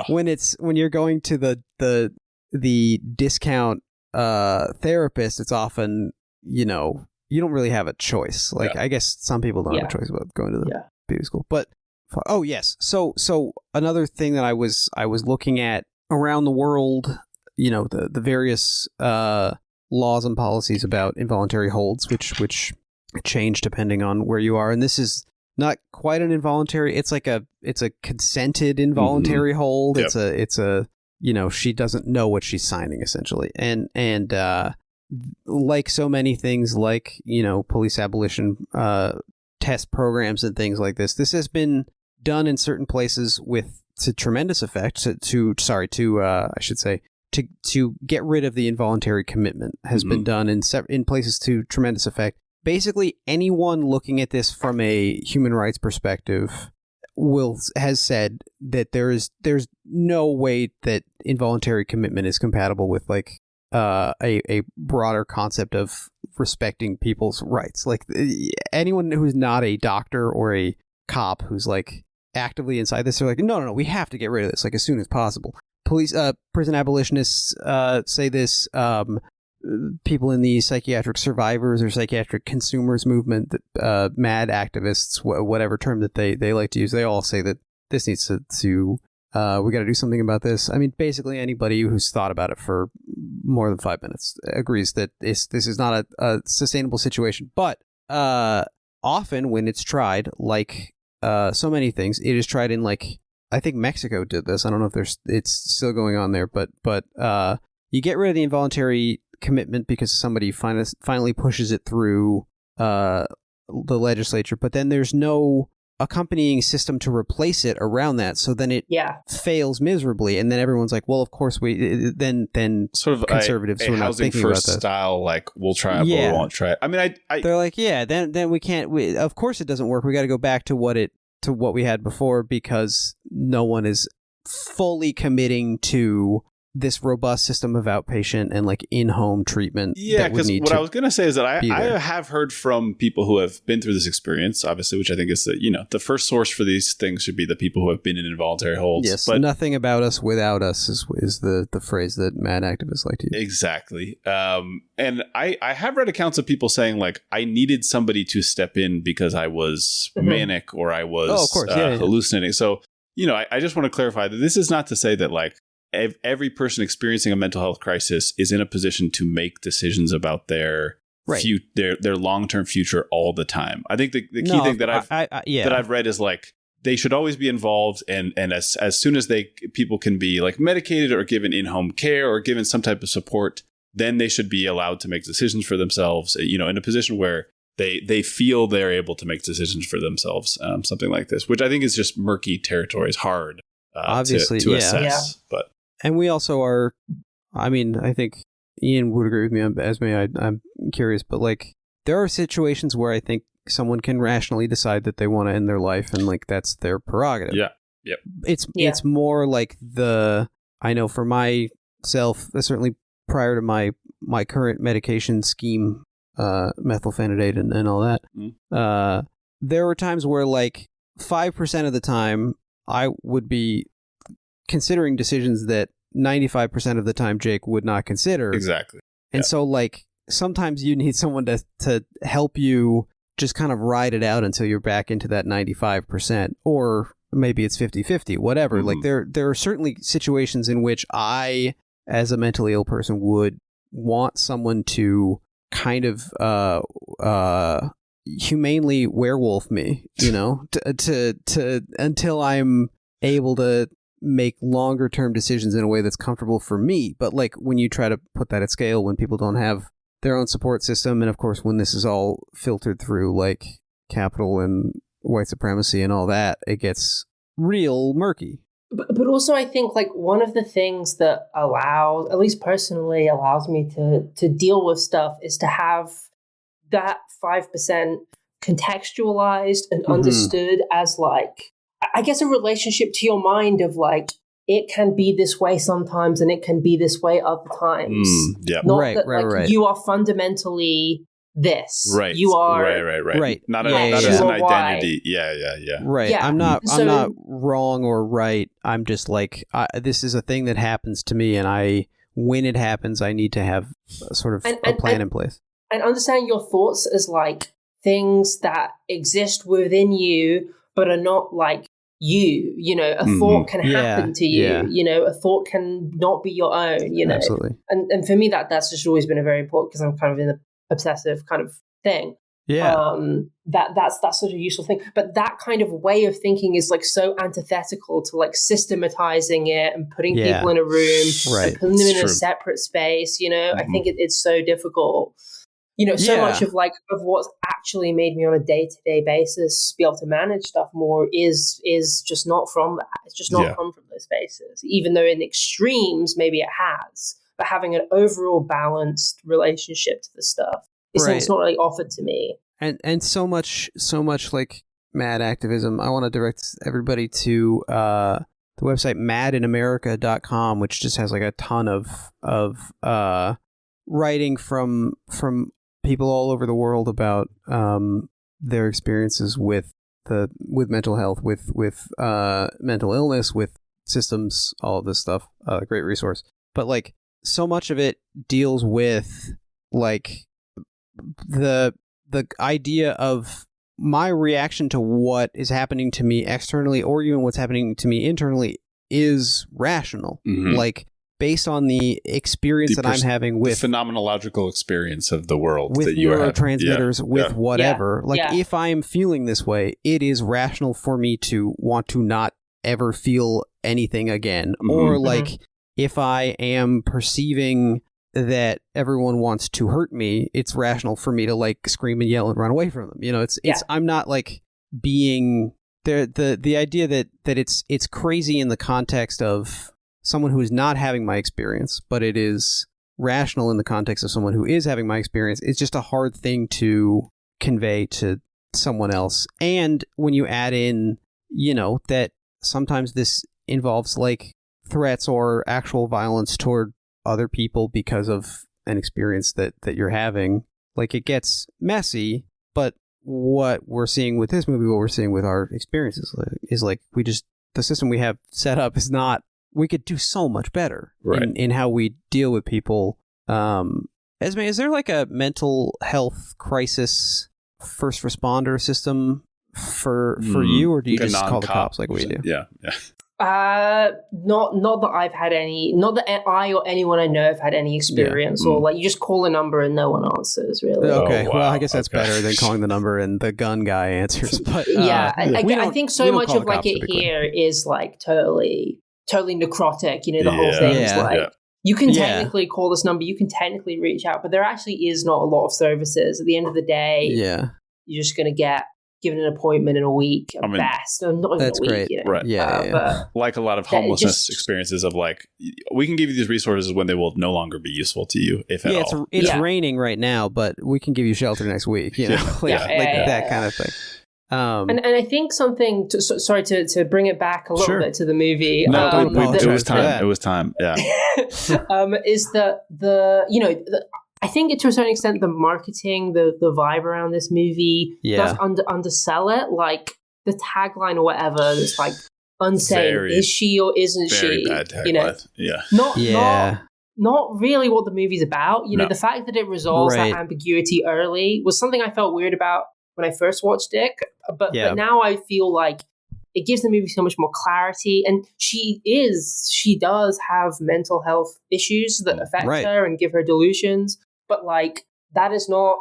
when you're going to the discount therapist, it's often, you don't really have a choice. Like, I guess some people don't have a choice about going to the beauty school. But oh yes, so another thing that I was looking at around the world, you know, the various laws and policies about involuntary holds, which change depending on where you are, and this is not quite an involuntary. It's like it's a consented involuntary hold. Yep. It's a you know, she doesn't know what she's signing essentially, and like so many things, like, you know, police abolition test programs and things like this has been done in certain places to tremendous effect. To get rid of the involuntary commitment has been done in places to tremendous effect. Basically, anyone looking at this from a human rights perspective has said that there's no way that involuntary commitment is compatible with like a broader concept of respecting people's rights. Like anyone who's not a doctor or a cop who's like actively inside this, they're like, no, we have to get rid of this like as soon as possible. Prison abolitionists say this. People in the psychiatric survivors or psychiatric consumers movement, mad activists, whatever term that they like to use, they all say that this needs to we got to do something about this. I mean, basically anybody who's thought about it for more than 5 minutes agrees that this is not a sustainable situation. But often when it's tried, like so many things, it is tried in, like, I think Mexico did this. I don't know if it's still going on there, but you get rid of the involuntary commitment because somebody finally pushes it through the legislature, but then there's no accompanying system to replace it around that, so then it fails miserably, and then everyone's like, well, of course then sort of conservatives who are not thinking about that style, like, we'll try it, but we won't try it. I mean, they're like, then we can't. Of course, it doesn't work. We got to go back to what we had before, because no one is fully committing to this robust system of outpatient and like in-home treatment. Yeah, because what I was going to say is that I have heard from people who have been through this experience, obviously, which I think is that, you know, the first source for these things should be the people who have been in involuntary holds. Yes, but nothing about us without us is the phrase that mad activists like to use. Exactly. And I have read accounts of people saying, like, I needed somebody to step in because I was manic or I was hallucinating. So, you know, I just want to clarify that this is not to say that, like, every person experiencing a mental health crisis is in a position to make decisions about their their long-term future all the time. I think the key thing that I've read is, like, they should always be involved, and as soon as people can be, like, medicated or given in-home care or given some type of support, then they should be allowed to make decisions for themselves, you know, in a position where they feel they're able to make decisions for themselves. Something like this, which I think is just murky territory. It's hard obviously to assess, but. And we also are, I mean, I think Ian would agree with me on Esmé. I'm curious, but, like, there are situations where I think someone can rationally decide that they want to end their life, and, like, that's their prerogative. Yeah. Yep. It's more like I know for myself, certainly prior to my current medication scheme, methylphenidate and all that, there were times where, like, 5% of the time I would be considering decisions that 95% of the time Jake would not consider. Exactly. And so, like, sometimes you need someone to help you just kind of ride it out until you're back into that 95%, or maybe it's 50-50, whatever. Like, there are certainly situations in which I, as a mentally ill person, would want someone to kind of humanely werewolf me, you know, to until I'm able to make longer term decisions in a way that's comfortable for me. But, like, when you try to put that at scale, when people don't have their own support system, and of course when this is all filtered through, like, capital and white supremacy and all that, it gets real murky. But also, I think, like, one of the things that allows, at least personally, allows me to deal with stuff is to have that 5% contextualized and understood as, like, I guess, a relationship to your mind of, like, it can be this way sometimes and it can be this way other times. Not that you are fundamentally this. Right. You are right. Not as an identity. Yeah. Right. Yeah. I'm not wrong or right. I'm just like, this is a thing that happens to me, and when it happens, I need to have sort of a plan in place. and understanding your thoughts as like things that exist within you but are not like you know, a thought can happen to you, you know, a thought can not be your own, you know. Absolutely. And for me that's just always been a very important, because I'm kind of in the obsessive kind of thing. That's such a useful thing. But that kind of way of thinking is like so antithetical to like systematizing it and putting people in a room and putting them in a separate space, you know. I think it's so difficult. You know, so much of what's actually made me on a day-to-day basis be able to manage stuff more is just not from that. It's just not come from those spaces, even though in extremes maybe it has. But having an overall balanced relationship to the stuff it's not really offered to me. And so much like mad activism. I want to direct everybody to the website madinamerica.com, which just has like a ton of writing from people all over the world about their experiences with mental health, with mental illness, with systems, all of this stuff. Great resource. But like so much of it deals with like the idea of my reaction to what is happening to me externally, or even what's happening to me internally, is rational. Like based on the experience that I'm having with the phenomenological experience of the world, with that you neurotransmitters, with whatever. If I'm feeling this way, it is rational for me to want to not ever feel anything again. Or like if I am perceiving that everyone wants to hurt me, it's rational for me to like scream and yell and run away from them. You know, it's I'm not like being the idea that it's crazy in the context of someone who is not having my experience, but it is rational in the context of someone who is having my experience. It's just a hard thing to convey to someone else. And when you add in, you know, that sometimes this involves like threats or actual violence toward other people because of an experience that you're having, like it gets messy. But what we're seeing with this movie, what we're seeing with our experiences is like the system we have set up is not, we could do so much better in how we deal with people. Esmé, is there like a mental health crisis first responder system for you, or do you just call the cops like we do? Yeah. Not that I've had any, not that I or anyone I know have had any experience, or like you just call a number and no one answers, really. Okay, well, I guess that's better than calling the number and the gun guy answers. But I think so much of like it here is like totally necrotic. You know, the whole thing is like you can technically call this number, you can technically reach out, but there actually is not a lot of services. At the end of the day, you're just going to get given an appointment in a week at best. Not even that's a week, great. You know? Right. But like a lot of homelessness experiences of like, we can give you these resources when they will no longer be useful to you, if at all. It's raining right now, but we can give you shelter next week. You know, that kind of thing. And I think something sorry to bring it back a little bit to the movie. No, it was time. It was time. Yeah. Is I think to a certain extent the marketing, the vibe around this movie does undersell it. Like the tagline or whatever, it's like Unsane. Is she or isn't very she? Bad tagline. You know, not really what the movie's about. You know, the fact that it resolves that ambiguity early was something I felt weird about when I first watched it. But now I feel like it gives the movie so much more clarity. And she does have mental health issues that affect her and give her delusions. But like, that is not,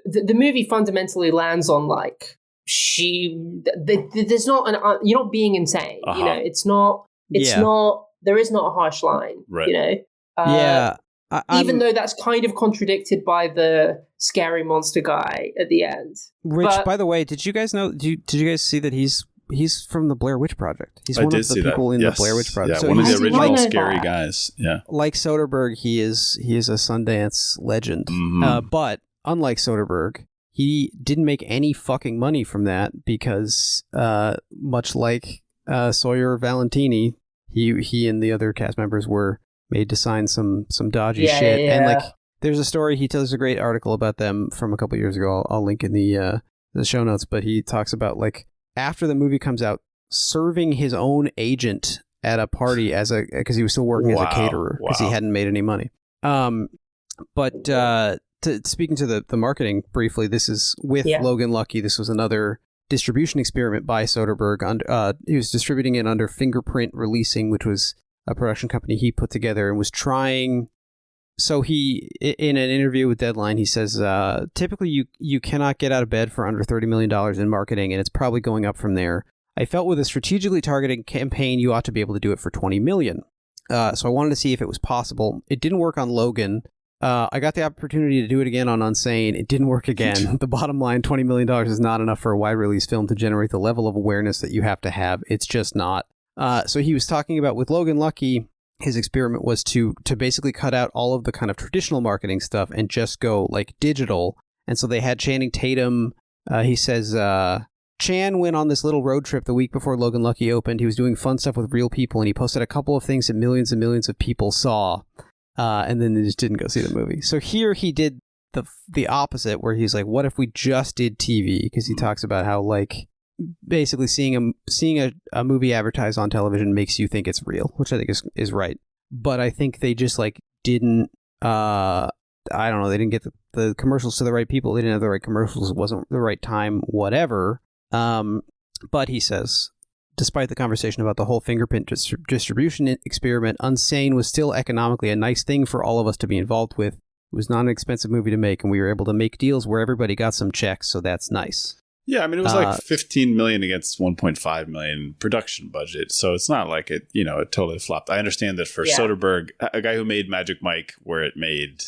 the movie fundamentally lands on like, there's not you're not being insane. You know, it's not, there is not a harsh line, you know? Even though that's kind of contradicted by the scary monster guy at the end. Which, by the way, did you guys know? Did you guys see that he's from the Blair Witch Project? He's one of the people in the Blair Witch Project. Yeah, so one of the original scary guys. Yeah, like Soderbergh, he is a Sundance legend. But unlike Soderbergh, he didn't make any fucking money from that because, much like Sawyer Valentini, he and the other cast members were made to sign some dodgy shit. And like, there's a story, he tells a great article about them from a couple years ago. I'll link in the show notes, but he talks about like, after the movie comes out, serving his own agent at a party because he was still working as a caterer because he hadn't made any money. But speaking to the marketing briefly, this is with Logan Lucky. This was another distribution experiment by Soderbergh. He was distributing it under Fingerprint Releasing, which was a production company he put together, and was trying. So he, in an interview with Deadline, he says, typically you cannot get out of bed for under $30 million in marketing, and it's probably going up from there. I felt with a strategically targeted campaign, you ought to be able to do it for $20 million. So I wanted to see if it was possible. It didn't work on Logan. I got the opportunity to do it again on Unsane. It didn't work again. The bottom line, $20 million is not enough for a wide release film to generate the level of awareness that you have to have. It's just not. So he was talking about with Logan Lucky, his experiment was to basically cut out all of the kind of traditional marketing stuff and just go like digital. And so they had Channing Tatum. He says Chan went on this little road trip the week before Logan Lucky opened. He was doing fun stuff with real people, and he posted a couple of things that millions and millions of people saw. And then they just didn't go see the movie. So here he did the opposite, where he's like, what if we just did TV? Because he talks about how like basically seeing a movie advertised on television makes you think it's real, which I think is right. But I think they just like didn't, I don't know, they didn't get the commercials to the right people. They didn't have the right commercials. It wasn't the right time, whatever. But he says, despite the conversation about the whole fingerprint distribution experiment, Unsane was still economically a nice thing for all of us to be involved with. It was not an expensive movie to make, and we were able to make deals where everybody got some checks, so that's nice. Yeah, I mean, it was like 15 million against 1.5 million production budget. So it's not like it totally flopped. I understand that for Soderbergh, a guy who made Magic Mike, where it made,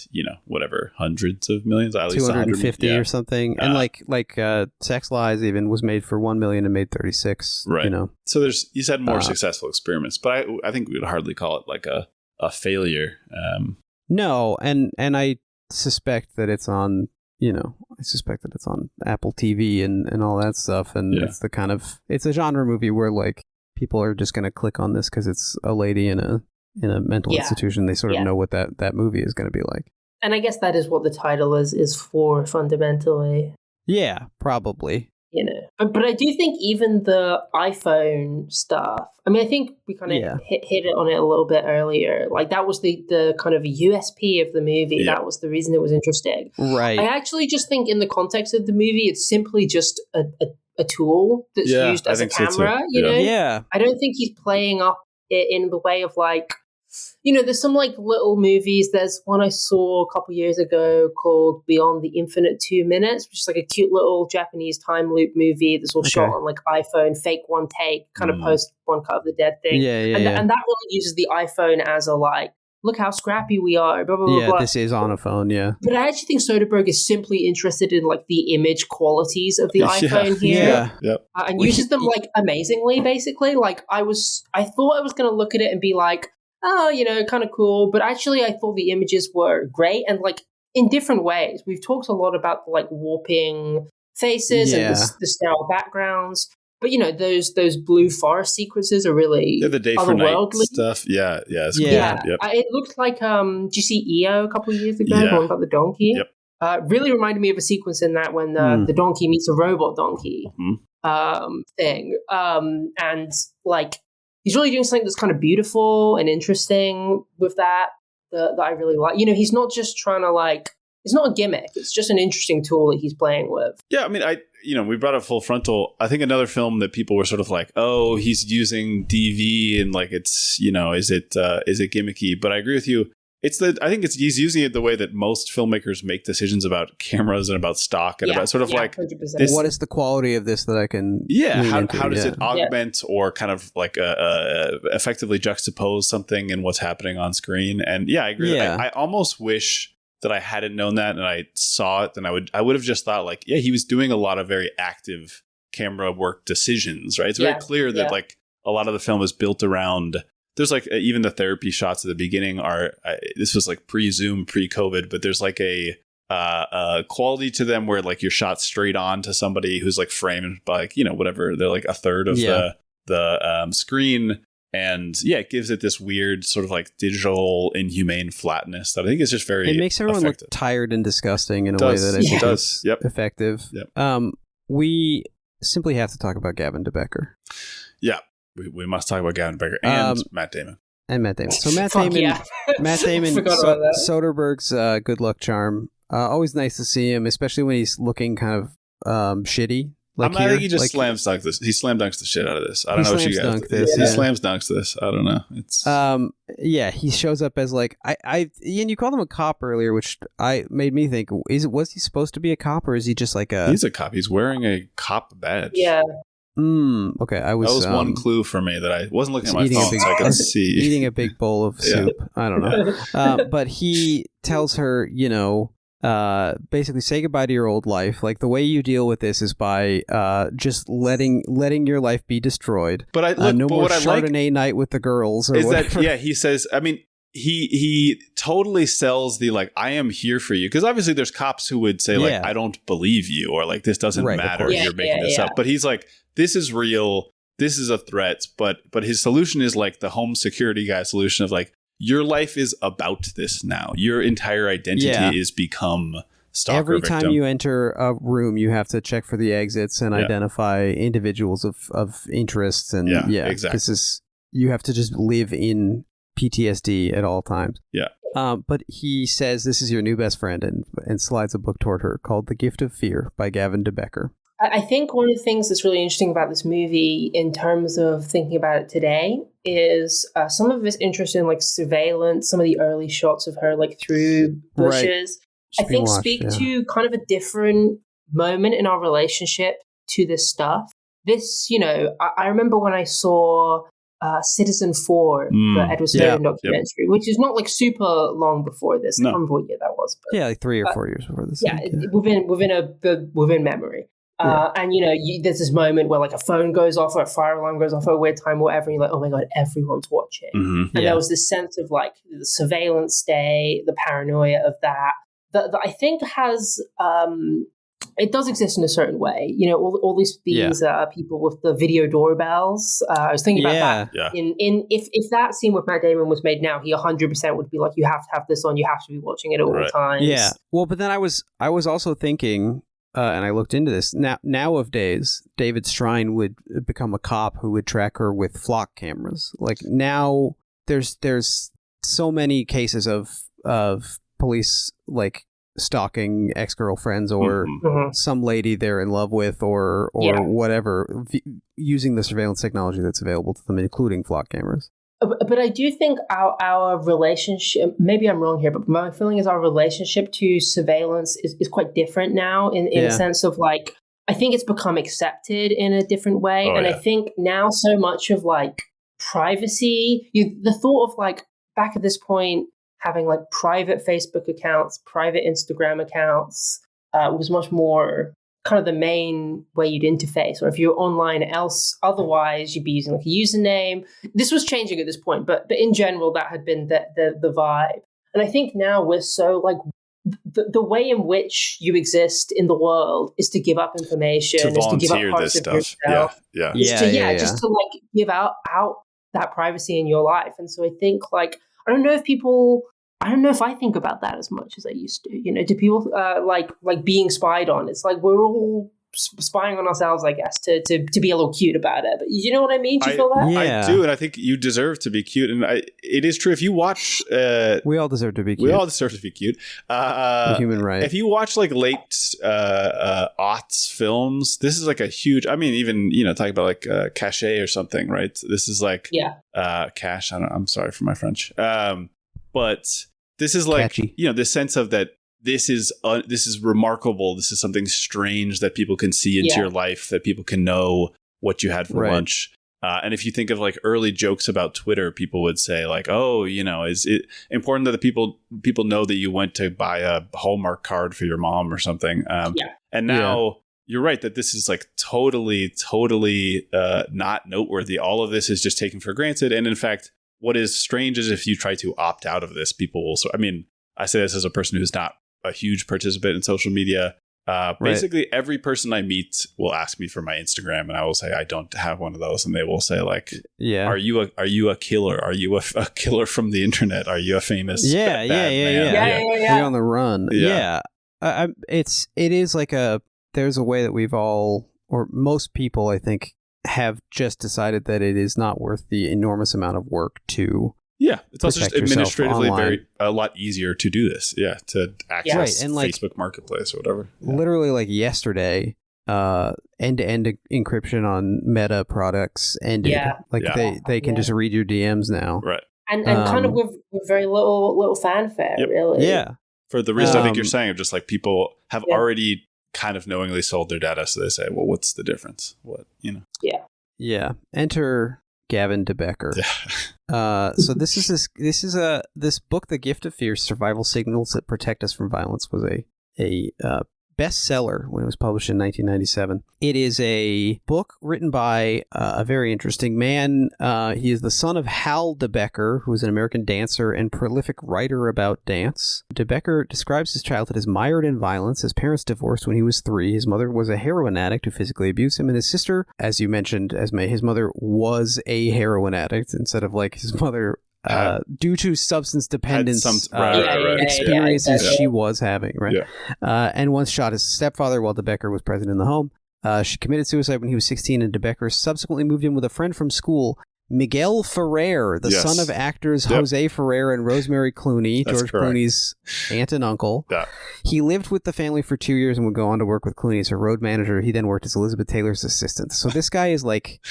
whatever, hundreds of millions, at least 250 or something. And like Sex Lies even was made for 1 million and made 36. Right. So he's had more successful experiments, but I think we would hardly call it like a failure. No, and I suspect that it's on Apple TV and all that stuff. And it's a genre movie where like people are just going to click on this because it's a lady in a mental institution. They sort of know what that movie is going to be like. And I guess that is what the title is for fundamentally. Yeah, probably. But I do think even the iPhone stuff, I mean, I think we kind of hit it on it a little bit earlier. Like that was the kind of USP of the movie. Yeah. That was the reason it was interesting. Right. I actually just think in the context of the movie, it's simply just a tool that's used as a camera. So Yeah. I don't think he's playing up it in the way of like, there's some like little movies. There's one I saw a couple years ago called Beyond the Infinite 2 Minutes, which is like a cute little Japanese time loop movie that's all shot on like iPhone, fake one take, kind of post one cut of the dead thing. And that really uses the iPhone as a like, look how scrappy we are, blah, blah, blah, blah. This is on a phone, But I actually think Soderbergh is simply interested in like the image qualities of the iPhone here. And uses them like amazingly, basically. Like I thought I was going to look at it and be like, oh, kind of cool. But actually, I thought the images were great and like in different ways. We've talked a lot about like warping faces and the sterile backgrounds. But, those blue forest sequences are really the day for night stuff. Yeah. It's cool. It looked like, did you see EO a couple of years ago? The one about the donkey? Yep. Really reminded me of a sequence in that when the donkey meets a robot donkey thing. And like, he's really doing something that's kind of beautiful and interesting with that I really like. He's not just trying to like, it's not a gimmick. It's just an interesting tool that he's playing with. Yeah, I mean, we brought up Full Frontal. I think another film that people were sort of like, oh, he's using DV and like it's, is it gimmicky? But I agree with you. I think he's using it the way that most filmmakers make decisions about cameras and about stock and about sort of like what is the quality of this that I can how does it augment or kind of like effectively juxtapose something and what's happening on screen? And I agree. I almost wish that I hadn't known that and I saw it, then I would have just thought like, he was doing a lot of very active camera work decisions, right? It's very clear that like a lot of the film is built around. There's like even the therapy shots at the beginning are this was like pre-Zoom, pre-COVID, but there's like a quality to them where like you're shot straight on to somebody who's like framed by like, whatever, they're like a third of the screen. And it gives it this weird sort of like digital inhumane flatness that I think is just very It makes everyone effective. Look tired and disgusting in a way that I think is effective. Yep. We simply have to talk about Gavin de Becker. Yeah. We must talk about Gavin de Becker and Matt Damon. So Matt Damon, Soderbergh's Good Luck Charm. Always nice to see him, especially when he's looking kind of shitty. Like I think he just slam dunks this. He slam dunks the shit out of this. I don't know what you guys. He slams dunks this. I don't know. It's yeah. He shows up as like Ian, you called him a cop earlier, which made me think: was he supposed to be a cop, or is he just like a? He's a cop. He's wearing a cop badge. Yeah. Okay. That was one clue for me that I wasn't looking at my phone, so I could see eating a big bowl of soup. I don't know. But he tells her, basically say goodbye to your old life. Like the way you deal with this is by just letting your life be destroyed. But no more Chardonnay night with the girls or whatever. He says, I mean, he totally sells the like, I am here for you, because obviously there's cops who would say like, I don't believe you, or like this doesn't matter, you're making this up. But he's like, this is real, this is a threat. But his solution is like the home security guy solution of like, your life is about this now. Your entire identity is become stalker Every victim. time you enter a room, you have to check for the exits and identify individuals of interests. And exactly. You have to just live in PTSD at all times. Yeah. But he says this is your new best friend and slides a book toward her called The Gift of Fear by Gavin de Becker. I think one of the things that's really interesting about this movie in terms of thinking about it today is some of his interest in like surveillance, some of the early shots of her like through bushes, I think speak to kind of a different moment in our relationship to this stuff. This, I remember when I saw Citizen 4, the Edward Snowden documentary, which is not like super long before this. I can't remember what year that was. But, like 3 or 4 years before this. Yeah, within memory. And there's this moment where like a phone goes off or a fire alarm goes off at a weird time or whatever, and you're like, oh my god, everyone's watching. And there was this sense of like the surveillance state, the paranoia of that I think has it does exist in a certain way. All these people with the video doorbells. I was thinking about that. If that scene with Matt Damon was made now, he 100% would be like, you have to have this on, you have to be watching it at all times. Yeah. Well, but then I was also thinking, and I looked into this. Nowadays, David Strine would become a cop who would track her with flock cameras. Like now, there's so many cases of police like stalking ex-girlfriends or some lady they're in love with or whatever, using the surveillance technology that's available to them, including flock cameras. But I do think our relationship, maybe I'm wrong here, but my feeling is our relationship to surveillance is quite different now in a sense of like, I think it's become accepted in a different way. I think now so much of like privacy, the thought of like back at this point, having like private Facebook accounts, private Instagram accounts was much more kind of the main way you'd interface, or if you're online otherwise you'd be using like a username. This was changing at this point, but in general that had been the vibe. And I think now we're so like the way in which you exist in the world is to give up information, to is to give up volunteer parts this of stuff. yourself, just to like give out that privacy in your life. And so I think like I don't know if I think about that as much as I used to. Do people like being spied on? It's like we're all spying on ourselves, I guess, to be a little cute about it. But you know what I mean? Do you feel that? Yeah. I do, and I think you deserve to be cute. And it is true. If you watch, we all deserve to be cute. We all deserve to be cute. Human right. If you watch like late aughts films, this is like a huge. I mean, even talking about like Cachet or something, right? This is like Cash. I'm sorry for my French, but. This is like, catchy. The sense of that this is remarkable. This is something strange that people can see into your life, that people can know what you had for lunch. And if you think of like early jokes about Twitter, people would say like, oh, is it important that the people know that you went to buy a Hallmark card for your mom or something? And now you're right that this is like totally not noteworthy. All of this is just taken for granted. And in fact, what is strange is if you try to opt out of this, people will. So, I mean, I say this as a person who's not a huge participant in social media. Basically, every person I meet will ask me for my Instagram, and I will say I don't have one of those, and they will say like, "Are you a killer? Are you a killer from the internet? Are you a famous bad man?" You're on the run. It is like there's a way that we've all, or most people, I think, have just decided that it is not worth the enormous amount of work to Yeah, it's also just administratively a lot easier to do this. Yeah, to access and Facebook Marketplace or whatever. Yeah. Literally, like yesterday, end-to-end encryption on Meta products ended. They can just read your DMs now. Right. And kind of with very little fanfare, really. Yeah. For the reason I think you're saying, of just like people have already kind of knowingly sold their data, so they say, well, what's the difference? What, you know? Yeah. Yeah. Enter Gavin de Becker. So this book, The Gift of Fear: Survival Signals That Protect Us from Violence, was a bestseller when it was published in 1997. It is a book written by a very interesting man. He is the son of Hal de Becker, who is an American dancer and prolific writer about dance. De Becker describes his childhood as mired in violence. His parents divorced when he was 3. His mother was a heroin addict who physically abused him, and his sister, as you mentioned, Esmé, his mother was a heroin addict instead of like his mother. Due to substance dependence experiences she was having, right? Yeah. And once shot his stepfather while De Becker was present in the home. She committed suicide when he was 16, and De Becker subsequently moved in with a friend from school, Miguel Ferrer, the son of actors Jose Ferrer and Rosemary Clooney, George Clooney's aunt and uncle. Yeah. He lived with the family for 2 years and would go on to work with Clooney as a road manager. He then worked as Elizabeth Taylor's assistant. So this guy is like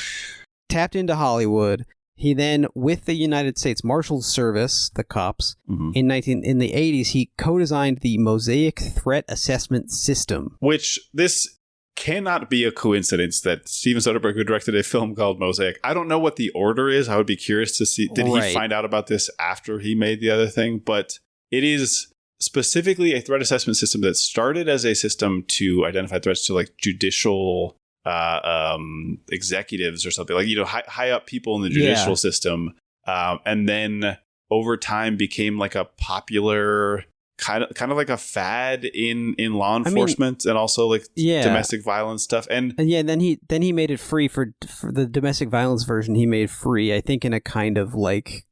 tapped into Hollywood. He then, with the United States Marshals Service, the cops, in the 80s, he co-designed the Mosaic Threat Assessment System. Which this cannot be a coincidence that Steven Soderbergh, who directed a film called Mosaic, I don't know what the order is. I would be curious to see, did he find out about this after he made the other thing? But it is specifically a threat assessment system that started as a system to identify threats to like judicial executives or something, like, you know, high up people in the judicial system, and then over time became like a popular kind of like a fad in law enforcement, and also like domestic violence stuff, and then he made it free for the domestic violence version. He made free, I think, in a kind of like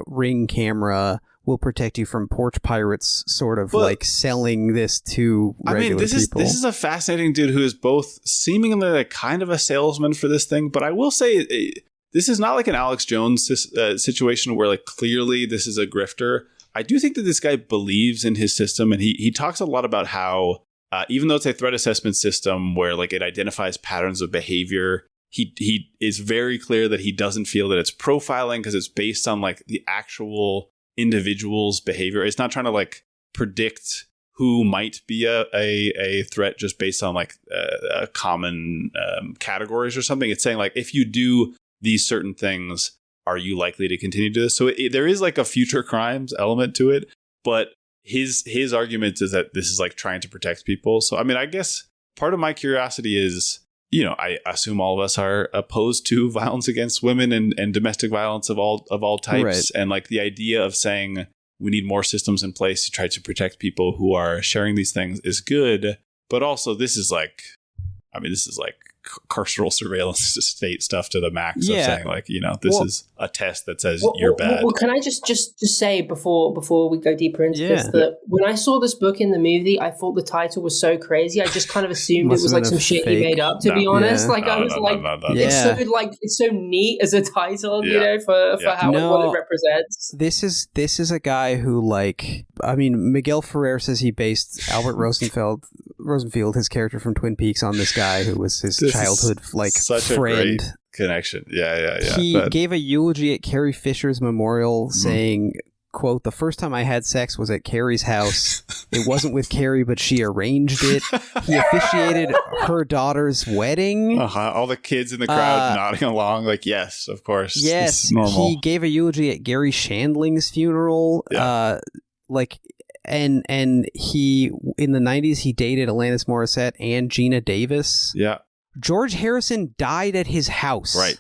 Ring camera will protect you from porch pirates, sort of like selling this to regular people. This is a fascinating dude who is both seemingly like kind of a salesman for this thing, but I will say this is not like an Alex Jones situation where like clearly this is a grifter. I do think that this guy believes in his system, and he talks a lot about how even though it's a threat assessment system where like it identifies patterns of behavior, he is very clear that he doesn't feel that it's profiling because it's based on like the actual individual's behavior. It's not trying to like predict who might be a threat just based on like common categories or something. It's saying like, if you do these certain things, are you likely to continue to do this? So there is like a future crimes element to it, but his argument is that this is like trying to protect people. So I mean, I guess part of my curiosity is, you know, I assume all of us are opposed to violence against women and domestic violence of all types. Right. And like the idea of saying we need more systems in place to try to protect people who are sharing these things is good. But also this is like carceral surveillance state stuff to the max of saying like, you know, this is a test that says you're bad. Well, can I just say before we go deeper into this, that when I saw this book in the movie, I thought the title was so crazy. I just kind of assumed it was like some shit he made up, to be honest. It's so neat as a title, you know, for what it represents. This is a guy who, like, I mean, Miguel Ferrer says he based Albert Rosenfield, his character from Twin Peaks, on this guy who was his childhood like such friend. A great connection. Yeah. He gave a eulogy at Carrie Fisher's memorial saying, quote, "The first time I had sex was at Carrie's house. It wasn't with Carrie, but she arranged it. He officiated her daughter's wedding." All the kids in the crowd nodding along like, yes, of course. Yes, this is normal. He gave a eulogy at Gary Shandling's funeral. Yeah. And he, in the 90s, he dated Alanis Morissette and Gina Davis. Yeah. George Harrison died at his house. Right.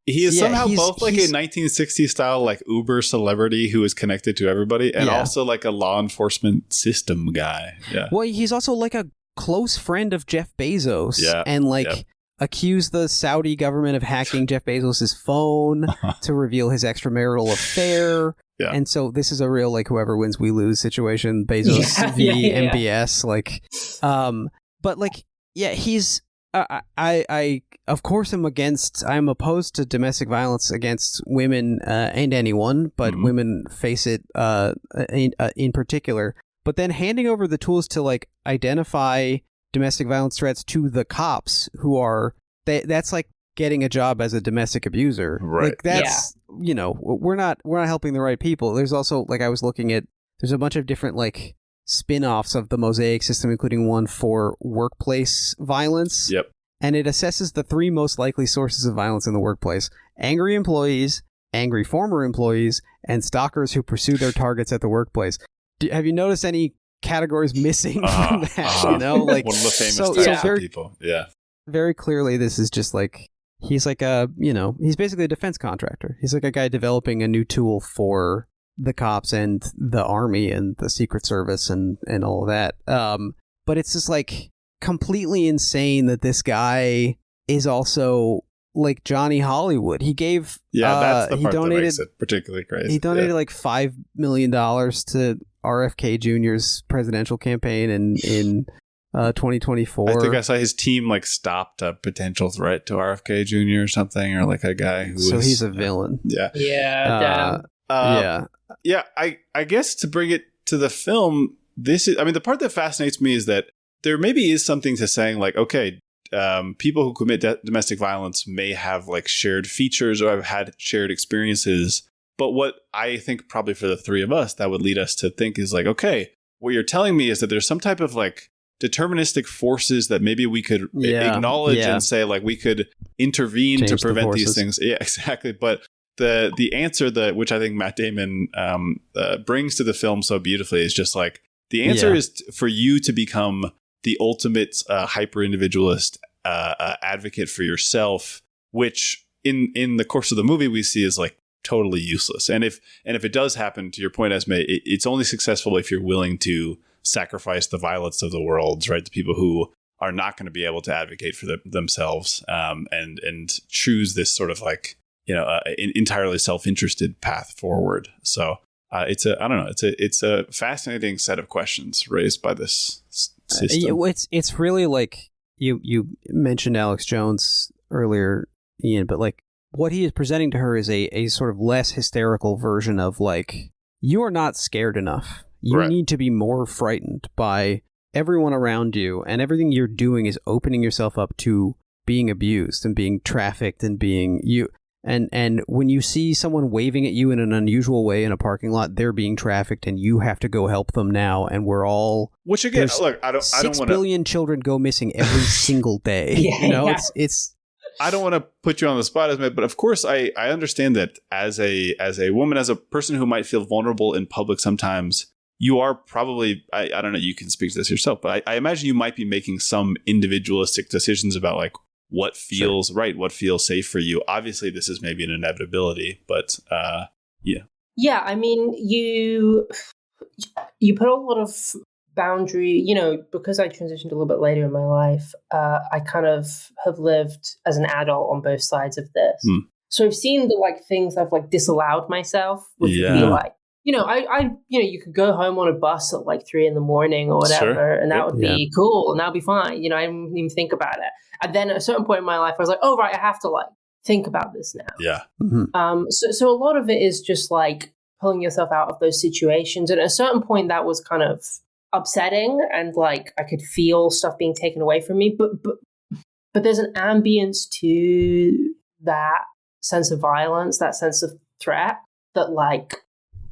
He is somehow both like a 1960s style like Uber celebrity who is connected to everybody, and also like a law enforcement system guy. Yeah. Well, he's also like a close friend of Jeff Bezos. Yeah. And accused the Saudi government of hacking Jeff Bezos' phone to reveal his extramarital affair. Yeah. And so this is a real like whoever wins we lose situation. Bezos v MBS. Like, but like, yeah, he's I of course I'm opposed to domestic violence against women and anyone, but women face it in particular. But then handing over the tools to like identify domestic violence threats to the cops who are that's like getting a job as a domestic abuser. Right. Like that's we're not helping the right people. There's also like I was looking at there's a bunch of different like spin-offs of the Mosaic system, including one for workplace violence. Yep. And it assesses the 3 most likely sources of violence in the workplace: angry employees, angry former employees, and stalkers who pursue their targets at the workplace. Have you noticed any categories missing from that? Like one of the famous people. Yeah. Very clearly, this is just like he's like he's basically a defense contractor. He's like a guy developing a new tool for the cops and the army and the Secret Service and all of that. But it's just like completely insane that this guy is also like Johnny Hollywood. He gave that's the part that makes it particularly crazy. He donated like $5 million to RFK Jr.'s presidential campaign in 2024. I think I saw his team like stopped a potential threat to RFK Jr. or something, or like a guy who so he's a villain. Yeah. Yeah. Damn. Yeah. I guess to bring it to the film, the part that fascinates me is that there maybe is something to saying like, okay, people who commit domestic violence may have like shared features or have had shared experiences. But what I think probably for the 3 of us that would lead us to think is like, okay, what you're telling me is that there's some type of like deterministic forces that maybe we could acknowledge and say like we could intervene to prevent these things. Yeah, exactly. But the answer which I think Matt Damon brings to the film so beautifully is just like the answer is for you to become the ultimate hyper individualist advocate for yourself, which in the course of the movie we see is like totally useless. And if it does happen, to your point, Esmé, it's only successful if you're willing to sacrifice the violence of the world, right? The people who are not going to be able to advocate for themselves and choose this sort of like an entirely self-interested path forward. So it's a fascinating set of questions raised by this system. It's really like you mentioned Alex Jones earlier, Ian, but like what he is presenting to her is a sort of less hysterical version of like, you are not scared enough. You need to be more frightened by everyone around you, and everything you're doing is opening yourself up to being abused and being trafficked and being you. And when you see someone waving at you in an unusual way in a parking lot, they're being trafficked and you have to go help them now. And we're all... Which again, look, I don't want to... 6 billion children go missing every single day. It's... I don't want to put you on the spot, Esmé, but of course I understand that as a woman, as a person who might feel vulnerable in public sometimes, you are probably, I don't know, you can speak to this yourself, but I imagine you might be making some individualistic decisions about like what feels right, what feels safe for you. Obviously, this is maybe an inevitability, but yeah. Yeah, I mean, you put a lot of boundary, because I transitioned a little bit later in my life, I kind of have lived as an adult on both sides of this. So I've seen the like things I've like disallowed myself, which would be like, you could go home on a bus at like 3 a.m. or whatever, and that would be cool, and that would be fine. I didn't even think about it. And then at a certain point in my life, I was like, oh, right, I have to like think about this now. Yeah. So a lot of it is just like pulling yourself out of those situations. And at a certain point, that was kind of upsetting, and like I could feel stuff being taken away from me. But there's an ambience to that sense of violence, that sense of threat, that like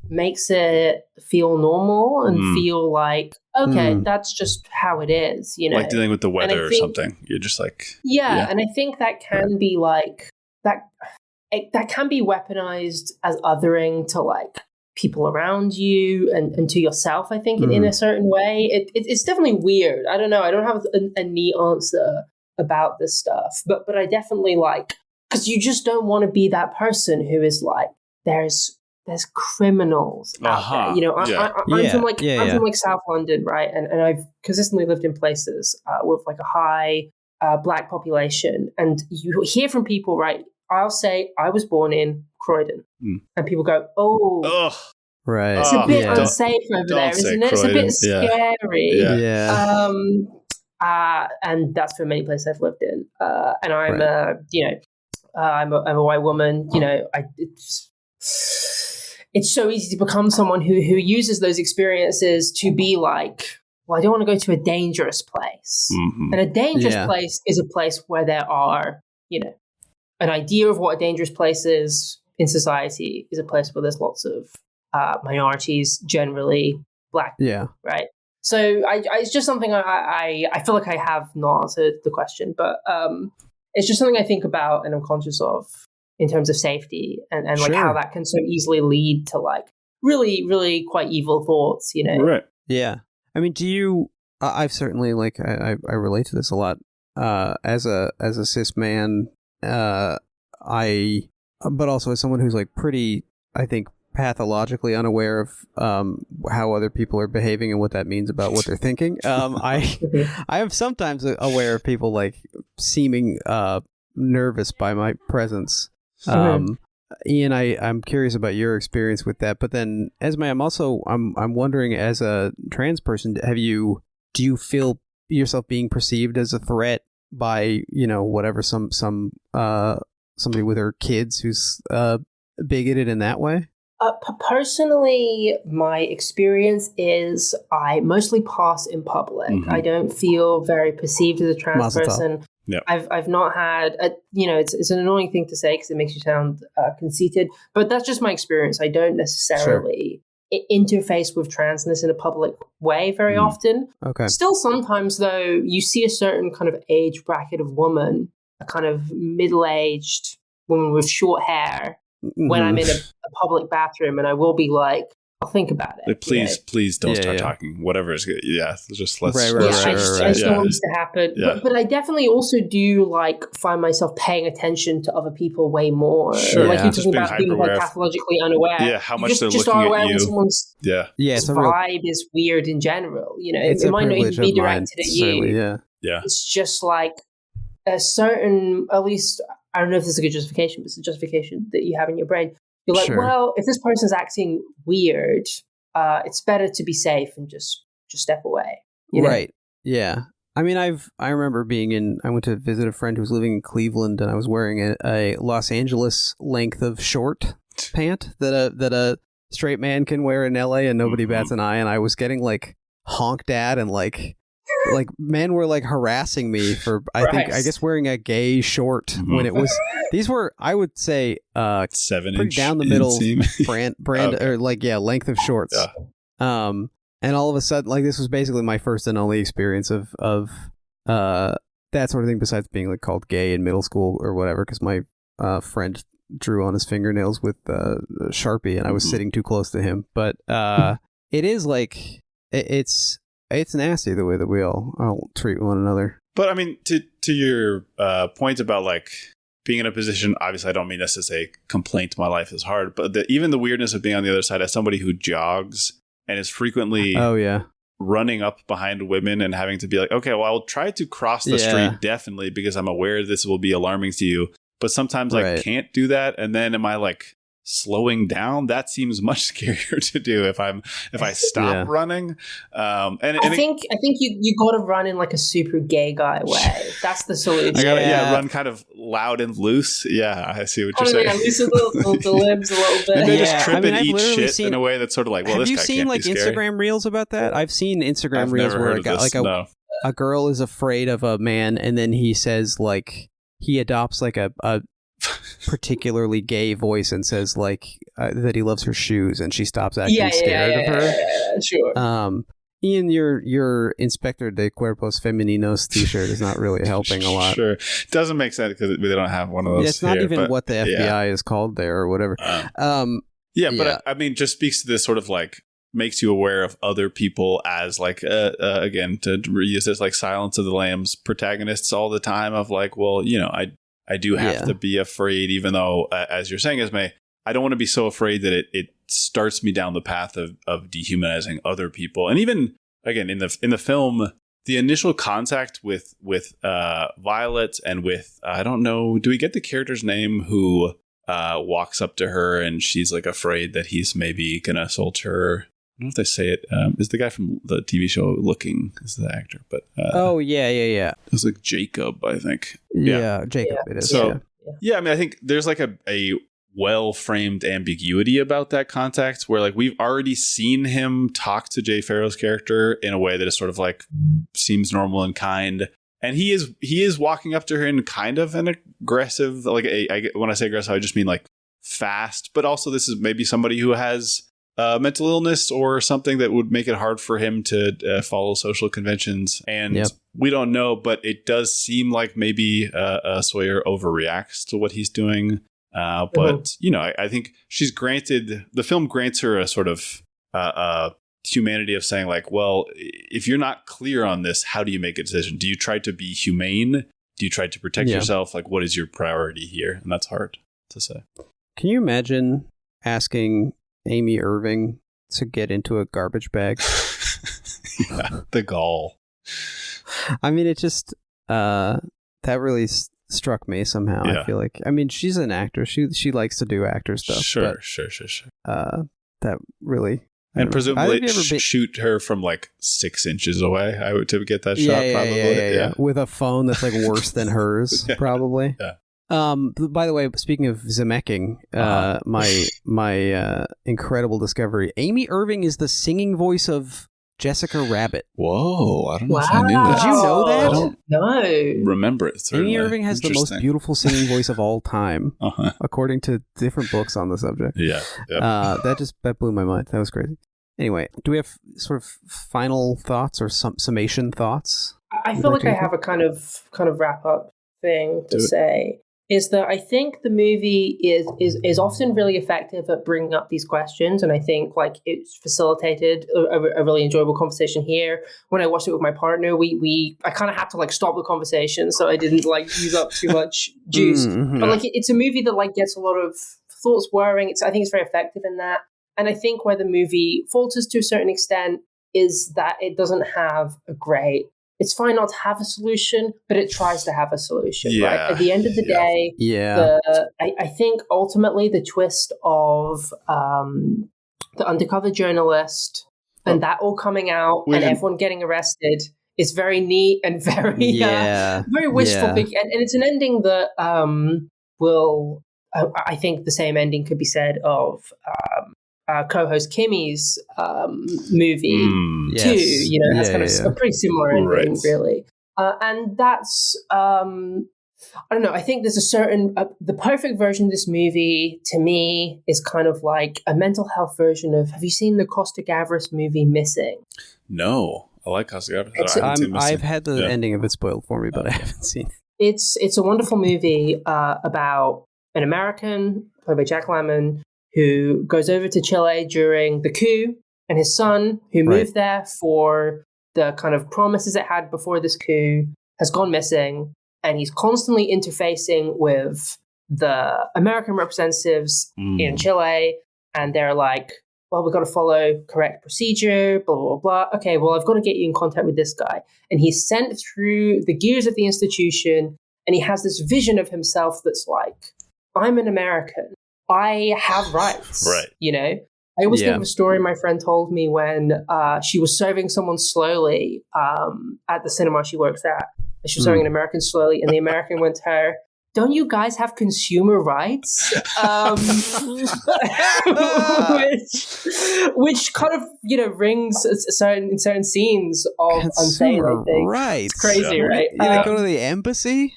makes it feel normal and feel like, okay, that's just how it is, like dealing with the weather or something. You're just like, and I think that can be like that can be weaponized as othering to like people around you and to yourself, I think, in a certain way. It's definitely weird. I don't know. I don't have a neat answer about this stuff, but I definitely like, because you just don't want to be that person who is like, there's criminals out there. I'm from like South London, right? And I've consistently lived in places with like a high black population, and you hear from people, right? I'll say I was born in Croydon, and people go, "Oh, right, it's a bit unsafe over there, isn't it? It's a bit scary." And that's for many places I've lived in. And I'm, I'm a white woman. It's so easy to become someone who uses those experiences to be like, well, I don't want to go to a dangerous place. And a dangerous place is a place where there are, an idea of what a dangerous place is in society is a place where there's lots of minorities, generally Black. Yeah. Right. So it's just something I feel like I have not answered the question, but it's just something I think about and I'm conscious of in terms of safety and like how that can so easily lead to like really, really quite evil thoughts, Right. Yeah. I mean, do you, I've certainly like, I relate to this a lot as a cis man, but also as someone who's like pretty, I think, pathologically unaware of how other people are behaving and what that means about what they're thinking. I am sometimes aware of people like seeming nervous by my presence. Ian, I'm curious about your experience with that. But then, Esmé, I'm wondering, as a trans person, do you feel yourself being perceived as a threat by whatever somebody with her kids who's bigoted in that way? Personally, my experience is I mostly pass in public. I don't feel very perceived as a trans person. Yep. I've not had it's an annoying thing to say because it makes you sound conceited, but that's just my experience. I don't necessarily interface with transness in a public way very often. Okay. Still, sometimes though, you see a certain kind of age bracket of woman, a kind of middle-aged woman with short hair. When I'm in a public bathroom, and I will be like, I'll think about it. Like, please don't start talking. Whatever is good. Yeah, just let's. I just don't want this to happen. Yeah. But I definitely also do like find myself paying attention to other people way more. Sure. Like you're talking about being like pathologically unaware. Yeah, how much they're just looking at you. Someone's vibe is weird in general. It might not even be directed at you. Yeah. It's just like a certain, at least. I don't know if this is a good justification, but it's a justification that you have in your brain. You're like, well, if this person's acting weird, it's better to be safe and just step away. Right. Yeah. I mean, I remember I went to visit a friend who was living in Cleveland, and I was wearing a Los Angeles length of short pant that a straight man can wear in LA, and nobody bats an eye. And I was getting like honked at and like men were like harassing me for I guess wearing a gay short when it was these were I would say 7-inch down the middle brand okay. Or like length of shorts. And all of a sudden like this was basically my first and only experience of that sort of thing besides being like called gay in middle school or whatever because my friend drew on his fingernails with Sharpie and I was sitting too close to him. But it is like it's nasty the way that we all treat one another. But I mean, to your point about like being in a position, obviously I don't mean this as a complaint, my life is hard, but even the weirdness of being on the other side as somebody who jogs and is frequently running up behind women and having to be like, okay, well, I'll try to cross the street definitely because I'm aware this will be alarming to you. But sometimes I can't do that. And then am I like slowing down? That seems much scarier to do if I stop running. I think you got to run in like a super gay guy way. That's the solution. I gotta run kind of loud and loose. Yeah, I see what you're saying. Loosen the limbs a little bit. And they just trip and eat shit in a way that's sort of like, well, this guy can't be scary. Have you seen like Instagram reels about that? I've seen Instagram reels where a girl is afraid of a man, and then he says like he adopts like a particularly gay voice and says like that he loves her shoes and she stops acting scared of her. Yeah, sure. Ian, your Inspector de Cuerpos Femeninos t-shirt is not really helping a lot. Sure. Doesn't make sense because they don't have one of those. It's not even what the FBI is called there or whatever. I mean, just speaks to this sort of like makes you aware of other people as like again, to reuse this like Silence of the Lambs protagonists all the time of like, well, I do have to be afraid, even though, as you're saying, Esmé, I don't want to be so afraid that it starts me down the path of dehumanizing other people. And even, again, in the film, the initial contact with Violet and with, I don't know, do we get the character's name who walks up to her and she's like afraid that he's maybe going to assault her? know if they say it. Is the guy from the TV show Looking is the actor, but yeah. It was like Jacob, I think. Yeah, Jacob. It is. So I mean, I think there's like a well-framed ambiguity about that contact where like we've already seen him talk to Jay Pharoah's character in a way that is sort of like seems normal and kind, and he is walking up to her in kind of an aggressive, like when I say aggressive I just mean like fast, but also this is maybe somebody who has mental illness or something that would make it hard for him to follow social conventions, and we don't know, but it does seem like maybe Sawyer overreacts to what he's doing. But I think the film grants her a sort of humanity of saying like, well, if you're not clear on this, how do you make a decision? Do you try to be humane? Do you try to protect yourself? Like, what is your priority here? And that's hard to say. Can you imagine asking Amy Irving to get into a garbage bag? The gall. I mean, it just that really struck me somehow. I feel like, I mean, she's an actor. She likes to do actor stuff. Sure. That really, and presumably shoot her from like 6 inches away. I would to get that shot. Probably, yeah, with a phone that's like worse than hers, probably. Yeah. By the way, speaking of Zemecking, my incredible discovery: Amy Irving is the singing voice of Jessica Rabbit. Whoa, I don't know if I knew that. Did you know that? I don't remember it. Certainly. Amy Irving has the most beautiful singing voice of all time, according to different books on the subject. Yeah. That blew my mind. That was crazy. Anyway, do we have sort of final thoughts or summation thoughts? I feel like I have a kind of wrap up thing to say. Is that I think the movie is often really effective at bringing up these questions, and I think like it's facilitated a really enjoyable conversation here. When I watched it with my partner, I kind of had to like stop the conversation so I didn't like use up too much juice. But like it's a movie that like gets a lot of thoughts whirring. I think it's very effective in that, and I think where the movie falters to a certain extent is that it doesn't have a great. It's fine not to have a solution, but it tries to have a solution. Right? At the end of the day, I think ultimately the twist of the undercover journalist and that all coming out and everyone getting arrested is very neat and very very wishful thinking. And it's an ending that I think the same ending could be said of co-host Kimmy's movie too. That's kind of a pretty similar ending, really. And that's I don't know. I think there's a certain the perfect version of this movie to me is kind of like a mental health version of. Have you seen the Costa Gavras movie Missing? No, I like Costa Gavras. I've had the ending of it spoiled for me, but I haven't seen it. It's a wonderful movie about an American played by Jack Lemmon who goes over to Chile during the coup, and his son, who moved there for the kind of promises it had before this coup, has gone missing, and he's constantly interfacing with the American representatives in Chile, and they're like, well, we've got to follow correct procedure, blah, blah, blah. Okay, well, I've got to get you in contact with this guy. And he's sent through the gears of the institution, and he has this vision of himself that's like, I'm an American. I have rights, right? I always think of a story my friend told me when she was serving someone slowly at the cinema she works at. She was serving an American slowly, and the American went to her, don't you guys have consumer rights? Which kind of, rings in certain scenes of Unsane, I think. Right. It's crazy, right? You go to the embassy?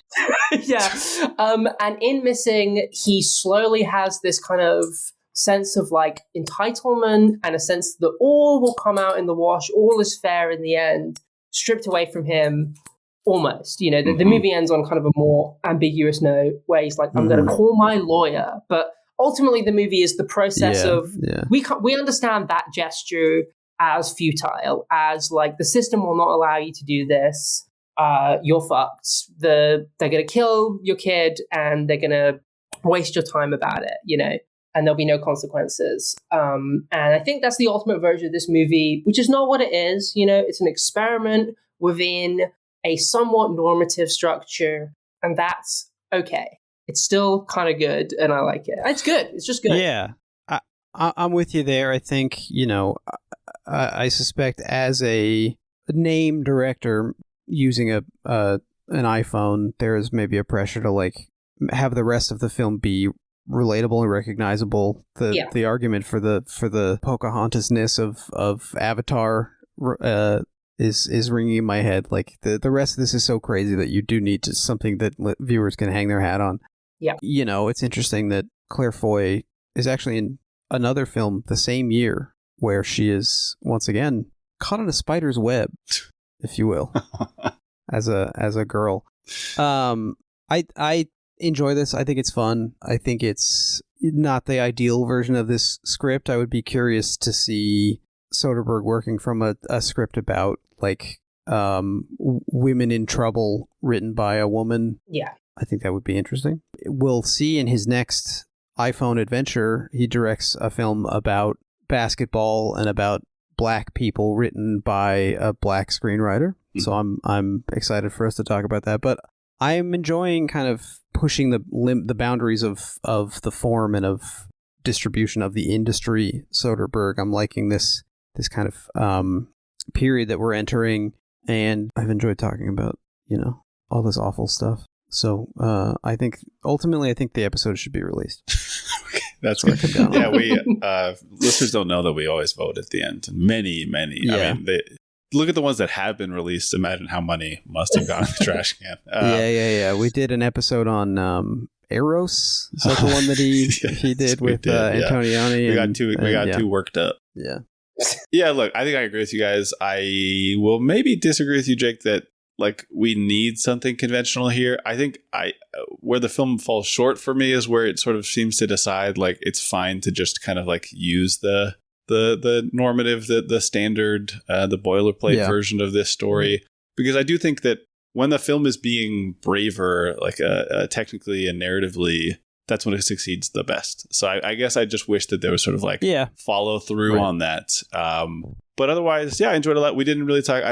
Yeah. And in Missing, he slowly has this kind of sense of like entitlement and a sense that all will come out in the wash, all is fair in the end, stripped away from him. Almost, the movie ends on kind of a more ambiguous note where he's like, I'm going to call my lawyer. But ultimately, the movie is the process of we understand that gesture as futile, as like the system will not allow you to do this. You're fucked. They're going to kill your kid and they're going to waste your time about it, and there'll be no consequences. And I think that's the ultimate version of this movie, which is not what it is. It's an experiment within a somewhat normative structure, and that's okay. It's still kind of good, and I like it. It's good. It's just good. Yeah, I'm with you there. I think I suspect as a name director using an iPhone, there is maybe a pressure to like have the rest of the film be relatable and recognizable. The argument for the Pocahontas-ness of Avatar is ringing in my head. Like the rest of this is so crazy that you do need something that viewers can hang their hat on. Yeah. You know, it's interesting that Claire Foy is actually in another film the same year where she is once again caught in a spider's web, if you will, as a girl. I enjoy this. I think it's fun. I think it's not the ideal version of this script. I would be curious to see Soderbergh working from a script about like women in trouble written by a woman. Yeah. I think that would be interesting. We'll see in his next iPhone adventure, he directs a film about basketball and about black people written by a black screenwriter. Mm-hmm. So I'm excited for us to talk about that. But I'm enjoying kind of pushing the boundaries of the form and of distribution of the industry. Soderbergh, I'm liking this kind of period that we're entering, and I've enjoyed talking about, you know, all this awful stuff. So I think ultimately the episode should be released. Okay, that's good. Yeah, we listeners don't know that we always vote at the end. Many. Yeah. I mean, look at the ones that have been released. Imagine how many must have gone in the trash can. Yeah. We did an episode on Eros. Is that the one that he did with Antonioni? We got too worked up. Yeah. Yeah, look, I think I agree with you guys. I will maybe disagree with you, Jake, that like we need something conventional here. I think where the film falls short for me is where it sort of seems to decide like it's fine to just kind of like use the normative, the standard, the boilerplate version of this story. Because I do think that when the film is being braver, like technically and narratively, that's when it succeeds the best. So I guess I just wish that there was sort of like follow through on that. But otherwise, I enjoyed a lot. We didn't really talk.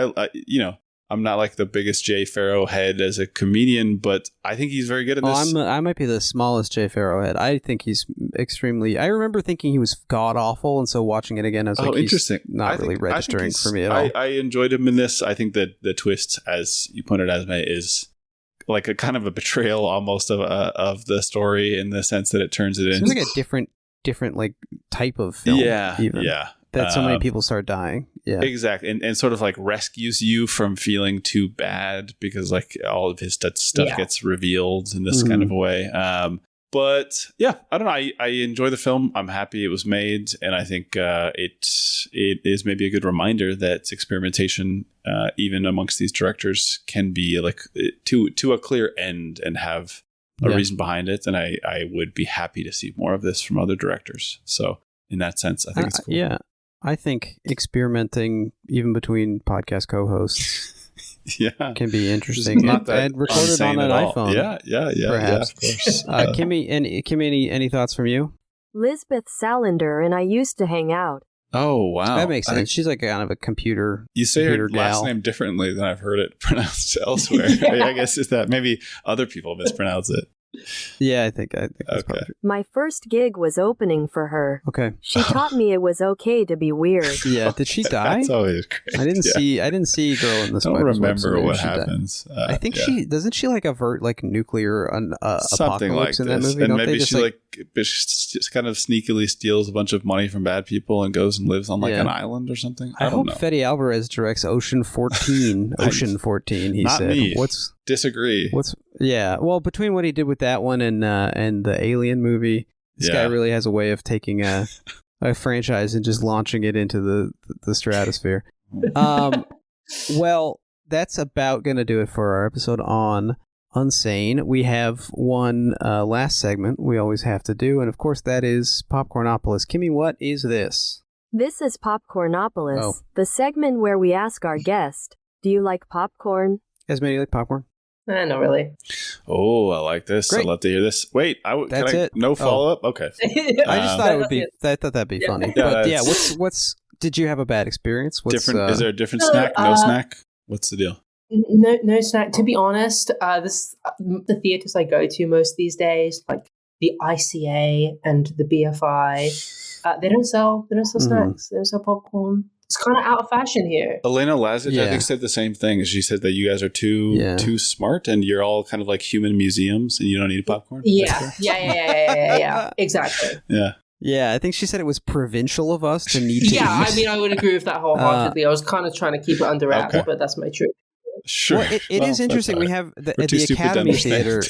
I'm not like the biggest Jay Farrow head as a comedian, but I think he's very good at this. I might be the smallest Jay Farrow head. I think he's extremely. I remember thinking he was god awful, and so watching it again, I was like, interesting. He's not really registering for me at all. I enjoyed him in this. I think that the twist, as you pointed out, Esmé, is like a kind of a betrayal almost of the story in the sense that it turns it into. It's like a different like type of film. Yeah. That so many people start dying. Yeah, exactly. And sort of like rescues you from feeling too bad because like all of his stuff gets revealed in this kind of a way. But yeah, I don't know. I enjoy the film. I'm happy it was made. And I think it is maybe a good reminder that experimentation, even amongst these directors, can be like to a clear end and have a reason behind it. And I would be happy to see more of this from other directors. So in that sense, I think it's cool. Yeah. I think experimenting even between podcast co-hosts can be interesting and recorded on an iPhone. Yeah, perhaps. Of course. Kimmy, any thoughts from you? Lisbeth Salander and I used to hang out. Oh, wow. That makes sense. She's like kind of a computer. You say her gal. last name differently than I've heard it pronounced elsewhere. I guess is that maybe other people mispronounce it. Yeah, I think that's probably true. My first gig was opening for her. Okay. She taught me it was okay to be weird. Yeah, did she die? That's always great. I didn't see Girl in the Spider's Web. I don't remember what she happens. I think doesn't she like avert like nuclear something apocalypse like in that this. movie? And Don't maybe they she just kind of sneakily steals a bunch of money from bad people and goes and lives on like an island or something. I don't know. Fede Alvarez directs Ocean 14. Ocean 14. He not said. Me. Disagree. Well, between what he did with that one and the Alien movie, this guy really has a way of taking a franchise and just launching it into the stratosphere. Well, that's about going to do it for our episode on Unsane. We have one last segment we always have to do, and of course that is Popcornopolis. Kimmy, what is this? This is Popcornopolis, the segment where we ask our guest, do you like popcorn? Esmé, do you like popcorn? Not really. Oh, I like this. Great. I'd love to hear this. Wait, that's it. No follow up. Okay. I just thought it would be. I thought that'd be funny. But yeah, what's? Did you have a bad experience? Different? Is there a different snack? No snack? What's the deal? No snack. To be honest, the theaters I go to most these days, like the ICA and the BFI, they don't sell snacks. They don't sell popcorn. It's kind of out of fashion here. Elena Lazic, I think, said the same thing. She said that you guys are too smart and you're all kind of like human museums and you don't need popcorn. Yeah. Exactly. Yeah, I think she said it was provincial of us to need to eat. I mean, I would agree with that wholeheartedly. I was kind of trying to keep it under wraps, but that's my truth. Sure. Well, it is interesting. We have at the Academy Theater,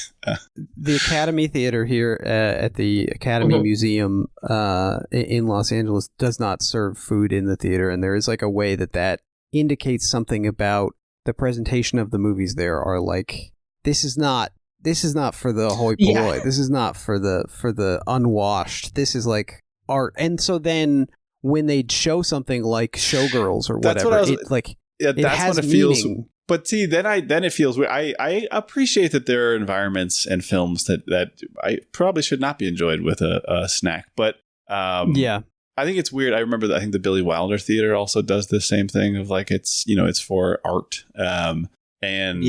the Academy Theater here at the Academy Museum in Los Angeles does not serve food in the theater, and there is like a way that indicates something about the presentation of the movies. There are like this is not for the hoi polloi. This is not for the unwashed. This is like art. And so then when they show something like Showgirls or whatever, that's when it feels. But see, then it feels weird. I appreciate that there are environments and films that I probably should not be enjoyed with a snack. But I think it's weird. I remember that I think the Billy Wilder Theater also does the same thing of like it's for art. And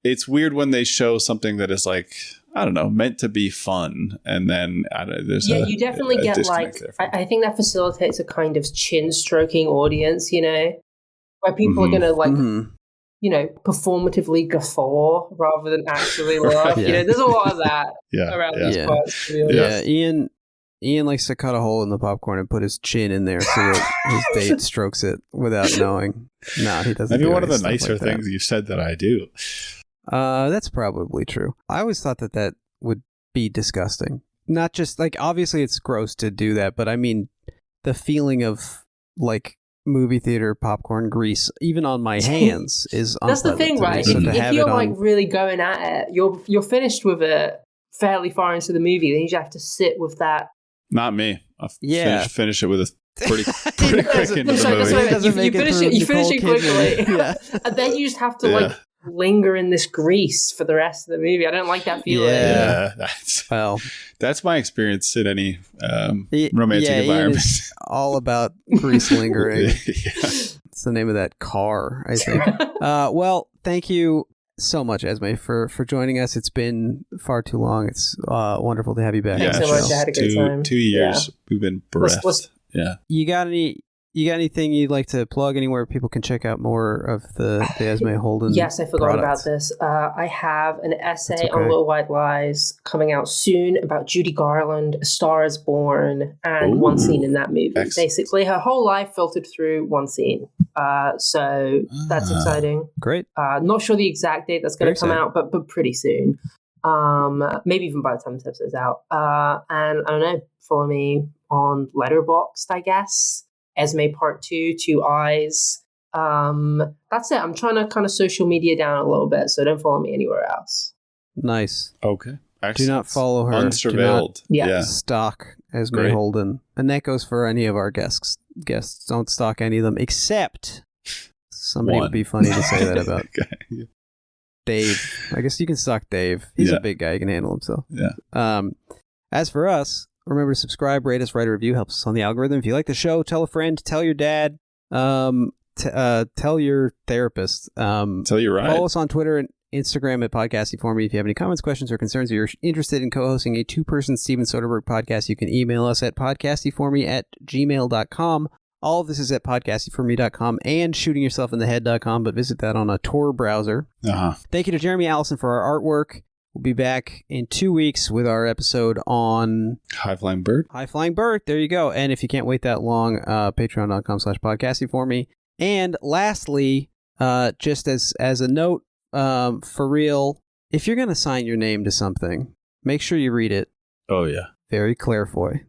it's weird when they show something that is like, I don't know, meant to be fun, and then you definitely get like I think that facilitates a kind of chin stroking audience, where people are going to like, performatively guffaw rather than actually laugh. There's a lot of that around these parts. Ian likes to cut a hole in the popcorn and put his chin in there so that his date strokes it without knowing. No, he doesn't. Maybe one of the nicer things you've said that I do. That's probably true. I always thought that would be disgusting. Not just like, obviously it's gross to do that, but I mean the feeling of like movie theater popcorn grease even on my hands is that's the thing, right? If you're like really going at it, you're finished with it fairly far into the movie, then you just have to sit with that. Not me. I'll finish it with a pretty quick into the movie. You finish it quickly, and then you just have to like linger in this grease for the rest of the movie. I don't like that feeling. That's my experience in any romantic environment. It's all about grease lingering. It's the name of that car, I think. Well, thank you so much, Esmé, for joining us. It's been far too long. It's wonderful to have you back. Thanks so much. I had a good time. 2 years. We've been bereft. You got anything you'd like to plug anywhere people can check out more of the Esmé Holden? Yes, I forgot about this. I have an essay on Little White Lies coming out soon about Judy Garland, A Star is Born, and one scene in that movie. Excellent. Basically, her whole life filtered through one scene. So that's exciting. Great. Not sure the exact date that's going to come out, but pretty soon. Maybe even by the time this episode's out. And I don't know, follow me on Letterboxd, I guess. Esmé Part 2, 2 eyes. That's it. I'm trying to kind of social media down a little bit, so don't follow me anywhere else. Nice. Okay. Excellent. Do not follow her. Unsurveilled. Do not stalk Esmé Holden. And that goes for any of our guests. Don't stalk any of them, except somebody would be funny to say that about. Dave. I guess you can stalk Dave. He's a big guy. He can handle himself. Yeah. As for us, remember to subscribe, rate us, write a review. Helps us on the algorithm. If you like the show, tell a friend, tell your dad, tell your therapist. Tell your ride. Follow us on Twitter and Instagram at Podcasty For Me. If you have any comments, questions, or concerns, or you're interested in co-hosting a two-person Steven Soderbergh podcast, you can email us at podcastyforme@gmail.com. All of this is at podcastyforme.com and shootingyourselfinthehead.com, but visit that on a Tor browser. Thank you to Jeremy Allison for our artwork. We'll be back in 2 weeks with our episode on High Flying Bird. High Flying Bird. There you go. And if you can't wait that long, patreon.com/podcastyforme. And lastly, just as a note, for real, if you're going to sign your name to something, make sure you read it. Oh, yeah. Very clairvoy.